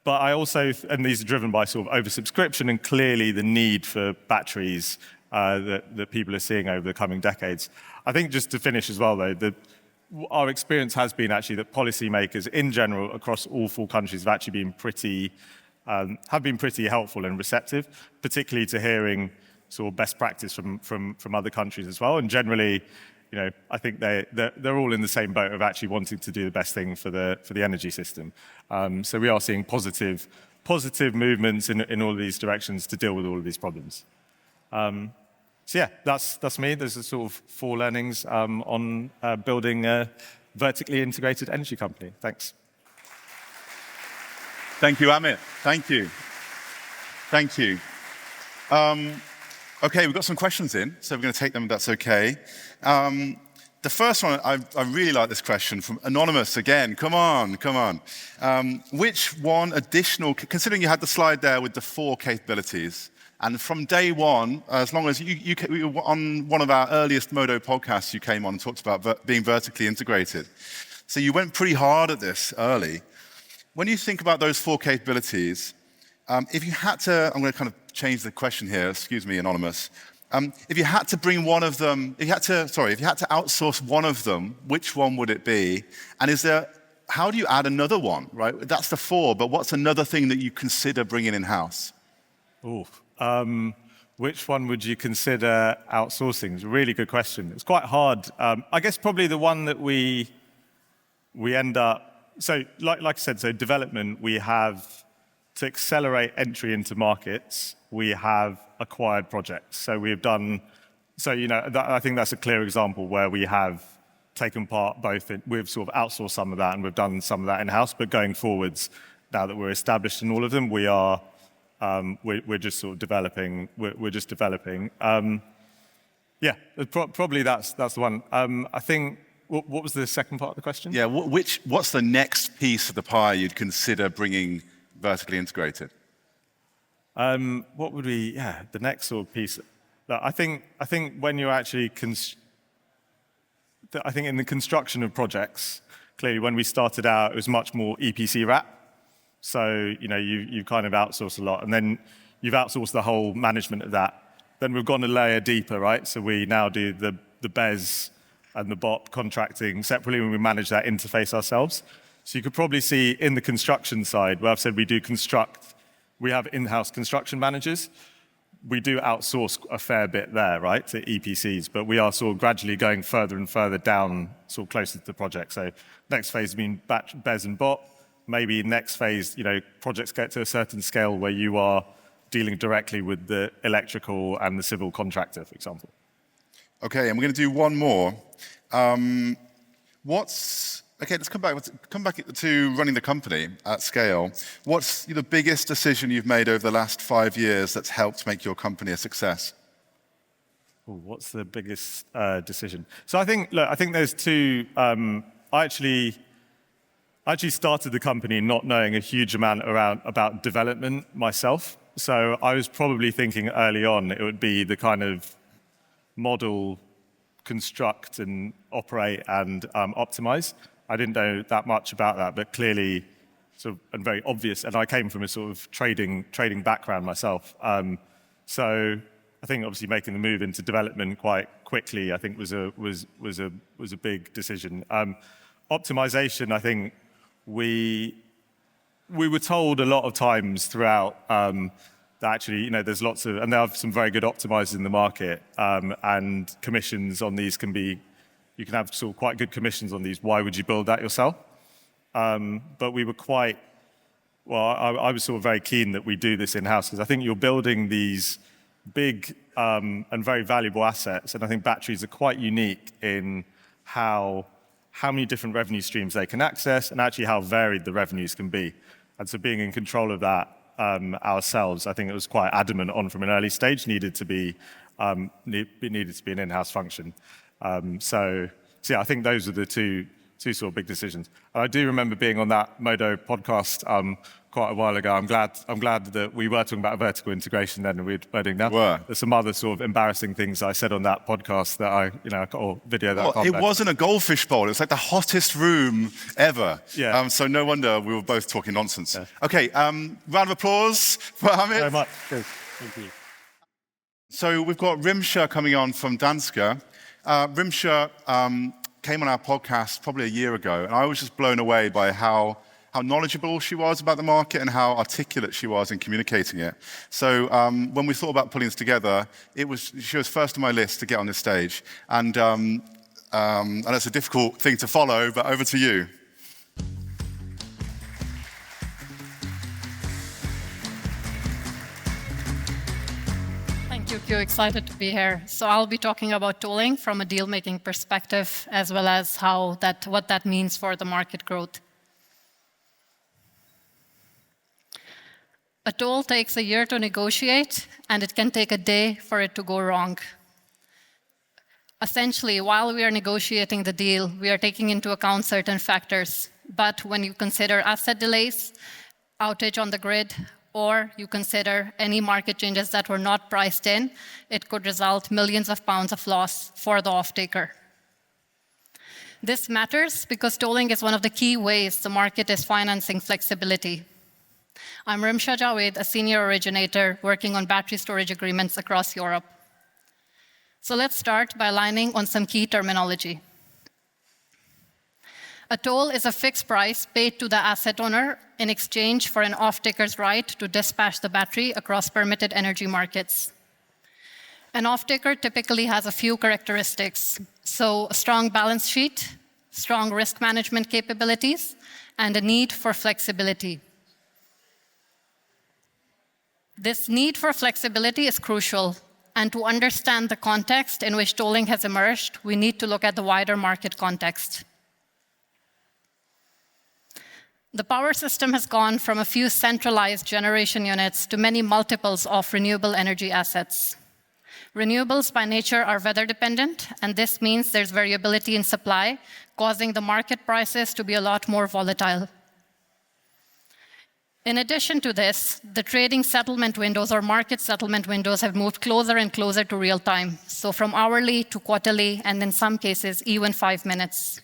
But I also, and these are driven by sort of oversubscription and clearly the need for batteries that people are seeing over the coming decades. I think just to finish as well though, our experience has been actually that policymakers in general across all 4 countries have actually been pretty helpful and receptive, particularly to hearing sort of best practice from other countries as well. And generally, I think they're all in the same boat of actually wanting to do the best thing for the energy system. So we are seeing positive movements in all of these directions to deal with all of these problems. So yeah, that's me. There's a sort of 4 learnings on building a vertically integrated energy company. Thanks. Thank you, Amit. Thank you. Thank you. Okay, we've got some questions in, so we're going to take them if that's okay. The first one, I really like this question from Anonymous again. Come on. Which one additional, considering you had the slide there with the 4 capabilities, and from day one, as long as you were on one of our earliest Modo podcasts, you came on and talked about being vertically integrated. So you went pretty hard at this early. When you think about those 4 capabilities, if you had to, I'm going to kind of change the question here, excuse me, Anonymous. If you had to bring one of them, if you had to outsource one of them, which one would it be? And how do you add another one, right? That's the 4, but what's another thing that you consider bringing in-house? Which one would you consider outsourcing? It's a really good question. It's quite hard. I guess probably the one that we end up, so like I said, so development, we have, to accelerate entry into markets, we have acquired projects. So we've done, I think that's a clear example where we have taken part we've sort of outsourced some of that and we've done some of that in-house, but going forwards, now that we're established in all of them, we are, we're just sort of developing, we're just developing. Probably that's the one. I think, what was the second part of the question? Yeah, what's the next piece of the pie you'd consider bringing vertically integrated? What would the next sort of piece? I think when you're actually, I think in the construction of projects, clearly when we started out, it was much more EPC wrap. So, you kind of outsource a lot, and then you've outsourced the whole management of that. Then we've gone a layer deeper, right? So we now do the BES and the BOP contracting separately when we manage that interface ourselves. So you could probably see in the construction side, where I've said we have in-house construction managers. We do outsource a fair bit there, right, to EPCs, but we are sort of gradually going further and further down, sort of closer to the project. So next phase being BES and BOP. Maybe next phase, projects get to a certain scale where you are dealing directly with the electrical and the civil contractor, for example. Okay, and we're going to do one more. Let's come back to running the company at scale. What's the biggest decision you've made over the last 5 years that's helped make your company a success? What's the biggest decision? So I think there's 2. I actually started the company not knowing a huge amount about development myself. So I was probably thinking early on it would be the kind of model, construct and operate and optimize. I didn't know that much about that, but clearly sort of and very obvious. And I came from a sort of trading background myself. So I think obviously making the move into development quite quickly, I think was a big decision. Optimization, I think we were told a lot of times throughout that actually, there's lots of, and there are some very good optimizers in the market, and commissions on these you can have sort of quite good commissions on these. Why would you build that yourself? But we were I was sort of very keen that we do this in-house because I think you're building these big and very valuable assets, and I think batteries are quite unique in how many different revenue streams they can access and actually how varied the revenues can be. And so being in control of that ourselves, I think it was quite adamant on from an early stage, needed to be needed to be an in-house function. So yeah, I think those are the two sort of big decisions. And I do remember being on that Modo podcast quite a while ago. I'm glad that we were talking about vertical integration then, and we're doing that. There's some other sort of embarrassing things I said on that podcast that or video that I can't It wasn't a goldfish bowl. It was like the hottest room ever. Yeah. So no wonder we were both talking nonsense. Yeah. Okay, round of applause for Amit. Very much. Thank you. So we've got Rimsha coming on from Danske. Rimsha came on our podcast probably a year ago, and I was just blown away by how knowledgeable she was about the market and how articulate she was in communicating it. So when we thought about putting this together, she was first on my list to get on this stage. And it's a difficult thing to follow, but over to you. Thank you, Q. Excited to be here. So I'll be talking about tolling from a deal-making perspective, as well as what that means for the market growth. A toll takes a year to negotiate, and it can take a day for it to go wrong. Essentially, while we are negotiating the deal, we are taking into account certain factors. But when you consider asset delays, outage on the grid, or you consider any market changes that were not priced in, it could result millions of pounds of loss for the off-taker. This matters because tolling is one of the key ways the market is financing flexibility. I'm Rimsha Javed, a senior originator working on battery storage agreements across Europe. So let's start by aligning on some key terminology. A toll is a fixed price paid to the asset owner in exchange for an off-taker's right to dispatch the battery across permitted energy markets. An off-taker typically has a few characteristics, so a strong balance sheet, strong risk management capabilities, and a need for flexibility. This need for flexibility is crucial, and to understand the context in which tolling has emerged, we need to look at the wider market context. The power system has gone from a few centralized generation units to many multiples of renewable energy assets. Renewables by nature are weather dependent, and this means there's variability in supply, causing the market prices to be a lot more volatile. In addition to this, the trading settlement windows or market settlement windows have moved closer and closer to real time, so from hourly to quarterly, and in some cases, even 5 minutes.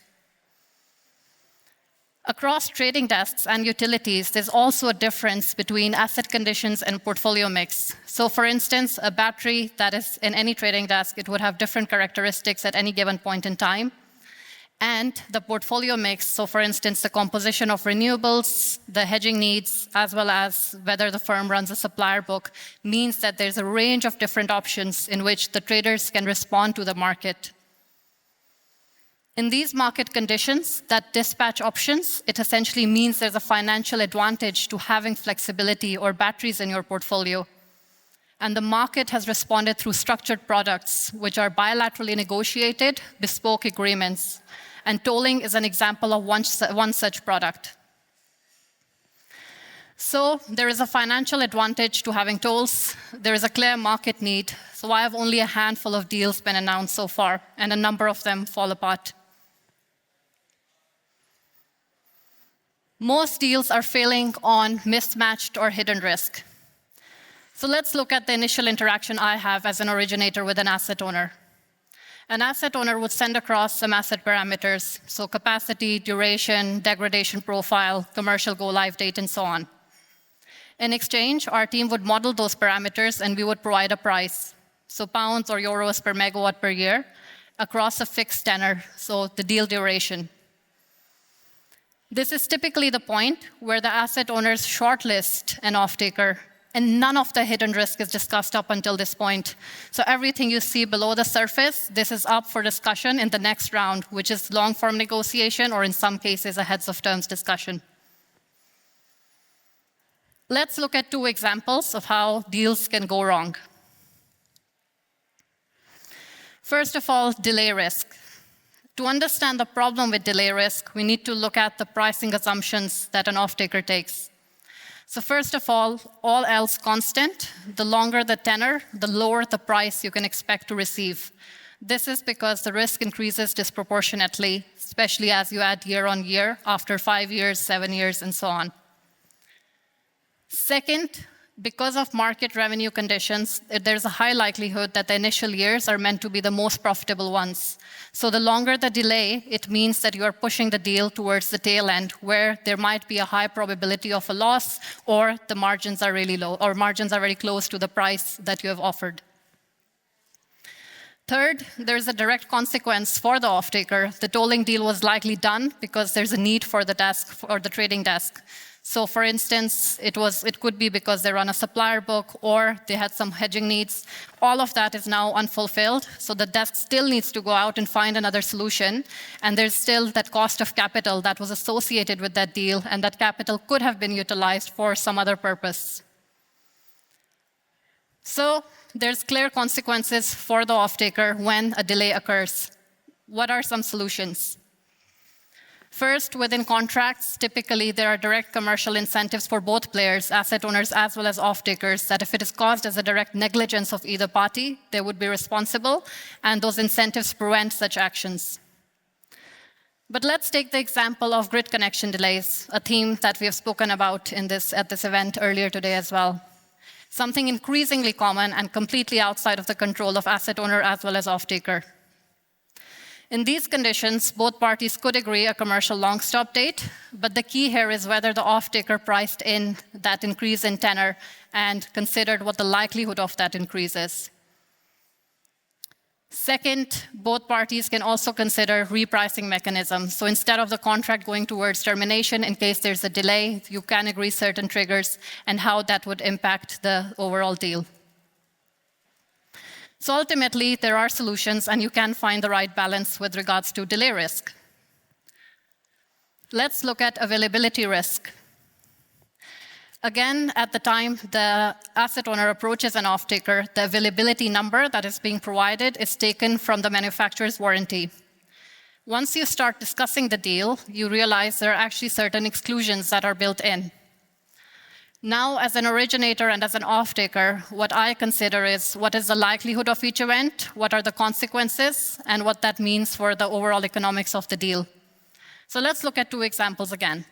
Across trading desks and utilities, there's also a difference between asset conditions and portfolio mix. So for instance, a battery that is in any trading desk, it would have different characteristics at any given point in time. And the portfolio mix, so for instance, the composition of renewables, the hedging needs, as well as whether the firm runs a supplier book, means that there's a range of different options in which the traders can respond to the market. In these market conditions, that dispatch options, it essentially means there's a financial advantage to having flexibility or batteries in your portfolio. And the market has responded through structured products, which are bilaterally negotiated, bespoke agreements. And tolling is an example of one such product. So there is a financial advantage to having tolls. There is a clear market need. So why have only a handful of deals been announced so far, and a number of them fall apart? Most deals are failing on mismatched or hidden risk. So let's look at the initial interaction I have as an originator with an asset owner. An asset owner would send across some asset parameters, so capacity, duration, degradation profile, commercial go-live date, and so on. In exchange, our team would model those parameters, and we would provide a price, so pounds or euros per megawatt per year, across a fixed tenor, so the deal duration. This is typically the point where the asset owners shortlist an off-taker, and none of the hidden risk is discussed up until this point. So everything you see below the surface, this is up for discussion in the next round, which is long-form negotiation, or in some cases, a heads of terms discussion. Let's look at 2 examples of how deals can go wrong. First of all, delay risk. To understand the problem with delay risk, we need to look at the pricing assumptions that an off-taker takes. So first of all else constant, the longer the tenor, the lower the price you can expect to receive. This is because the risk increases disproportionately, especially as you add year on year, after 5 years, 7 years, and so on. Second, because of market revenue conditions, there's a high likelihood that the initial years are meant to be the most profitable ones. So the longer the delay, it means that you are pushing the deal towards the tail end, where there might be a high probability of a loss, or the margins are really low, or margins are very close to the price that you have offered. Third, there's a direct consequence for the off-taker. The tolling deal was likely done because there's a need for the desk or the trading desk. So for instance, it could be because they run a supplier book or they had some hedging needs. All of that is now unfulfilled. So the desk still needs to go out and find another solution. And there's still that cost of capital that was associated with that deal, and that capital could have been utilized for some other purpose. So there's clear consequences for the off-taker when a delay occurs. What are some solutions? First, within contracts, typically there are direct commercial incentives for both players, asset owners as well as off-takers, that if it is caused as a direct negligence of either party, they would be responsible, and those incentives prevent such actions. But let's take the example of grid connection delays, a theme that we have spoken about at this event earlier today as well. Something increasingly common and completely outside of the control of asset owner as well as off-taker. In these conditions, both parties could agree a commercial long stop date, but the key here is whether the off-taker priced in that increase in tenor and considered what the likelihood of that increase is. Second, both parties can also consider repricing mechanisms. So instead of the contract going towards termination in case there's a delay, you can agree certain triggers and how that would impact the overall deal. So ultimately, there are solutions, and you can find the right balance with regards to delay risk. Let's look at availability risk. Again, at the time the asset owner approaches an off-taker, the availability number that is being provided is taken from the manufacturer's warranty. Once you start discussing the deal, you realize there are actually certain exclusions that are built in. Now, as an originator and as an off-taker, what I consider is what is the likelihood of each event, what are the consequences, and what that means for the overall economics of the deal. So let's look at 2 examples again.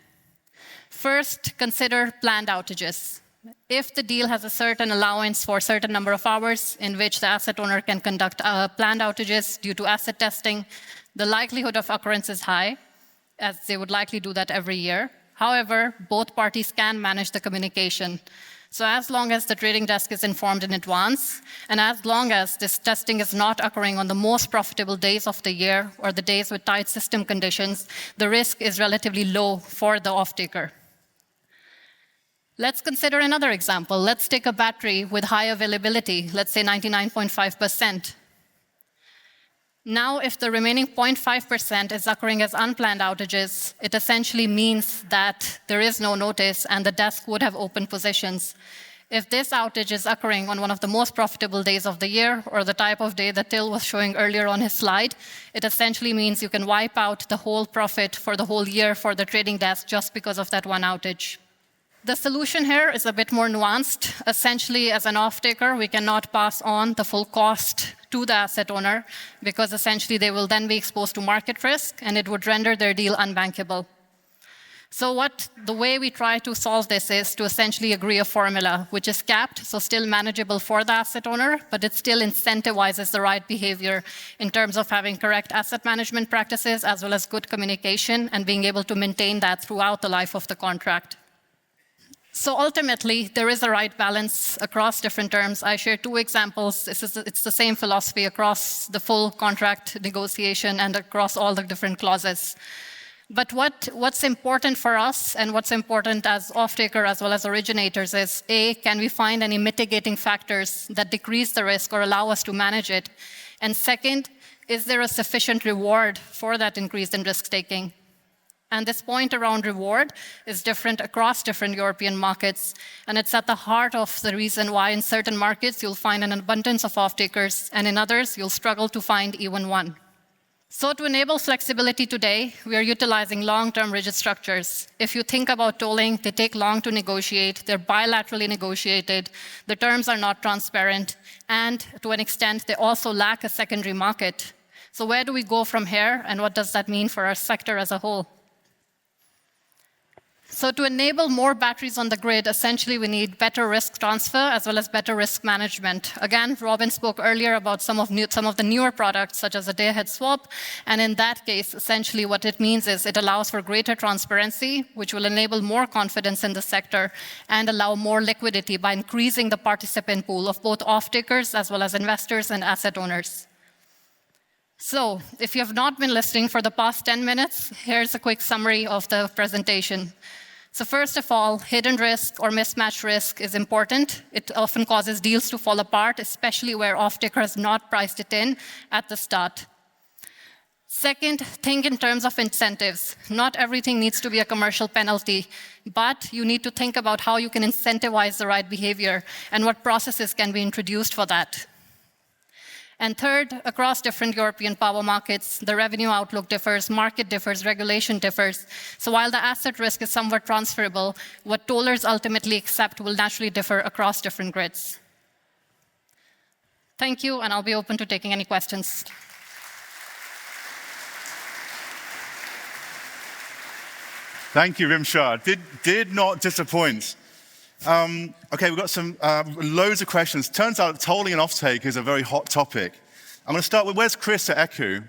First, consider planned outages. If the deal has a certain allowance for a certain number of hours in which the asset owner can conduct planned outages due to asset testing, the likelihood of occurrence is high, as they would likely do that every year. However, both parties can manage the communication. So as long as the trading desk is informed in advance, and as long as this testing is not occurring on the most profitable days of the year or the days with tight system conditions, the risk is relatively low for the off-taker. Let's consider another example. Let's take a battery with high availability, let's say 99.5%. Now, if the remaining 0.5% is occurring as unplanned outages, it essentially means that there is no notice and the desk would have open positions. If this outage is occurring on one of the most profitable days of the year, or the type of day that Till was showing earlier on his slide, it essentially means you can wipe out the whole profit for the whole year for the trading desk just because of that one outage. The solution here is a bit more nuanced. Essentially, as an off-taker, we cannot pass on the full cost to the asset owner because essentially they will then be exposed to market risk and it would render their deal unbankable. So the way we try to solve this is to essentially agree a formula which is capped, so still manageable for the asset owner, but it still incentivizes the right behavior in terms of having correct asset management practices as well as good communication and being able to maintain that throughout the life of the contract. So ultimately, there is a right balance across different terms. I share 2 examples. It's the same philosophy across the full contract negotiation and across all the different clauses. But what's important for us and what's important as off-taker as well as originators is, A, can we find any mitigating factors that decrease the risk or allow us to manage it? And second, is there a sufficient reward for that increase in risk-taking? And this point around reward is different across different European markets. And it's at the heart of the reason why in certain markets you'll find an abundance of off-takers, and in others you'll struggle to find even one. So to enable flexibility today, we are utilizing long-term rigid structures. If you think about tolling, they take long to negotiate, they're bilaterally negotiated, the terms are not transparent, and to an extent, they also lack a secondary market. So where do we go from here, and what does that mean for our sector as a whole? So to enable more batteries on the grid, essentially we need better risk transfer as well as better risk management. Again, Robyn spoke earlier about some of the newer products, such as a day-ahead swap. And in that case, essentially what it means is it allows for greater transparency, which will enable more confidence in the sector and allow more liquidity by increasing the participant pool of both off-takers as well as investors and asset owners. So, if you have not been listening for the past 10 minutes, here's a quick summary of the presentation. So first of all, hidden risk or mismatch risk is important. It often causes deals to fall apart, especially where off-taker has not priced it in at the start. Second, think in terms of incentives. Not everything needs to be a commercial penalty, but you need to think about how you can incentivize the right behavior and what processes can be introduced for that. And third, across different European power markets, the revenue outlook differs, market differs, regulation differs. So while the asset risk is somewhat transferable, what tollers ultimately accept will naturally differ across different grids. Thank you, and I'll be open to taking any questions. Thank you, Rimshad. Did not disappoint. Okay, we've got some loads of questions. Turns out tolling and offtake is a very hot topic. I'm going to start with, where's Chris at ECU?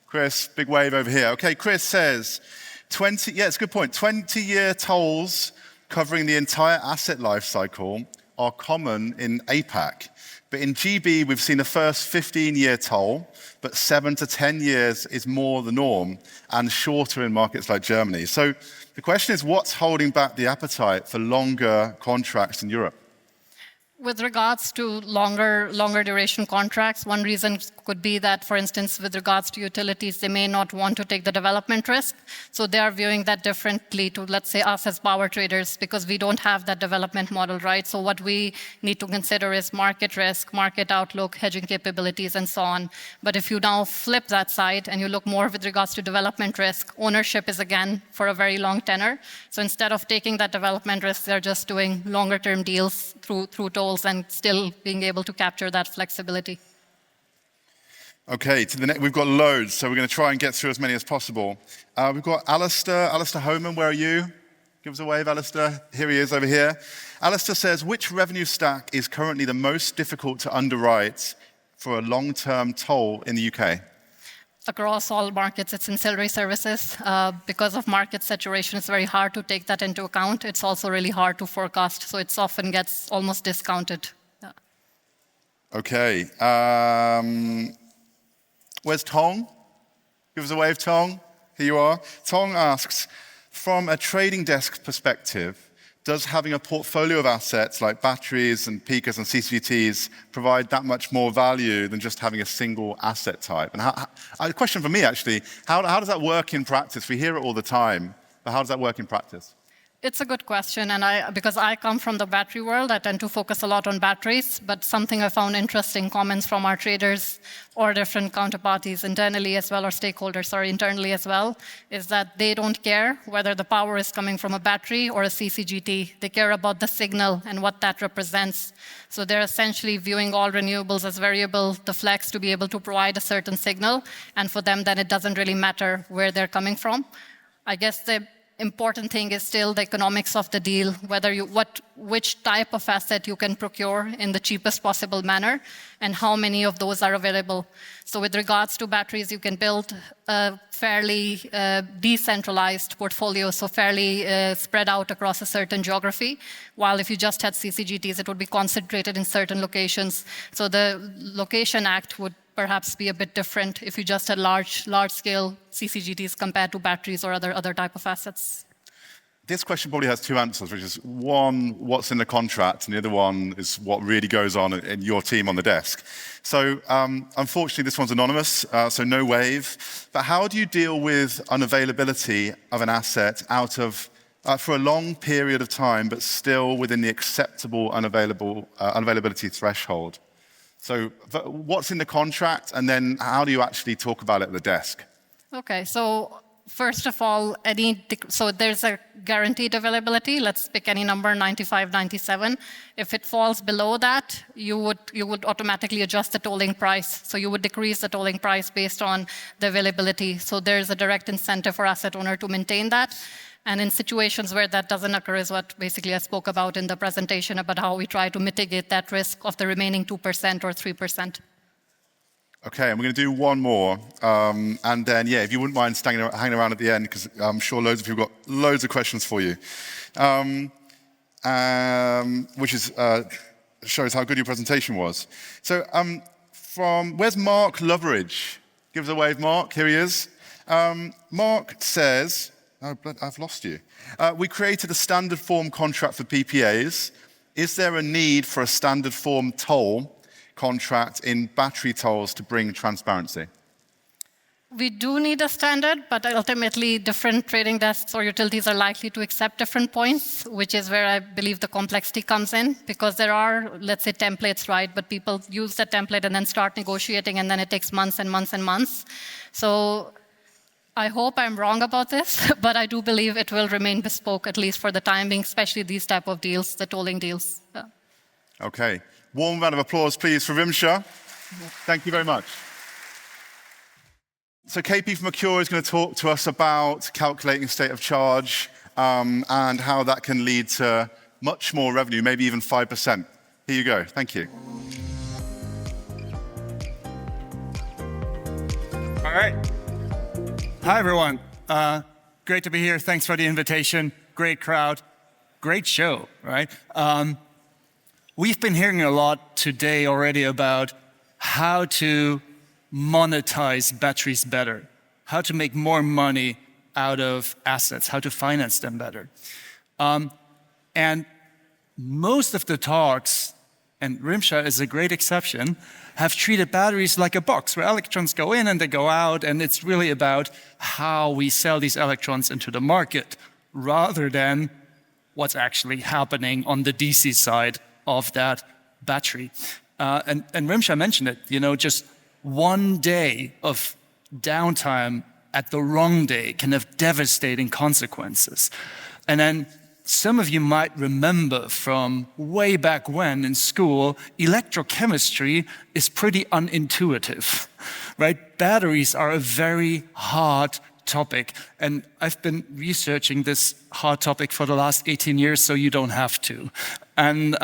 Chris, big wave over here. Okay, Chris says, it's a good point. 20-year tolls covering the entire asset life cycle are common in APAC. But in GB, we've seen the first 15-year toll, but 7 to 10 years is more the norm, and shorter in markets like Germany. So the question is, what's holding back the appetite for longer contracts in Europe? With regards to longer duration contracts, one reason could be that, for instance, with regards to utilities, they may not want to take the development risk. So they are viewing that differently to, let's say, us as power traders, because we don't have that development model, right? So what we need to consider is market risk, market outlook, hedging capabilities, and so on. But if you now flip that side and you look more with regards to development risk, ownership is, again, for a very long tenor. So instead of taking that development risk, they're just doing longer-term deals through tolls and still being able to capture that flexibility. Okay, we've got loads, so we're going to try and get through as many as possible. We've got Alistair Homan, where are you? Give us a wave, Alistair. Here he is over here. Alistair says, which revenue stack is currently the most difficult to underwrite for a long-term toll in the UK? Across all markets, it's ancillary services. Because of market saturation, it's very hard to take that into account. It's also really hard to forecast, so it often gets almost discounted. Yeah. Okay. Where's Tong? Give us a wave, Tong. Here you are. Tong asks, from a trading desk perspective, does having a portfolio of assets like batteries and peakers and CCGTs provide that much more value than just having a single asset type? And a question for me, actually, how does that work in practice? We hear it all the time, but how does that work in practice? It's a good question, and because I come from the battery world, I tend to focus a lot on batteries, but something I found interesting, comments from our traders or different counterparties internally as well, or stakeholders, internally as well, is that they don't care whether the power is coming from a battery or a CCGT. They care about the signal and what that represents. So they're essentially viewing all renewables as variable, the flex to be able to provide a certain signal, and for them, then it doesn't really matter where they're coming from. I guess the important thing is still the economics of the deal, which type of asset you can procure in the cheapest possible manner, and how many of those are available. So with regards to batteries, you can build a fairly decentralized portfolio, so fairly spread out across a certain geography, while if you just had CCGTs, it would be concentrated in certain locations. So the Location Act would perhaps be a bit different if you just had large-scale CCGTs compared to batteries or other type of assets. This question probably has two answers, which is one, what's in the contract, and the other one is what really goes on in your team on the desk. So unfortunately, this one's anonymous, so no wave. But how do you deal with unavailability of an asset for a long period of time, but still within the acceptable unavailability threshold? So what's in the contract, and then how do you actually talk about it at the desk? Okay, so first of all, so there's a guaranteed availability. Let's pick any number, 95, 97. If it falls below that, you would automatically adjust the tolling price. So you would decrease the tolling price based on the availability. So there's a direct incentive for asset owner to maintain that. And in situations where that doesn't occur is what basically I spoke about in the presentation about how we try to mitigate that risk of the remaining 2% or 3%. Okay, and we're going to do one more. And then, yeah, if you wouldn't mind hanging around at the end, because I'm sure loads of people have got loads of questions for you. Which shows how good your presentation was. So where's Mark Loveridge? Give us a wave, Mark. Here he is. Mark says, oh, I've lost you. We created a standard form contract for PPAs. Is there a need for a standard form toll contract in battery tolls to bring transparency? We do need a standard, but ultimately different trading desks or utilities are likely to accept different points, which is where I believe the complexity comes in, because there are, let's say, templates, right? But people use that template and then start negotiating, and then it takes months and months and months. So I hope I'm wrong about this, but I do believe it will remain bespoke, at least for the time being, especially these type of deals, the tolling deals. Yeah. Okay. Warm round of applause, please, for Scrimshire. Thank you very much. So KP from Accure is going to talk to us about calculating state of charge and how that can lead to much more revenue, maybe even 5%. Here you go. Thank you. All right. Hi, everyone. Great to be here. Thanks for the invitation. Great crowd. Great show, right? We've been hearing a lot today already about how to monetize batteries better, how to make more money out of assets, how to finance them better. And most of the talks, and Scrimshire is a great exception, have treated batteries like a box where electrons go in and they go out, and it's really about how we sell these electrons into the market rather than what's actually happening on the DC side of that battery. And Scrimshire mentioned it, just one day of downtime at the wrong day can have devastating consequences. And then some of you might remember from way back when in school, electrochemistry is pretty unintuitive, right? Batteries are a very hard topic, and I've been researching this hard topic for the last 18 years, so you don't have to. And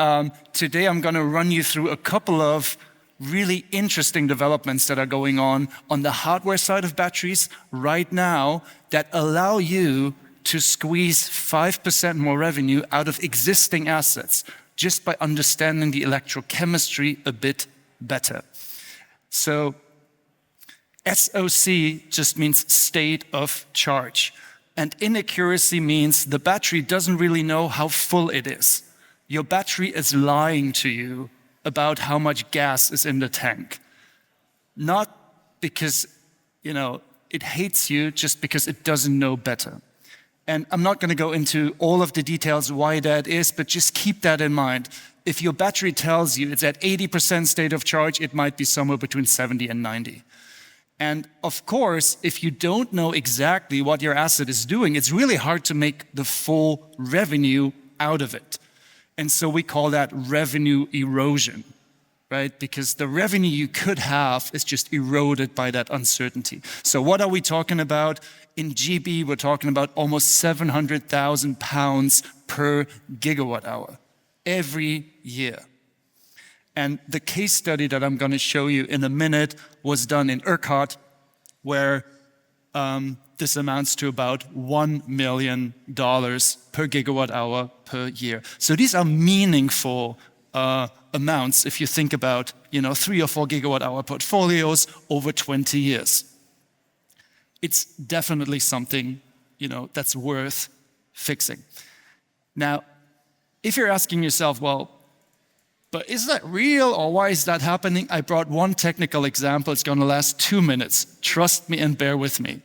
today I'm going to run you through a couple of really interesting developments that are going on the hardware side of batteries right now that allow you to squeeze 5% more revenue out of existing assets just by understanding the electrochemistry a bit better. So SOC just means state of charge. And inaccuracy means the battery doesn't really know how full it is. Your battery is lying to you about how much gas is in the tank. Not because, it hates you, just because it doesn't know better. And I'm not going to go into all of the details why that is, but just keep that in mind. If your battery tells you it's at 80% state of charge, it might be somewhere between 70 and 90. And of course, if you don't know exactly what your asset is doing, it's really hard to make the full revenue out of it. And so we call that revenue erosion, right? Because the revenue you could have is just eroded by that uncertainty. So what are we talking about? In GB, we're talking about almost 700,000 pounds per gigawatt hour every year. And the case study that I'm going to show you in a minute was done in ERCOT, where this amounts to about $1 million per gigawatt hour per year. So these are meaningful amounts if you think about 3 or 4 gigawatt hour portfolios over 20 years. It's definitely something that's worth fixing. Now, if you're asking yourself, well, but is that real, or why is that happening? I brought one technical example. It's going to last 2 minutes. Trust me and bear with me.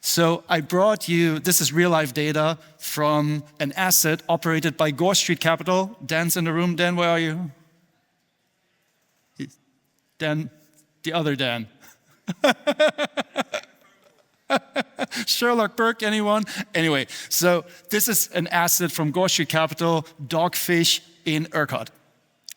So I brought you, this is real-life data from an asset operated by Gore Street Capital. Dan's in the room. Dan, where are you? Dan, the other Dan. Sherlock Burke, anyone? Anyway, so this is an asset from Gore Street Capital, Dogfish in ERCOT.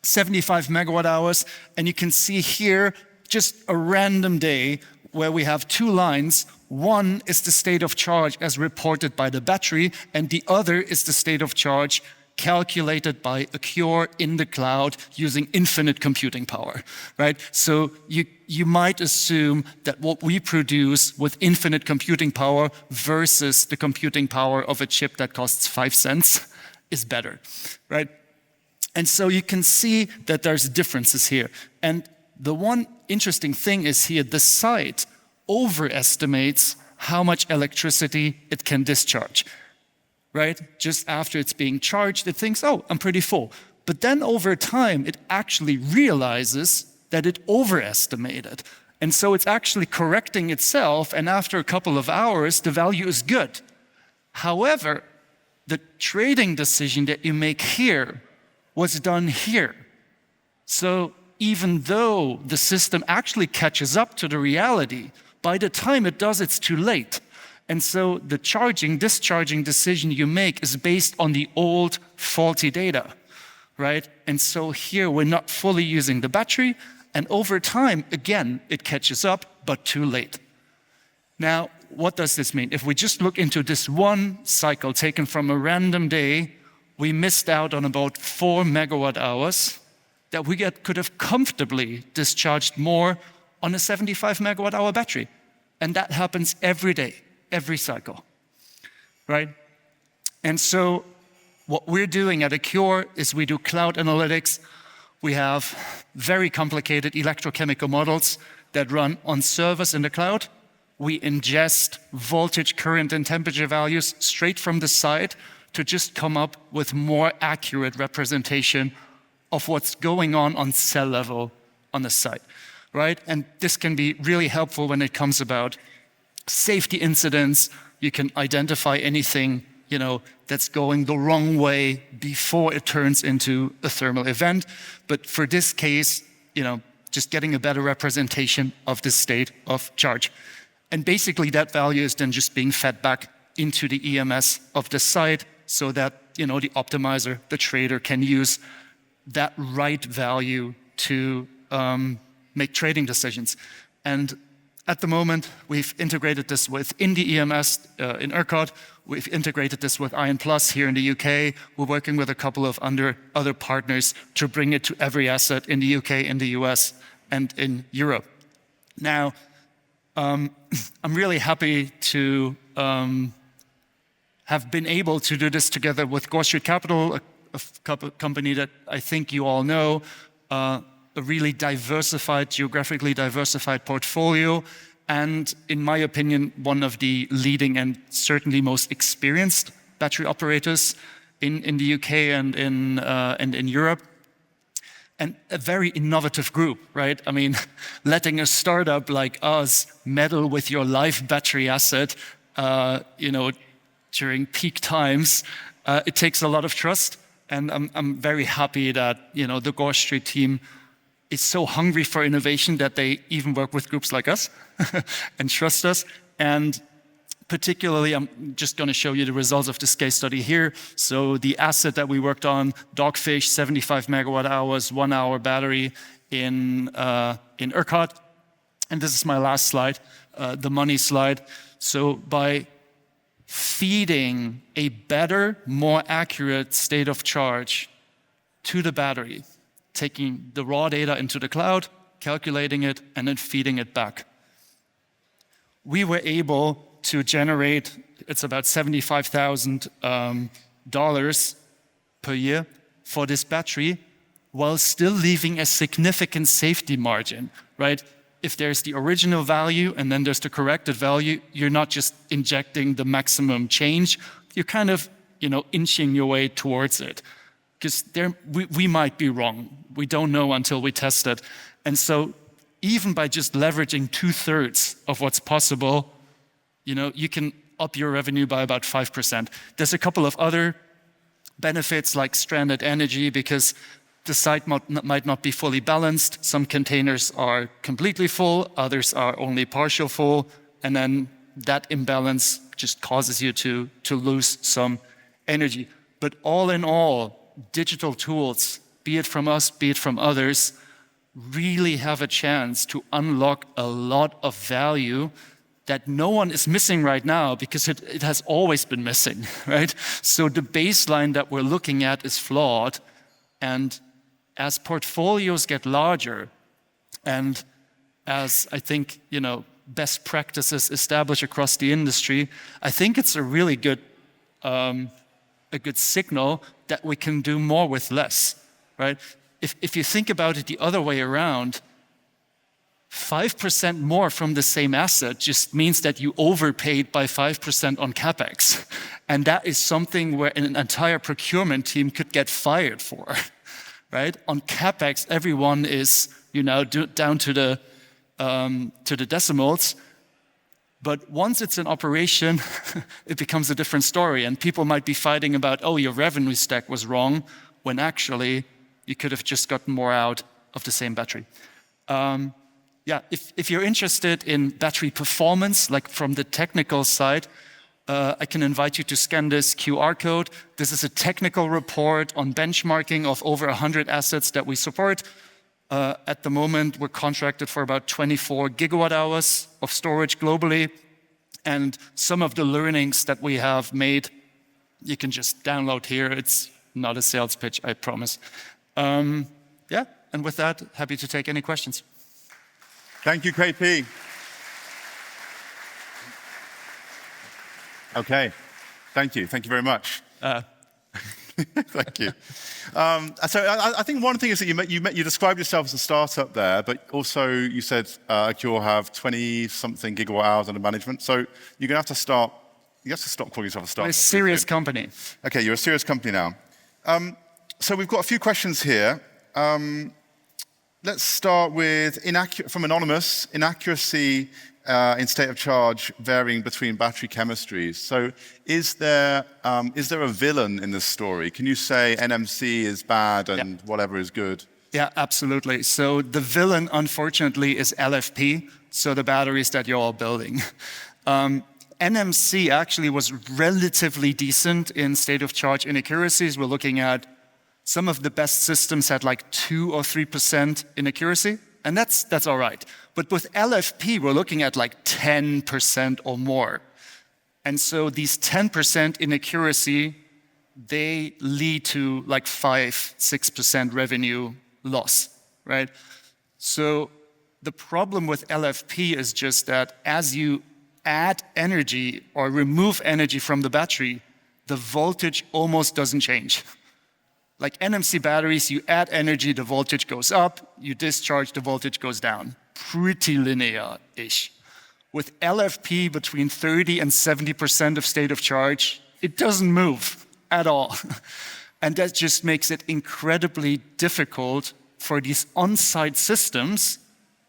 75 megawatt hours, and you can see here just a random day where we have two lines. One is the state of charge as reported by the battery, and the other is the state of charge calculated by Accure in the cloud using infinite computing power, right? So you might assume that what we produce with infinite computing power versus the computing power of a chip that costs 5 cents is better, right? And so you can see that there's differences here. And the one interesting thing is here, the site overestimates how much electricity it can discharge, right? Just after it's being charged, it thinks, oh, I'm pretty full. But then over time, it actually realizes that it overestimated. And so it's actually correcting itself, and after a couple of hours, the value is good. However, the trading decision that you make here was done here. So even though the system actually catches up to the reality, by the time it does, it's too late. And so the discharging decision you make is based on the old faulty data, right? And so here we're not fully using the battery, and over time, again, it catches up, but too late. Now, what does this mean? If we just look into this one cycle taken from a random day, we missed out on about 4 megawatt hours that we could have comfortably discharged more on a 75 megawatt hour battery. And that happens every day, every cycle, right? And so what we're doing at Accure is we do cloud analytics. We have very complicated electrochemical models that run on servers in the cloud. We ingest voltage, current, and temperature values straight from the site to just come up with more accurate representation of what's going on cell level on the site, right? And this can be really helpful when it comes about safety incidents. You can identify anything, that's going the wrong way before it turns into a thermal event. But for this case, just getting a better representation of the state of charge. And basically that value is then just being fed back into the EMS of the site so that, the optimizer, the trader can use that right value to make trading decisions. And at the moment, we've integrated this within the EMS in ERCOT. We've integrated this with Ion Plus here in the UK. We're working with a couple of other partners to bring it to every asset in the UK, in the US, and in Europe. Now, I'm really happy to have been able to do this together with Gore Street Capital, a company that I think you all know, a really geographically diversified portfolio, and in my opinion, one of the leading and certainly most experienced battery operators in the UK and in Europe. And a very innovative group, right? I mean, letting a startup like us meddle with your live battery asset, during peak times, it takes a lot of trust. And I'm very happy that, the Gore Street team is so hungry for innovation that they even work with groups like us and trust us. And particularly, I'm just going to show you the results of this case study here. So the asset that we worked on, Dogfish, 75 megawatt hours, 1 hour battery in ERCOT. And this is my last slide, the money slide. So by feeding a better, more accurate state of charge to the battery, taking the raw data into the cloud, calculating it, and then feeding it back, we were able to generate, it's about $75,000 per year for this battery, while still leaving a significant safety margin, right? If there's the original value and then there's the corrected value, you're not just injecting the maximum change, you're kind of, inching your way towards it. Because we might be wrong. We don't know until we test it. And so even by just leveraging 2/3 of what's possible, you can up your revenue by about 5%. There's a couple of other benefits like stranded energy, because the site might not be fully balanced. Some containers are completely full, others are only partial full, and then that imbalance just causes you to lose some energy. But all in all, digital tools, be it from us, be it from others, really have a chance to unlock a lot of value that no one is missing right now because it has always been missing, right? So the baseline that we're looking at is flawed, and as portfolios get larger, and as I think, best practices established across the industry, I think it's a really good signal that we can do more with less, right? If you think about it the other way around, 5% more from the same asset just means that you overpaid by 5% on CapEx. And that is something where an entire procurement team could get fired for, right? On CapEx, everyone is, down to the decimals. But once it's in operation, it becomes a different story. And people might be fighting about, oh, your revenue stack was wrong, when actually you could have just gotten more out of the same battery. If you're interested in battery performance, like from the technical side, I can invite you to scan this QR code. This is a technical report on benchmarking of over 100 assets that we support. At the moment, we're contracted for about 24 gigawatt hours of storage globally. And some of the learnings that we have made, you can just download here. It's not a sales pitch, I promise. And with that, happy to take any questions. Thank you, KP. Okay, thank you very much. Thank you. So I think one thing is that you described yourself as a startup there, but also you said Accure have 20-something gigawatt hours under management. So you're going to have to stop calling yourself a startup. We're a serious company. Okay, you're a serious company now. So we've got a few questions here. Let's start with, from Anonymous, inaccuracy in state of charge varying between battery chemistries. So is there a villain in this story? Can you say NMC is bad and whatever is good? Yeah, absolutely. So the villain, unfortunately, is LFP, so the batteries that you're all building. NMC actually was relatively decent in state of charge inaccuracies. We're looking at some of the best systems had like 2 or 3% inaccuracy, and that's all right. But with LFP, we're looking at like 10% or more. And so these 10% inaccuracy, they lead to like 5-6% revenue loss, right? So the problem with LFP is just that as you add energy or remove energy from the battery, the voltage almost doesn't change. Like NMC batteries, you add energy, the voltage goes up, you discharge, the voltage goes down. Pretty linear-ish. With LFP, between 30 and 70% of state of charge, it doesn't move at all. And that just makes it incredibly difficult for these on-site systems,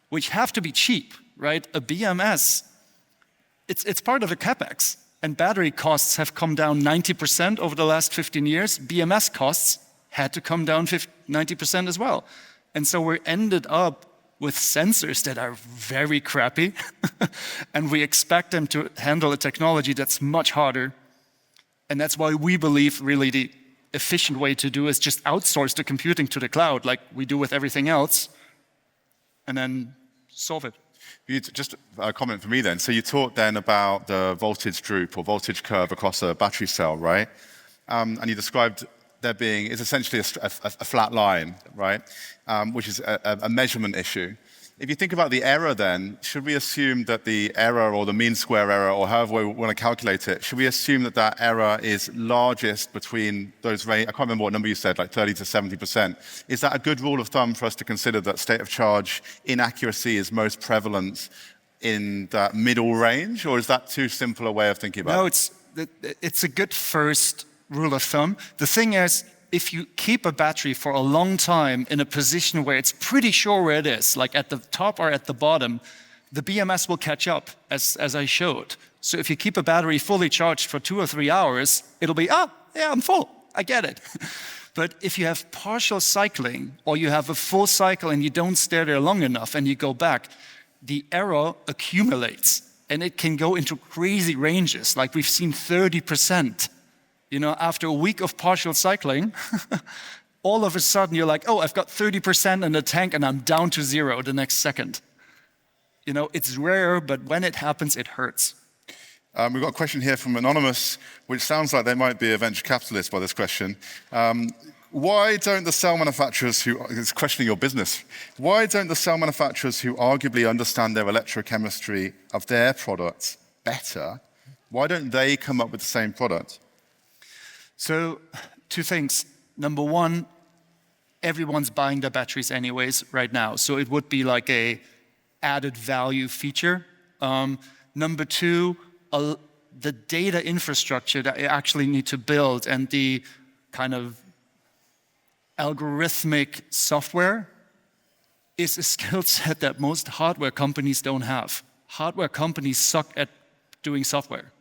which have to be cheap, right? A BMS, it's part of a CapEx. And battery costs have come down 90% over the last 15 years. BMS costs had to come down 90% as well. And so we ended up with sensors that are very crappy, and we expect them to handle a technology that's much harder. And that's why we believe really the efficient way to do is just outsource the computing to the cloud like we do with everything else, and then solve it. Just a comment for me then. So you talked then about the voltage droop or voltage curve across a battery cell, right? And you described there being, it's essentially a flat line, right? Which is a measurement issue. If you think about the error then, should we assume that the error or the mean square error or however we want to calculate it, should we assume that that error is largest between those range, I can't remember what number you said, like 30 to 70%. Is that a good rule of thumb for us to consider that state of charge inaccuracy is most prevalent in that middle range, or is that too simple a way of thinking about it? No, it's a good first rule of thumb. The thing is, if you keep a battery for a long time in a position where it's pretty sure where it is, like at the top or at the bottom, the BMS will catch up, as I showed. So if you keep a battery fully charged for 2 or 3 hours, it'll be, yeah, I'm full, I get it. But if you have partial cycling, or you have a full cycle and you don't stay there long enough and you go back, the error accumulates and it can go into crazy ranges, like we've seen 30%. After a week of partial cycling, all of a sudden you're like, oh, I've got 30% in the tank and I'm down to 0 the next second. It's rare, but when it happens, it hurts. We've got a question here from Anonymous, which sounds like they might be a venture capitalist by this question. Why don't the cell manufacturers it's questioning your business, why don't the cell manufacturers who arguably understand their electrochemistry of their products better, why don't they come up with the same product? So, 2 things. Number 1, everyone's buying their batteries anyways right now, so it would be like a added value feature. Number 2, the data infrastructure that you actually need to build and the kind of algorithmic software is a skill set that most hardware companies don't have. Hardware companies suck at doing software,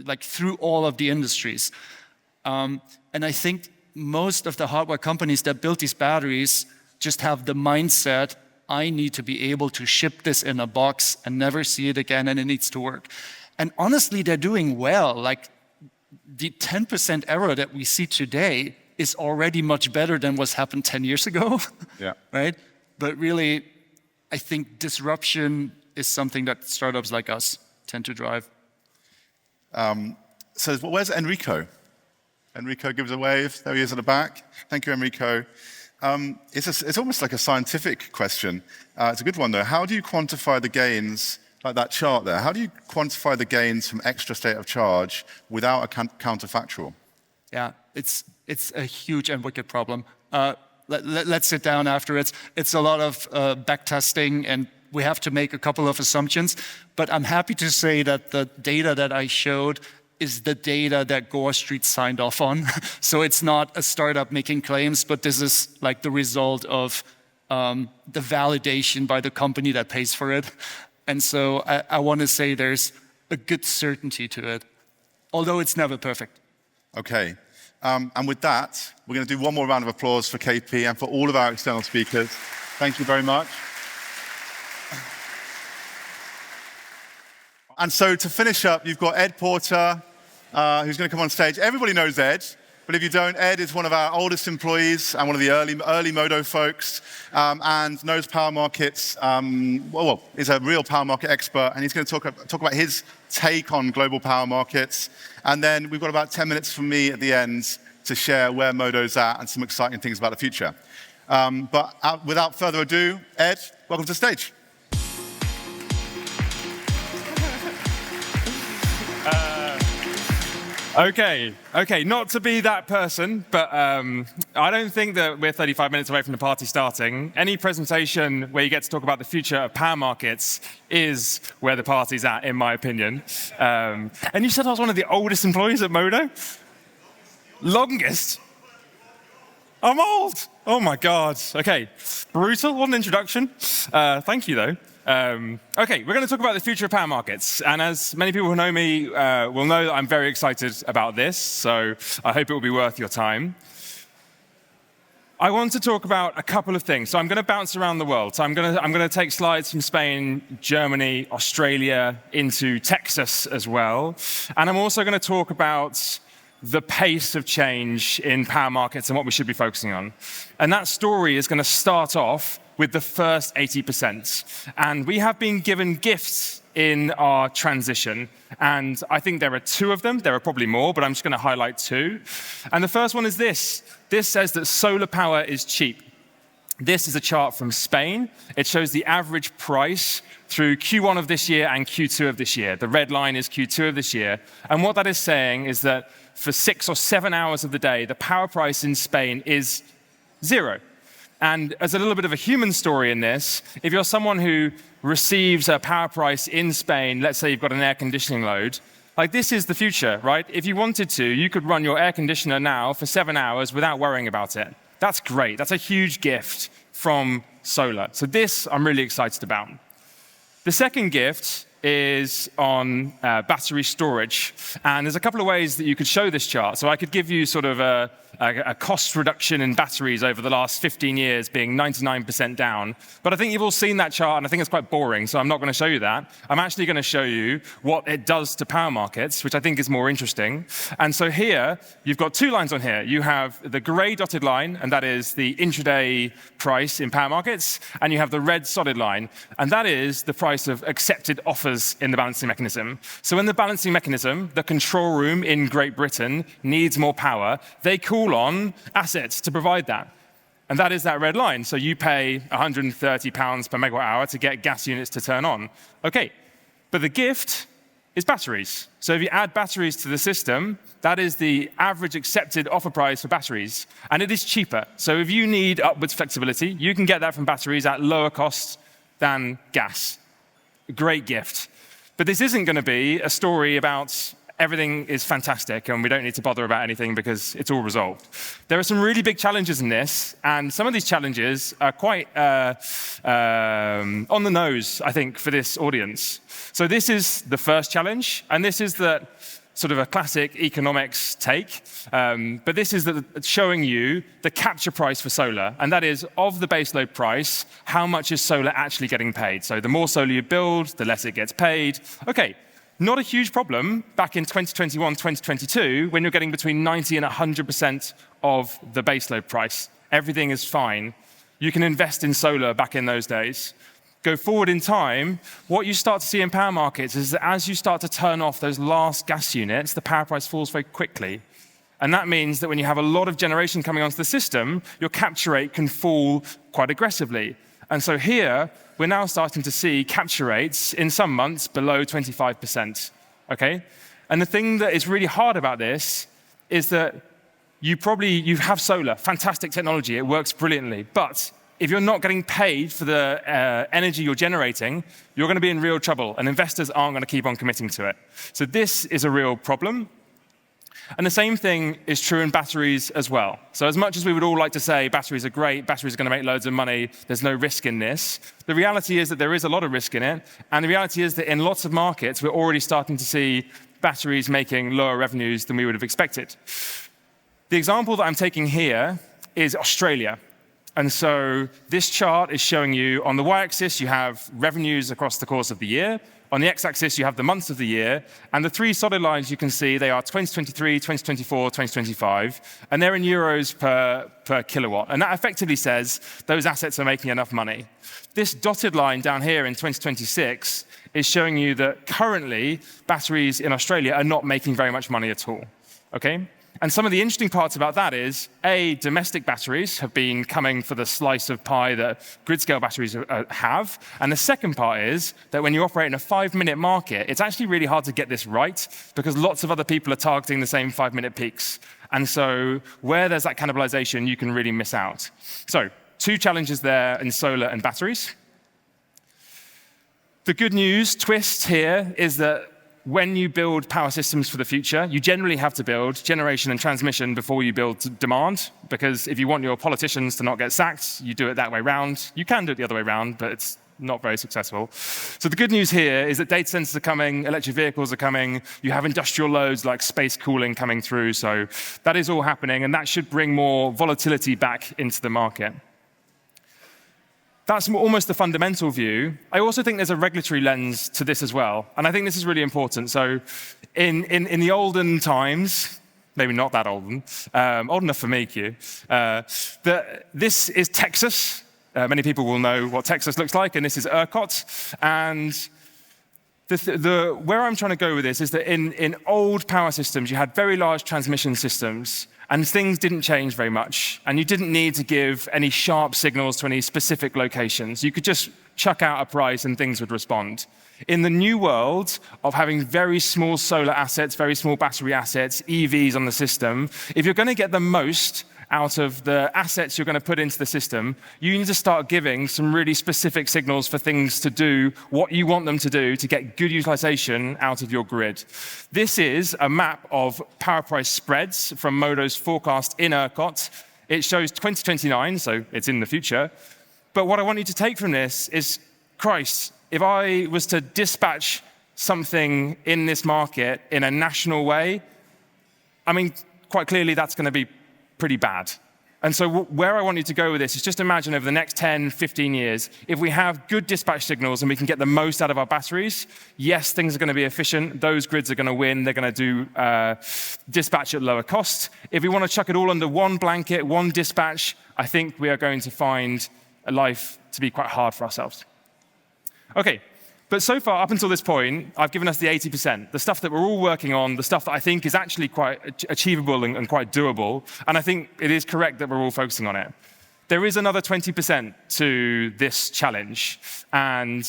like through all of the industries. And I think most of the hardware companies that build these batteries just have the mindset, I need to be able to ship this in a box and never see it again, and it needs to work. And honestly, they're doing well. Like the 10% error that we see today is already much better than what's happened 10 years ago. Yeah. Right? But really, I think disruption is something that startups like us tend to drive. So where's Enrico? Enrico gives a wave. There he is at the back. Thank you, Enrico. It's almost like a scientific question. It's a good one, though. How do you quantify the gains, like that chart there? How do you quantify the gains from extra state of charge without a counterfactual? Yeah, it's a huge and wicked problem. Let's sit down after it. It's a lot of backtesting, and we have to make a couple of assumptions. But I'm happy to say that the data that I showed is the data that Gore Street signed off on. So it's not a startup making claims, but this is like the result of the validation by the company that pays for it. And so I want to say there's a good certainty to it, although it's never perfect. Okay. And with that, we're going to do one more round of applause for KP and for all of our external speakers. Thank you very much. And so to finish up, you've got Ed Porter, who's going to come on stage. Everybody knows Ed, but if you don't, Ed is one of our oldest employees and one of the early Modo folks, and knows power markets. Is a real power market expert, and he's going to talk about his take on global power markets. And then we've got about 10 minutes from me at the end to share where Modo's at and some exciting things about the future. But without further ado, Ed, welcome to the stage. Okay, not to be that person, but I don't think that we're 35 minutes away from the party starting. Any presentation where you get to talk about the future of power markets is where the party's at, in my opinion. And you said I was one of the oldest employees at Modo? Longest? I'm old. Oh my God. Okay, brutal. What an introduction. Thank you, though. Okay, we're going to talk about the future of power markets. And as many people who know me will know that I'm very excited about this, so I hope it will be worth your time. I want to talk about a couple of things. So I'm going to bounce around the world. So I'm going to take slides from Spain, Germany, Australia, into Texas as well. And I'm also going to talk about the pace of change in power markets and what we should be focusing on. And that story is going to start off with the first 80%. And we have been given gifts in our transition. And I think there are 2 of them. There are probably more, but I'm just going to highlight 2. And the first one is this. This says that solar power is cheap. This is a chart from Spain. It shows the average price through Q1 of this year and Q2 of this year. The red line is Q2 of this year. And what that is saying is that for 6 or 7 hours of the day, the power price in Spain is 0. And as a little bit of a human story in this, if you're someone who receives a power price in Spain, let's say you've got an air conditioning load, like this is the future, right? If you wanted to, you could run your air conditioner now for 7 hours without worrying about it. That's great. That's a huge gift from solar. So this I'm really excited about. The second gift is on battery storage. And there's a couple of ways that you could show this chart. So I could give you sort of a a cost reduction in batteries over the last 15 years being 99% down. But I think you've all seen that chart, and I think it's quite boring, so I'm not going to show you that. I'm actually going to show you what it does to power markets, which I think is more interesting. And so here, you've got two lines on here. You have the gray dotted line, and that is the intraday price in power markets, and you have the red solid line, and that is the price of accepted offers in the balancing mechanism. So in the balancing mechanism, the control room in Great Britain needs more power. They call on assets to provide that. And that is that red line. So you pay £130 per megawatt hour to get gas units to turn on. Okay, but the gift is batteries. So if you add batteries to the system, that is the average accepted offer price for batteries. And it is cheaper. So if you need upwards flexibility, you can get that from batteries at lower cost than gas. Great gift. But this isn't going to be a story about everything is fantastic and we don't need to bother about anything because it's all resolved. There are some really big challenges in this, and some of these challenges are quite on the nose, I think, for this audience. So this is the first challenge, and this is the sort of a classic economics take, but this is showing you the capture price for solar, and that is, of the baseload price, how much is solar actually getting paid? So the more solar you build, the less it gets paid. Okay. Not a huge problem back in 2021, 2022, when you're getting between 90 and 100% of the baseload price. Everything is fine. You can invest in solar back in those days. Go forward in time, what you start to see in power markets is that as you start to turn off those last gas units, the power price falls very quickly. And that means that when you have a lot of generation coming onto the system, your capture rate can fall quite aggressively. And so here, we're now starting to see capture rates in some months below 25%, okay? And the thing that is really hard about this is that you have solar, fantastic technology, it works brilliantly, but if you're not getting paid for the energy you're generating, you're going to be in real trouble, and investors aren't going to keep on committing to it. So this is a real problem. And the same thing is true in batteries as well. So as much as we would all like to say batteries are great, batteries are going to make loads of money, there's no risk in this, the reality is that there is a lot of risk in it. And the reality is that in lots of markets, we're already starting to see batteries making lower revenues than we would have expected. The example that I'm taking here is Australia. And so this chart is showing you, on the y-axis, you have revenues across the course of the year. On the x-axis, you have the months of the year. And the three solid lines you can see, they are 2023, 2024, 2025. And they're in euros per kilowatt. And that effectively says those assets are making enough money. This dotted line down here in 2026 is showing you that currently, batteries in Australia are not making very much money at all. Okay? And some of the interesting parts about that is, A, domestic batteries have been coming for the slice of pie that grid-scale batteries have. And the second part is that when you operate in a 5-minute market, it's actually really hard to get this right because lots of other people are targeting the same 5-minute peaks. And so where there's that cannibalization, you can really miss out. So 2 challenges there in solar and batteries. The good news twist here is that when you build power systems for the future, you generally have to build generation and transmission before you build demand, because if you want your politicians to not get sacked, you do it that way round. You can do it the other way round, but it's not very successful. So the good news here is that data centers are coming, electric vehicles are coming, you have industrial loads like space cooling coming through, so that is all happening, and that should bring more volatility back into the market. That's almost the fundamental view. I also think there's a regulatory lens to this as well, and I think this is really important. So in the olden times, maybe not that olden, old enough for me, Q, this is Texas. Many people will know what Texas looks like, and this is ERCOT. And where I'm trying to go with this is that in old power systems, you had very large transmission systems, and things didn't change very much. And you didn't need to give any sharp signals to any specific locations. You could just chuck out a price and things would respond. In the new world of having very small solar assets, very small battery assets, EVs on the system, if you're going to get the most out of the assets you're going to put into the system, you need to start giving some really specific signals for things to do what you want them to do to get good utilization out of your grid. This is a map of power price spreads from Modo's forecast in ERCOT. It shows 2029, so it's in the future. But what I want you to take from this is, Christ, if I was to dispatch something in this market in a national way, I mean, quite clearly that's going to be pretty bad. And so where I want you to go with this is just imagine over the next 10, 15 years, if we have good dispatch signals and we can get the most out of our batteries, yes, things are going to be efficient. Those grids are going to win. They're going to do dispatch at lower cost. If we want to chuck it all under one blanket, one dispatch, I think we are going to find life to be quite hard for ourselves. Okay. But so far, up until this point, I've given us the 80%, the stuff that we're all working on, the stuff that I think is actually quite achievable and quite doable. And I think it is correct that we're all focusing on it. There is another 20% to this challenge. And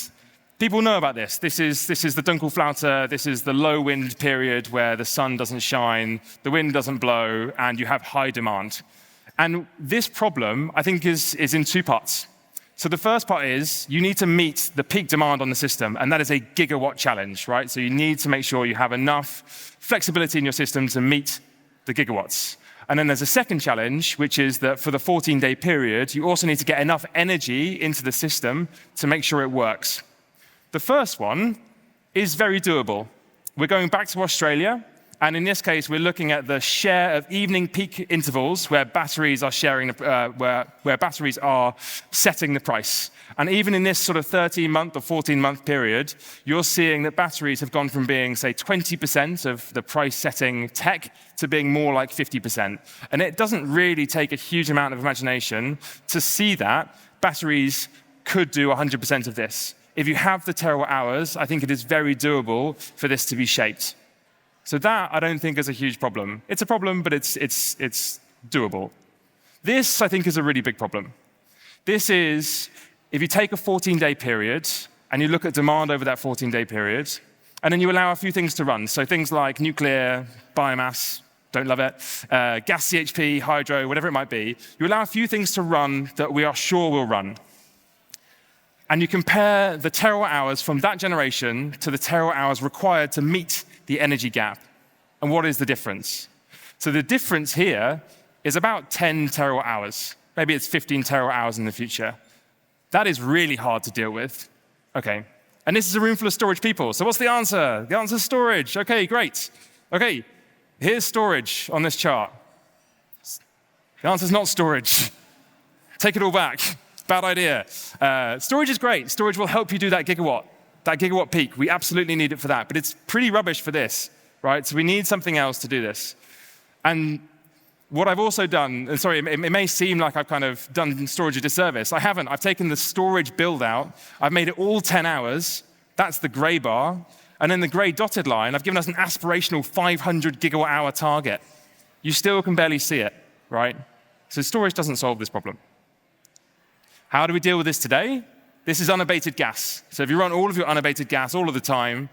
people know about this. This is the Dunkelflaute. This is the low wind period where the sun doesn't shine, the wind doesn't blow, and you have high demand. And this problem, I think, is in two parts. So the first part is you need to meet the peak demand on the system, and that is a gigawatt challenge, right? So you need to make sure you have enough flexibility in your system to meet the gigawatts. And then there's a second challenge, which is that for the 14-day period, you also need to get enough energy into the system to make sure it works. The first one is very doable. We're going back to Australia. And in this case, we're looking at the share of evening peak intervals where batteries are sharing, where batteries are setting the price. And even in this sort of 13-month or 14-month period, you're seeing that batteries have gone from being, say, 20% of the price-setting tech to being more like 50%. And it doesn't really take a huge amount of imagination to see that batteries could do 100% of this. If you have the terawatt hours, I think it is very doable for this to be shaped. So that, I don't think, is a huge problem. It's a problem, but it's doable. This, I think, is a really big problem. This is, if you take a 14-day period, and you look at demand over that 14-day period, and then you allow a few things to run. So things like nuclear, biomass, don't love it, gas CHP, hydro, whatever it might be. You allow a few things to run that we are sure will run. And you compare the terawatt hours from that generation to the terawatt hours required to meet the energy gap. And what is the difference? So the difference here is about 10 terawatt hours. Maybe it's 15 terawatt hours in the future. That is really hard to deal with. Okay. And this is a room full of storage people. So what's the answer? The answer is storage. Okay, great. Okay, here's storage on this chart. The answer is not storage. Take it all back. Bad idea. Storage is great. Storage will help you do that gigawatt peak. We absolutely need it for that, but it's pretty rubbish for this, right? So we need something else to do this. And what I've also done, and sorry, it may seem like I've kind of done storage a disservice. I haven't. I've taken the storage build out. I've made it all 10 hours. That's the gray bar. And then the gray dotted line, I've given us an aspirational 500 gigawatt hour target. You still can barely see it, right? So storage doesn't solve this problem. How do we deal with this today? This is unabated gas. So if you run all of your unabated gas all of the time,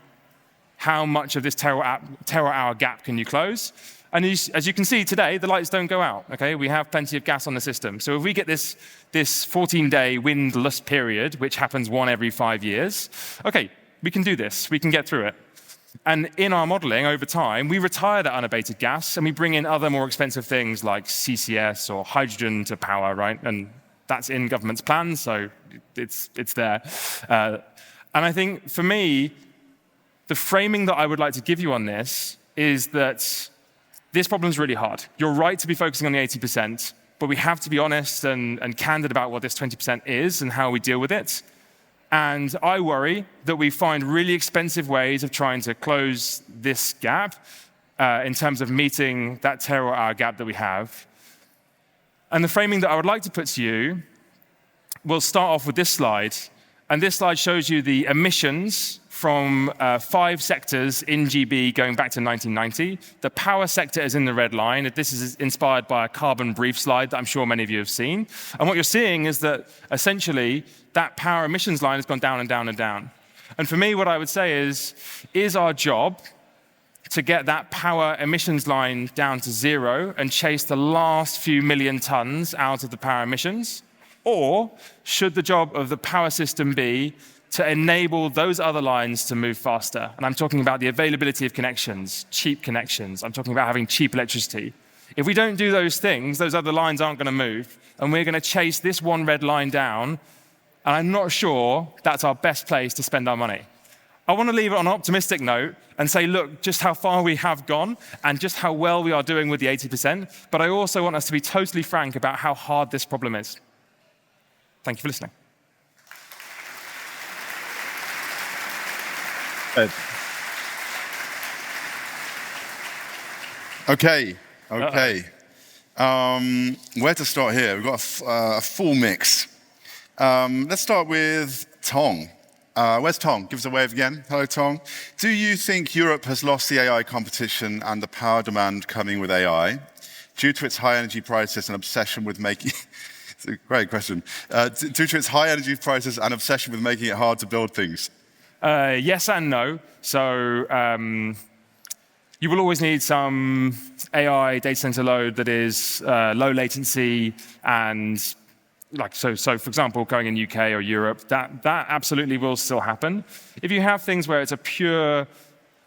how much of this terawatt-hour gap can you close? And as you can see today, the lights don't go out. Okay, we have plenty of gas on the system. So if we get this 14-day windless period, which happens one every 5 years, okay, we can do this. We can get through it. And in our modeling over time, we retire that unabated gas and we bring in other more expensive things like CCS or hydrogen to power, right? And that's in government's plans, so it's there. And I think for me, the framing that I would like to give you on this is that this problem is really hard. You're right to be focusing on the 80%, but we have to be honest and candid about what this 20% is and how we deal with it. And I worry that we find really expensive ways of trying to close this gap in terms of meeting that terawatt-hour gap that we have. And the framing that I would like to put to you will start off with this slide. And this slide shows you the emissions from 5 sectors in GB going back to 1990. The power sector is in the red line. This is inspired by a carbon brief slide that I'm sure many of you have seen. And what you're seeing is that essentially that power emissions line has gone down and down and down. And for me, what I would say is our job to get that power emissions line down to 0 and chase the last few million tons out of the power emissions? Or should the job of the power system be to enable those other lines to move faster? And I'm talking about the availability of connections, cheap connections. I'm talking about having cheap electricity. If we don't do those things, those other lines aren't going to move, and we're going to chase this one red line down, and I'm not sure that's our best place to spend our money. I want to leave it on an optimistic note and say, look, just how far we have gone and just how well we are doing with the 80%. But I also want us to be totally frank about how hard this problem is. Thank you for listening. Okay. Where to start here? We've got a full mix. Let's start with Tong. Where's Tong? Give us a wave again. Hello, Tong. Do you think Europe has lost the AI competition and the power demand coming with AI due to its high energy prices and obsession with making... It's a great question. Due to its high energy prices and obsession with making it hard to build things? Yes and no. So you will always need some AI data center load that is low latency and so for example, going in UK or Europe, that absolutely will still happen. If you have things where it's a pure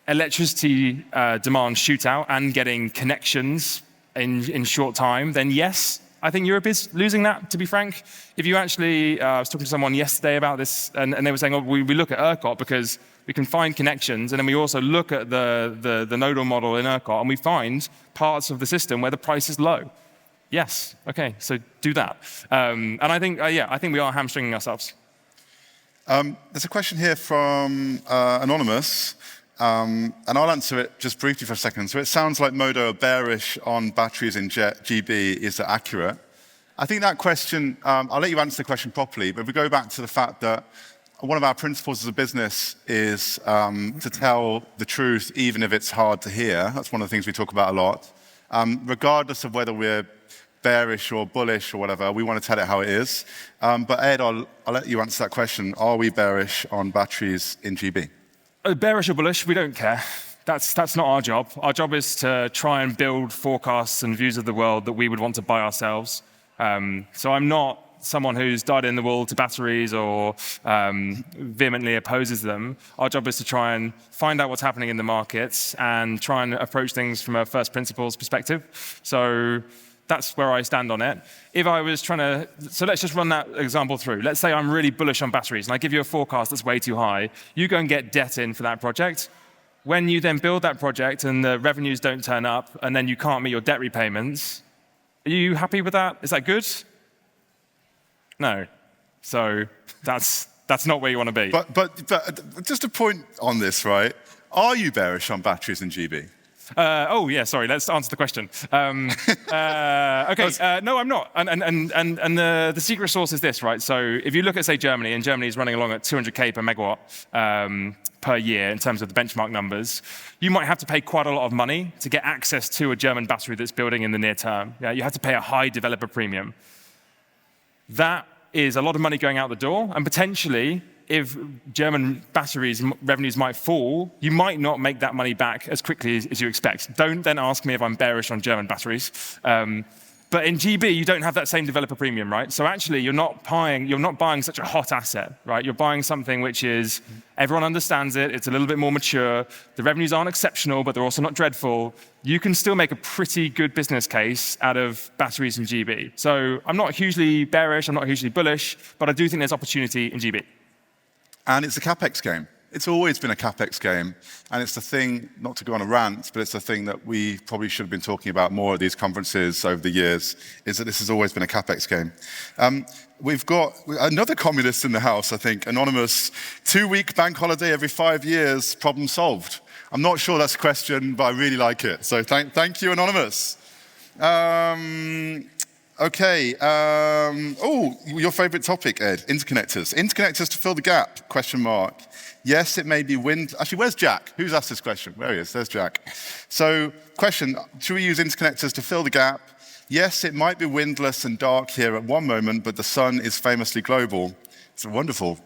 electricity demand shootout and getting connections in short time, then yes, I think Europe is losing that, to be frank. If you actually, I was talking to someone yesterday about this, and they were saying, oh, we look at ERCOT because we can find connections, and then we also look at the nodal model in ERCOT, and we find parts of the system where the price is low. Yes, okay, so do that. And I think, I think we are hamstringing ourselves. There's a question here from Anonymous, and I'll answer it just briefly for a second. So it sounds like Modo are bearish on batteries in GB. Is that accurate? I think that question, I'll let you answer the question properly, but if we go back to the fact that one of our principles as a business is to tell the truth even if it's hard to hear. That's one of the things we talk about a lot. Regardless of whether we're bearish or bullish or whatever, we want to tell it how it is. But Ed, I'll let you answer that question. Are we bearish on batteries in GB? Bearish or bullish, we don't care. That's not our job. Our job is to try and build forecasts and views of the world that we would want to buy ourselves. So I'm not someone who's dyed in the wool to batteries or vehemently opposes them. Our job is to try and find out what's happening in the markets and try and approach things from a first principles perspective. So that's where I stand on it. If I was trying to, so let's just run that example through. Let's say I'm really bullish on batteries and I give you a forecast that's way too high. You go and get debt in for that project. When you then build that project and the revenues don't turn up and then you can't meet your debt repayments, are you happy with that? Is that good? No. So that's not where you want to be. But just a point on this, right? Are you bearish on batteries in GB? Oh yeah, sorry. Let's answer the question. Okay, no, I'm not. And the secret sauce is this, right? So if you look at, say, Germany, and Germany is running along at 200k per megawatt per year in terms of the benchmark numbers, you might have to pay quite a lot of money to get access to a German battery that's building in the near term. Yeah, you have to pay a high developer premium. That is a lot of money going out the door, and potentially, if German batteries revenues might fall, you might not make that money back as quickly as you expect. Don't then ask me if I'm bearish on German batteries. But in GB, you don't have that same developer premium, right? So actually, you're not buying such a hot asset, right? You're buying something which is, everyone understands it, it's a little bit more mature, the revenues aren't exceptional, but they're also not dreadful. You can still make a pretty good business case out of batteries in GB. So I'm not hugely bearish, I'm not hugely bullish, but I do think there's opportunity in GB. And it's a CapEx game. It's always been a CapEx game. And it's the thing, not to go on a rant, but it's the thing that we probably should have been talking about more at these conferences over the years, is that this has always been a CapEx game. We've got another communist in the house, I think, Anonymous. 2-week bank holiday every 5 years, problem solved. I'm not sure that's a question, but I really like it. So thank you, Anonymous. Okay. Your favorite topic, Ed, interconnectors. Interconnectors to fill the gap, question mark. Yes, it may be wind. Actually, where's Jack? Who's asked this question? There he is, there's Jack. So, question, should we use interconnectors to fill the gap? Yes, it might be windless and dark here at one moment, but the sun is famously global. It's a wonderful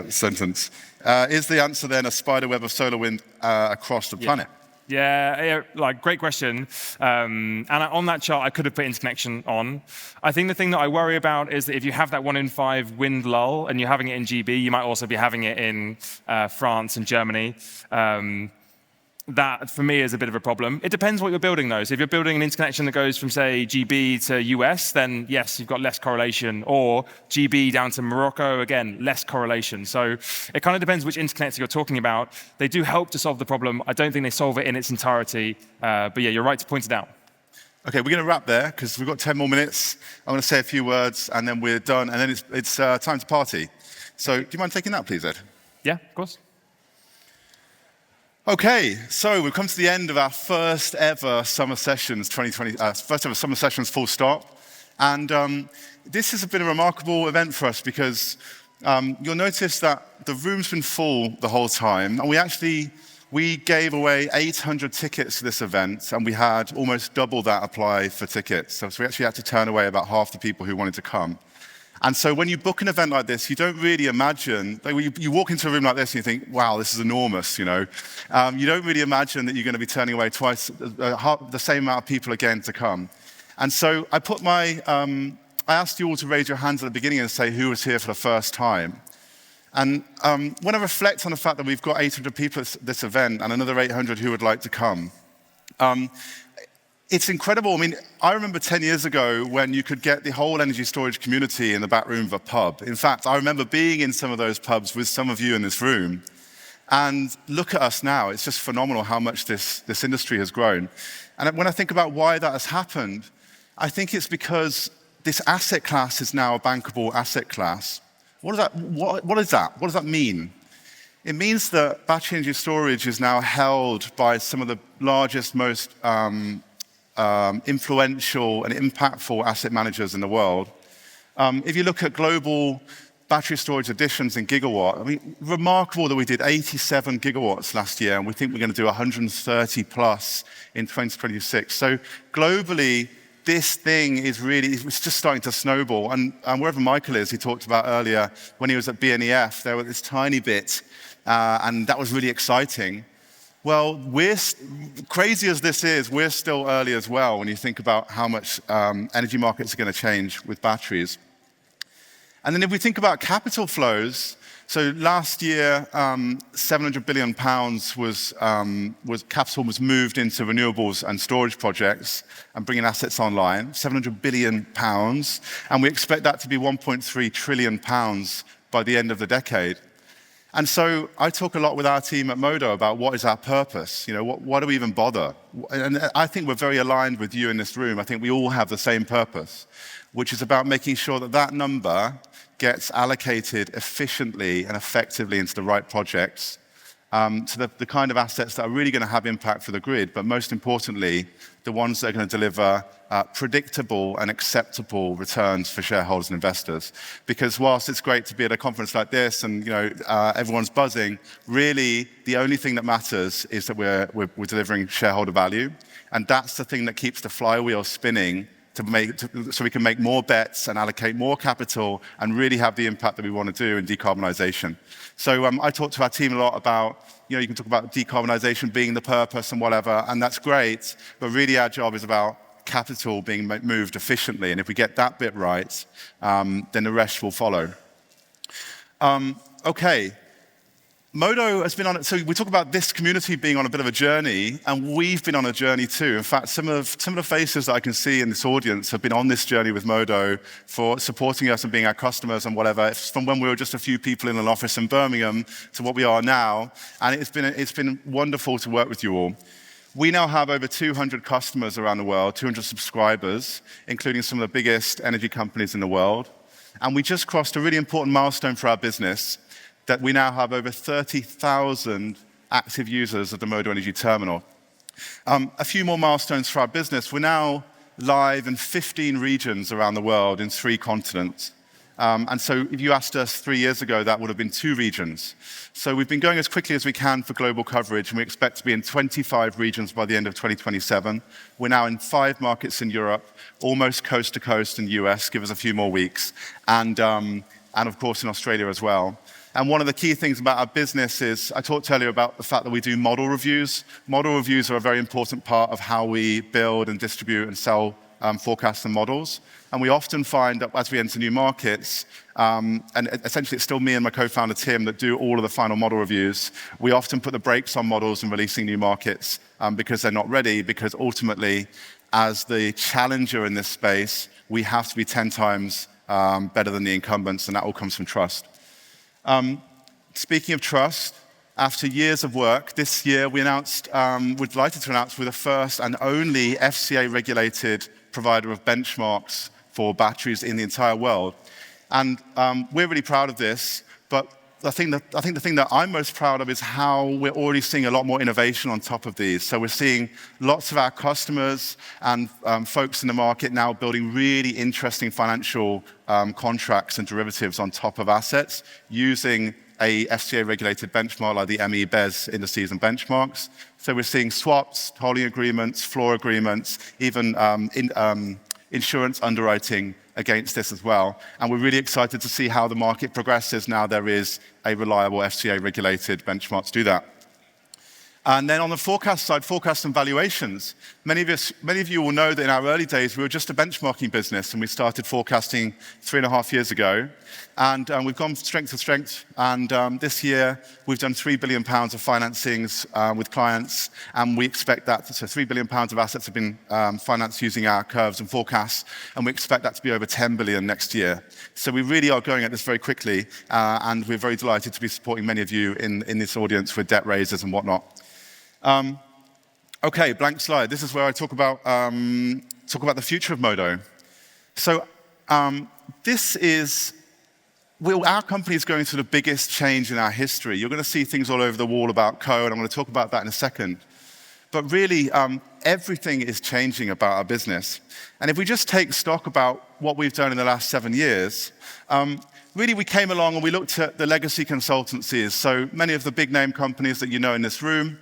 sentence. Is the answer then a spider web of solar wind across the planet? Yeah, great question. And on that chart, I could have put interconnection on. I think the thing that I worry about is that if you have that 1 in 5 wind lull and you're having it in GB, you might also be having it in France and Germany. that, for me, is a bit of a problem. It depends what you're building, though. So if you're building an interconnection that goes from, say, GB to US, then yes, you've got less correlation. Or GB down to Morocco, again, less correlation. So it kind of depends which interconnector you're talking about. They do help to solve the problem. I don't think they solve it in its entirety. But yeah, you're right to point it out. Okay, we're going to wrap there because we've got 10 more minutes. I'm going to say a few words, and then we're done. And then it's time to party. So do you mind taking that, please, Ed? Yeah, of course. Okay, so we've come to the end of our first ever summer sessions, first ever summer sessions full stop. And this has been a remarkable event for us because you'll notice that the room's been full the whole time. And we gave away 800 tickets to this event, and we had almost double that apply for tickets. So we actually had to turn away about half the people who wanted to come. And so when you book an event like this, you don't really imagine, like you walk into a room like this and you think, wow, this is enormous, you know. You don't really imagine that you're going to be turning away twice, the same amount of people again to come. And so I asked you all to raise your hands at the beginning and say who was here for the first time. And when I reflect on the fact that we've got 800 people at this event and another 800 who would like to come, it's incredible. I mean, I remember 10 years ago when you could get the whole energy storage community in the back room of a pub. In fact, I remember being in some of those pubs with some of you in this room. And look at us now. It's just phenomenal how much this industry has grown. And when I think about why that has happened, I think it's because this asset class is now a bankable asset class. What is that? What does that mean? It means that battery energy storage is now held by some of the largest, most influential and impactful asset managers in the world. If you look at global battery storage additions in gigawatt, I mean, remarkable that we did 87 gigawatts last year, and we think we're going to do 130 plus in 2026. So globally, this thing is it's just starting to snowball. And wherever Michael is, he talked about earlier, when he was at BNEF, there was this tiny bit, and that was really exciting. Well, crazy as this is, we're still early as well when you think about how much energy markets are going to change with batteries. And then if we think about capital flows, so last year, 700 billion pounds capital was moved into renewables and storage projects and bringing assets online, 700 billion pounds, and we expect that to be 1.3 trillion pounds by the end of the decade. And so I talk a lot with our team at Modo about what is our purpose, you know, why do we even bother? And I think we're very aligned with you in this room. I think we all have the same purpose, which is about making sure that that number gets allocated efficiently and effectively into the right projects, to the kind of assets that are really going to have impact for the grid, but most importantly, the ones that are going to deliver predictable and acceptable returns for shareholders and investors. Because whilst it's great to be at a conference like this and everyone's buzzing, really the only thing that matters is that we're delivering shareholder value, and that's the thing that keeps the flywheel spinning so we can make more bets and allocate more capital and really have the impact that we want to do in decarbonisation. So I talk to our team a lot about, you can talk about decarbonisation being the purpose and whatever, and that's great, but really our job is about capital being moved efficiently, and if we get that bit right, then the rest will follow. Okay. Modo has been on it. So we talk about this community being on a bit of a journey, and we've been on a journey too. In fact, some of the faces that I can see in this audience have been on this journey with Modo for supporting us and being our customers and whatever. It's from when we were just a few people in an office in Birmingham to what we are now, and it's been wonderful to work with you all. We now have over 200 customers around the world, 200 subscribers, including some of the biggest energy companies in the world, and we just crossed a really important milestone for our business, that we now have over 30,000 active users of the Modo Energy terminal. A few more milestones for our business. We're now live in 15 regions around the world in 3 continents. And so if you asked us 3 years ago, that would have been 2 regions. So we've been going as quickly as we can for global coverage, and we expect to be in 25 regions by the end of 2027. We're now in 5 markets in Europe, almost coast to coast in the US, give us a few more weeks, and of course in Australia as well. And one of the key things about our business is, I talked earlier about the fact that we do model reviews. Model reviews are a very important part of how we build and distribute and sell forecasts and models. And we often find that as we enter new markets, and essentially it's still me and my co-founder Tim that do all of the final model reviews, we often put the brakes on models and releasing new markets because they're not ready, because ultimately, as the challenger in this space, we have to be 10 times better than the incumbents, and that all comes from trust. Speaking of trust, after years of work, this year we're delighted to announce we're the first and only FCA-regulated provider of benchmarks for batteries in the entire world. And we're really proud of this, but I think the thing that I'm most proud of is how we're already seeing a lot more innovation on top of these. So we're seeing lots of our customers and folks in the market now building really interesting financial contracts and derivatives on top of assets using a FCA-regulated benchmark like the ME-BES indices and benchmarks. So we're seeing swaps, tolling agreements, floor agreements, even insurance underwriting against this as well. And we're really excited to see how the market progresses now there is a reliable FCA-regulated benchmark to do that. And then on the forecast side, forecast and valuations. Many of you will know that in our early days, we were just a benchmarking business, and we started forecasting 3.5 years ago. And we've gone from strength to strength. And this year, we've done £3 billion of financings with clients. And we expect that, so £3 billion of assets have been financed using our curves and forecasts. And we expect that to be over 10 billion next year. So we really are going at this very quickly. And we're very delighted to be supporting many of you in this audience with debt raises and whatnot. Okay, blank slide. This is where I talk about the future of Modo. So our company is going through the biggest change in our history. You're going to see things all over the wall about Co, and I'm going to talk about that in a second. But really, everything is changing about our business. And if we just take stock about what we've done in the last 7 years, really we came along and we looked at the legacy consultancies, so many of the big name companies that you know in this room.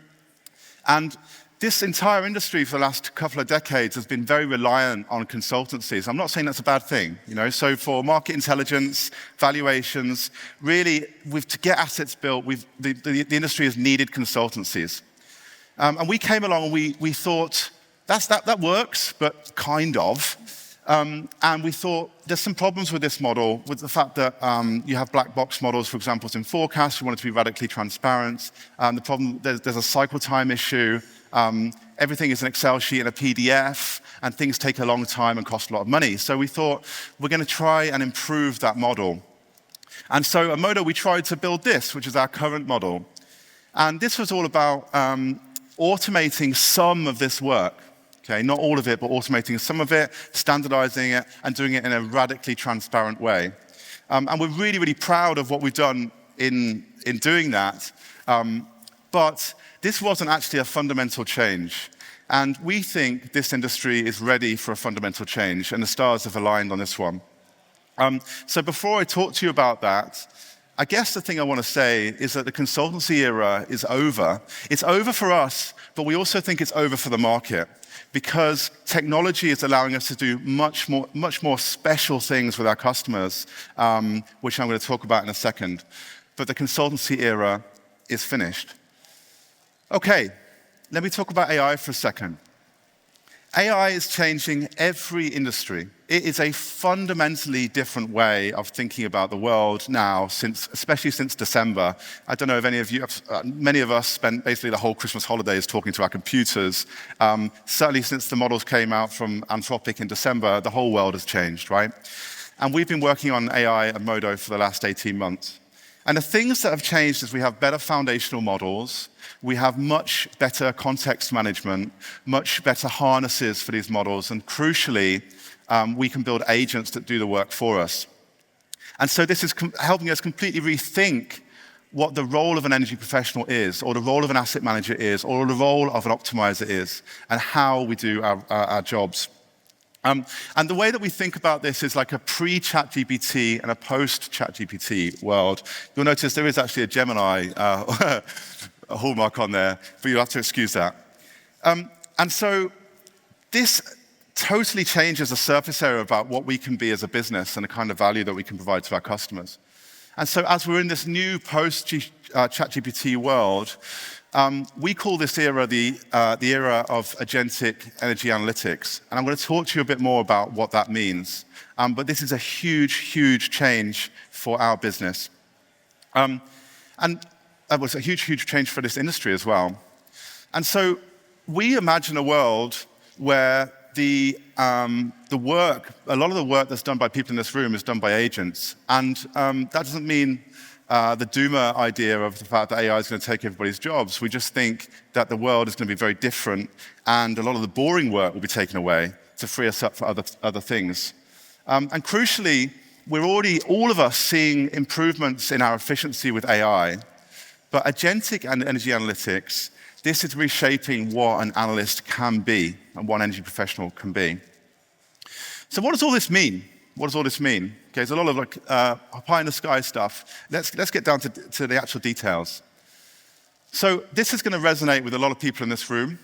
And this entire industry for the last couple of decades has been very reliant on consultancies. I'm not saying that's a bad thing, So for market intelligence, valuations, really, to get assets built, the industry has needed consultancies. And we came along and we thought, that works, but kind of. And we thought there's some problems with this model, with the fact that you have black box models, for example, in forecasts. We want it to be radically transparent. The problem, there's a cycle time issue. Everything is an Excel sheet and a PDF, and things take a long time and cost a lot of money. So we thought we're going to try and improve that model. And so at Modo, we tried to build this, which is our current model. And this was all about automating some of this work. Okay, not all of it, but automating some of it, standardizing it, and doing it in a radically transparent way. And we're really, really proud of what we've done in doing that. But this wasn't actually a fundamental change. And we think this industry is ready for a fundamental change, and the stars have aligned on this one. So before I talk to you about that, I guess the thing I want to say is that the consultancy era is over. It's over for us, but we also think it's over for the market, because technology is allowing us to do much more special things with our customers, which I'm going to talk about in a second. But the consultancy era is finished. Okay, let me talk about AI for a second. AI is changing every industry. It is a fundamentally different way of thinking about the world now, especially since December. I don't know if any of you, many of us spent basically the whole Christmas holidays talking to our computers. Certainly since the models came out from Anthropic in December, the whole world has changed, right? And we've been working on AI at Modo for the last 18 months. And the things that have changed is we have better foundational models, we have much better context management, much better harnesses for these models, and crucially, we can build agents that do the work for us. And so this is helping us completely rethink what the role of an energy professional is, or the role of an asset manager is, or the role of an optimizer is, and how we do our jobs. And the way that we think about this is like a pre-ChatGPT and a post-ChatGPT world. You'll notice there is actually a Gemini a hallmark on there, but you'll have to excuse that. And so this totally changes the surface area about what we can be as a business and the kind of value that we can provide to our customers. And so as we're in this new post-ChatGPT world, We call this era the era of agentic energy analytics. And I'm going to talk to you a bit more about what that means. But this is a huge, huge change for our business. And it was a huge, huge change for this industry as well. And so we imagine a world where a lot of the work that's done by people in this room is done by agents. And that doesn't mean the doomer idea of the fact that AI is going to take everybody's jobs. We just think that the world is going to be very different, and a lot of the boring work will be taken away to free us up for other things. And crucially, we're already, all of us, seeing improvements in our efficiency with AI. But agentic and energy analytics, this is reshaping what an analyst can be and what an energy professional can be. So what does all this mean? What does all this mean? Okay, there's a lot of pie in the sky stuff. Let's get down to the actual details. So this is going to resonate with a lot of people in this room.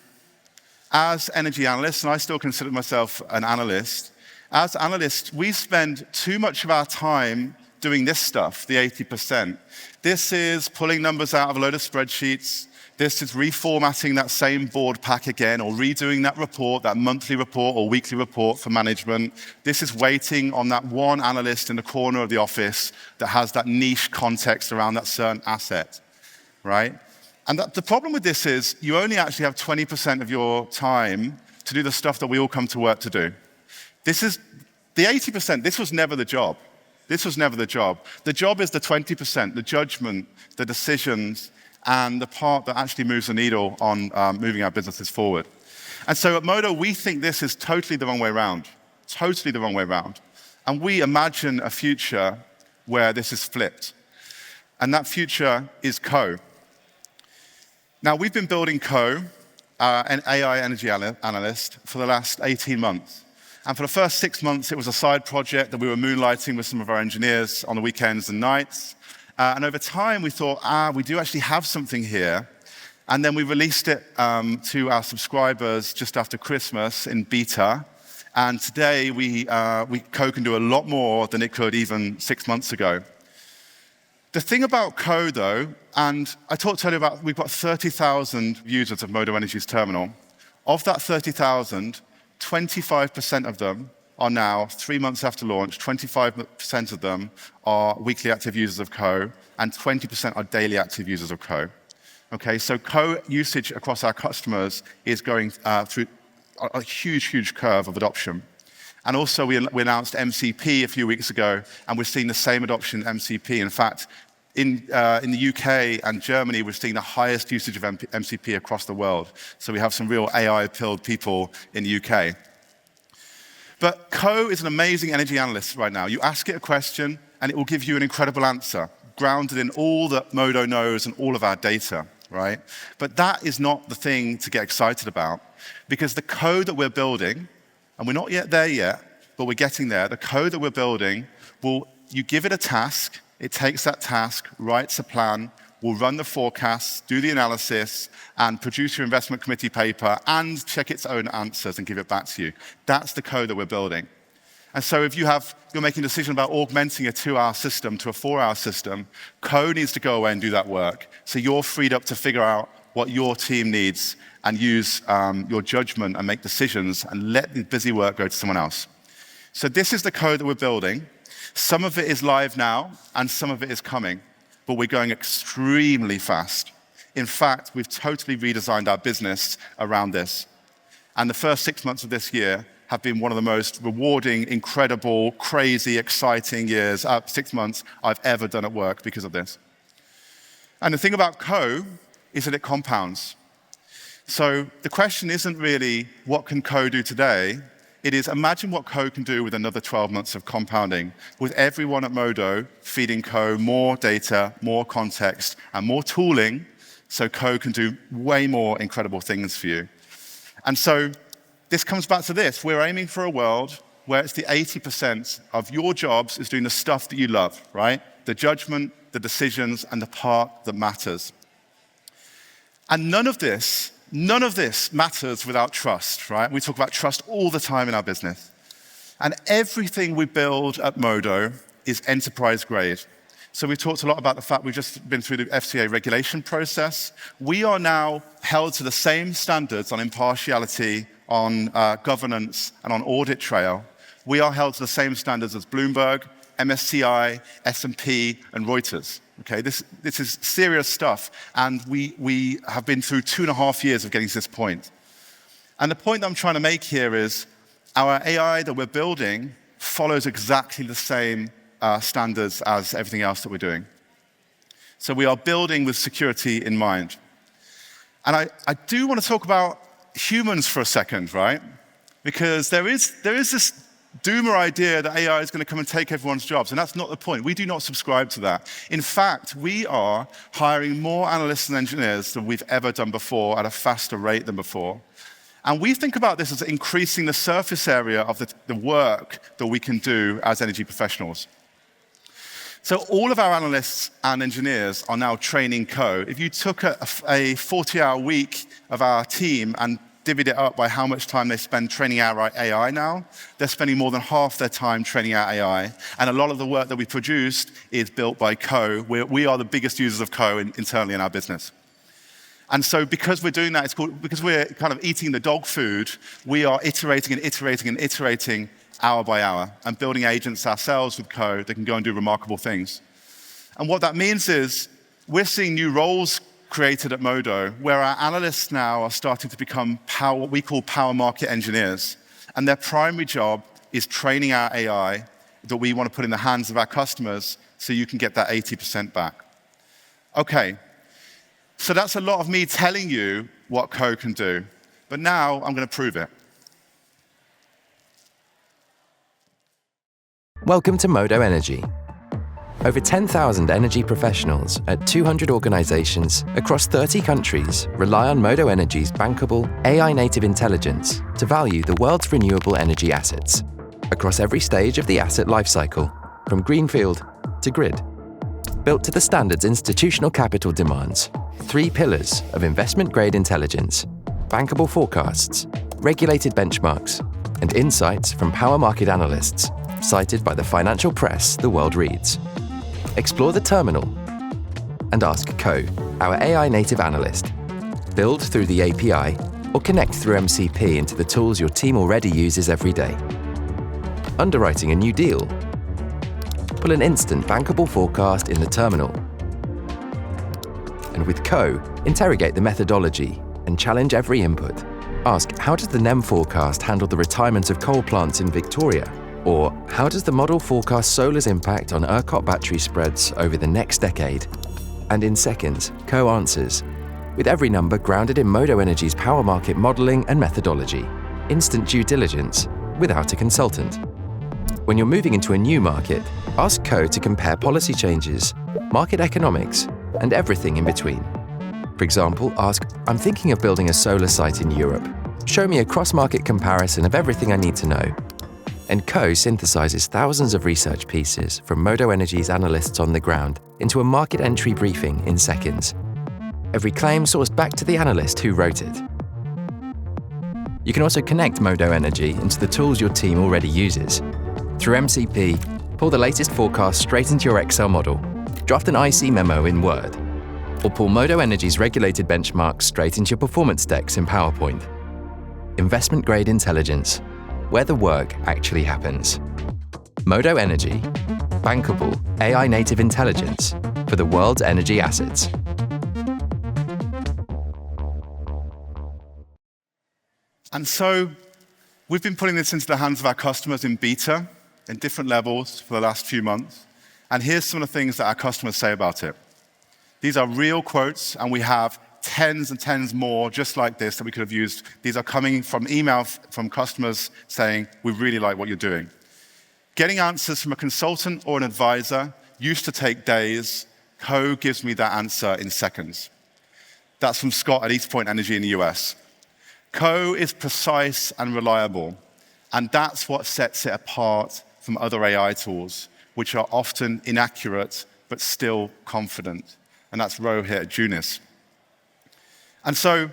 As energy analysts, and I still consider myself an analyst, as analysts, we spend too much of our time doing this stuff, the 80%. This is pulling numbers out of a load of spreadsheets. This is reformatting that same board pack again, or redoing that report, that monthly report or weekly report for management. This is waiting on that one analyst in the corner of the office that has that niche context around that certain asset, right? And the problem with this is you only actually have 20% of your time to do the stuff that we all come to work to do. This is the 80%. This was never the job. This was never the job. The job is the 20%, the judgment, the decisions, and the part that actually moves the needle on moving our businesses forward. And so at Modo, we think this is totally the wrong way around. Totally the wrong way around. And we imagine a future where this is flipped. And that future is Co. Now, we've been building Co, an AI energy analyst, for the last 18 months. And for the first 6 months, it was a side project that we were moonlighting with some of our engineers on the weekends and nights. And over time, we thought, we do actually have something here. And then we released it to our subscribers just after Christmas in beta. And today, Co can do a lot more than it could even 6 months ago. The thing about Co, though, and I talked earlier about, we've got 30,000 users of Modo Energy's terminal. Of that 30,000, 25% of them are now, 3 months after launch, 25% of them are weekly active users of Co, and 20% are daily active users of Co. Okay, so Co usage across our customers is going through a huge, huge curve of adoption. And also, we announced MCP a few weeks ago, and we're seeing the same adoption in MCP. In fact, in the UK and Germany, we're seeing the highest usage of MCP across the world. So we have some real AI-pilled people in the UK. But Co is an amazing energy analyst right now. You ask it a question, and it will give you an incredible answer, grounded in all that Modo knows and all of our data, right? But that is not the thing to get excited about, because the code that we're building, and we're not yet there yet, but we're getting there, the code that we're building, you give it a task, it takes that task, writes a plan, will run the forecasts, do the analysis, and produce your investment committee paper, and check its own answers and give it back to you. That's the code that we're building. And so if you're making a decision about augmenting a 2-hour system to a 4-hour system, Co needs to go away and do that work. So you're freed up to figure out what your team needs and use your judgment and make decisions and let the busy work go to someone else. So this is the code that we're building. Some of it is live now, and some of it is coming, but we're going extremely fast. In fact, we've totally redesigned our business around this. And the first 6 months of this year have been one of the most rewarding, incredible, crazy, exciting 6 months I've ever done at work because of this. And the thing about Co is that it compounds. So the question isn't really, what can Co do today? It is, imagine what Co can do with another 12 months of compounding, with everyone at Modo feeding Co more data, more context, and more tooling, so Co can do way more incredible things for you. And so this comes back to this. We're aiming for a world where it's the 80% of your jobs is doing the stuff that you love, right? The judgment, the decisions, and the part that matters. And none of this matters without trust, right? We talk about trust all the time in our business. And everything we build at Modo is enterprise grade. So we've talked a lot about the fact we've just been through the FCA regulation process. We are now held to the same standards on impartiality, on governance, and on audit trail. We are held to the same standards as Bloomberg, MSCI, S&P, and Reuters. Okay, this is serious stuff, and we have been through 2.5 years of getting to this point. And the point that I'm trying to make here is our AI that we're building follows exactly the same standards as everything else that we're doing. So we are building with security in mind. And I do want to talk about humans for a second, right? Because there is this doomer idea that AI is going to come and take everyone's jobs, and that's not the point. We do not subscribe to that. In fact, we are hiring more analysts and engineers than we've ever done before at a faster rate than before. And we think about this as increasing the surface area of the work that we can do as energy professionals. So all of our analysts and engineers are now training code. If you took a 40-hour week of our team and divvied it up by how much time they spend training our AI now, they're spending more than half their time training our AI. And a lot of the work that we produced is built by Co. We are the biggest users of Co internally in our business. And so because we're doing that, because we're kind of eating the dog food, we are iterating and iterating and iterating hour by hour and building agents ourselves with Co that can go and do remarkable things. And what that means is we're seeing new roles created at Modo, where our analysts now are starting to become what we call power market engineers. And their primary job is training our AI that we want to put in the hands of our customers so you can get that 80% back. Okay, so that's a lot of me telling you what Co can do. But now I'm going to prove it. Welcome to Modo Energy. Over 10,000 energy professionals at 200 organizations across 30 countries rely on Modo Energy's bankable, AI-native intelligence to value the world's renewable energy assets across every stage of the asset lifecycle, from greenfield to grid. Built to the standards institutional capital demands, 3 pillars of investment-grade intelligence, bankable forecasts, regulated benchmarks, and insights from power market analysts cited by the financial press the world reads. Explore the terminal and ask Co, our AI-native analyst. Build through the API or connect through MCP into the tools your team already uses every day. Underwriting a new deal? Pull an instant bankable forecast in the terminal. And with Co, interrogate the methodology and challenge every input. Ask, how does the NEM forecast handle the retirement of coal plants in Victoria? Or, how does the model forecast solar's impact on ERCOT battery spreads over the next decade? And in seconds, Co answers, with every number grounded in Modo Energy's power market modeling and methodology. Instant due diligence without a consultant. When you're moving into a new market, ask Co to compare policy changes, market economics, and everything in between. For example, ask, I'm thinking of building a solar site in Europe. Show me a cross-market comparison of everything I need to know. And Co synthesizes thousands of research pieces from Modo Energy's analysts on the ground into a market entry briefing in seconds. Every claim sourced back to the analyst who wrote it. You can also connect Modo Energy into the tools your team already uses. Through MCP, pull the latest forecast straight into your Excel model, draft an IC memo in Word, or pull Modo Energy's regulated benchmarks straight into your performance decks in PowerPoint. Investment-grade intelligence, where the work actually happens. Modo Energy, bankable AI-native intelligence for the world's energy assets. And so we've been putting this into the hands of our customers in beta, in different levels for the last few months. And here's some of the things that our customers say about it. These are real quotes, and we have tens and tens more just like this that we could have used. These are coming from email from customers saying, we really like what you're doing. Getting answers from a consultant or an advisor used to take days. Co gives me that answer in seconds. That's from Scott at East Point Energy in the US. Co is precise and reliable, and that's what sets it apart from other AI tools, which are often inaccurate but still confident. And that's Ro here at Junis. And so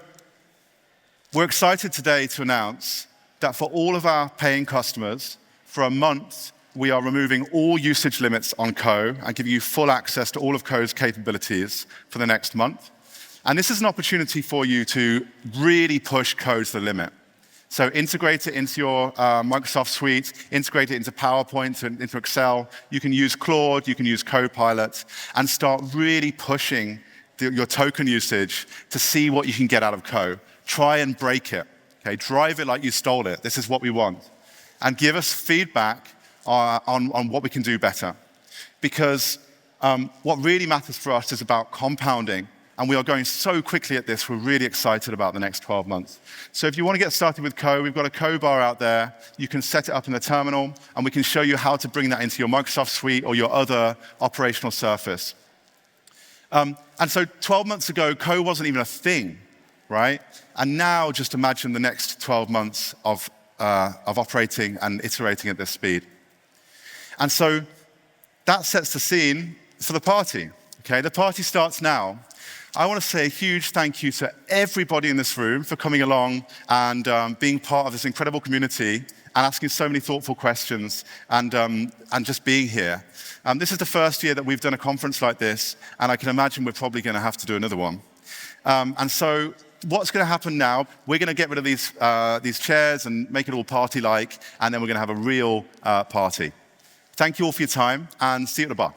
we're excited today to announce that for all of our paying customers, for a month, we are removing all usage limits on Co and giving you full access to all of Co's capabilities for the next month. And this is an opportunity for you to really push Co to the limit. So integrate it into your Microsoft suite, integrate it into PowerPoint, and into Excel. You can use Claude, you can use Copilot, and start really pushing your token usage to see what you can get out of Co. Try and break it. Okay? Drive it like you stole it. This is what we want. And give us feedback on what we can do better. Because what really matters for us is about compounding. And we are going so quickly at this, we're really excited about the next 12 months. So if you want to get started with Co, we've got a Co bar out there. You can set it up in the terminal, and we can show you how to bring that into your Microsoft suite or your other operational surface. And so 12 months ago, Co wasn't even a thing, right? And now just imagine the next 12 months of operating and iterating at this speed. And so that sets the scene for the party. Okay, the party starts now. I want to say a huge thank you to everybody in this room for coming along and being part of this incredible community and asking so many thoughtful questions and just being here. This is the first year that we've done a conference like this, and I can imagine we're probably going to have to do another one. And so what's going to happen now, we're going to get rid of these chairs and make it all party-like, and then we're going to have a real party. Thank you all for your time, and see you at the bar.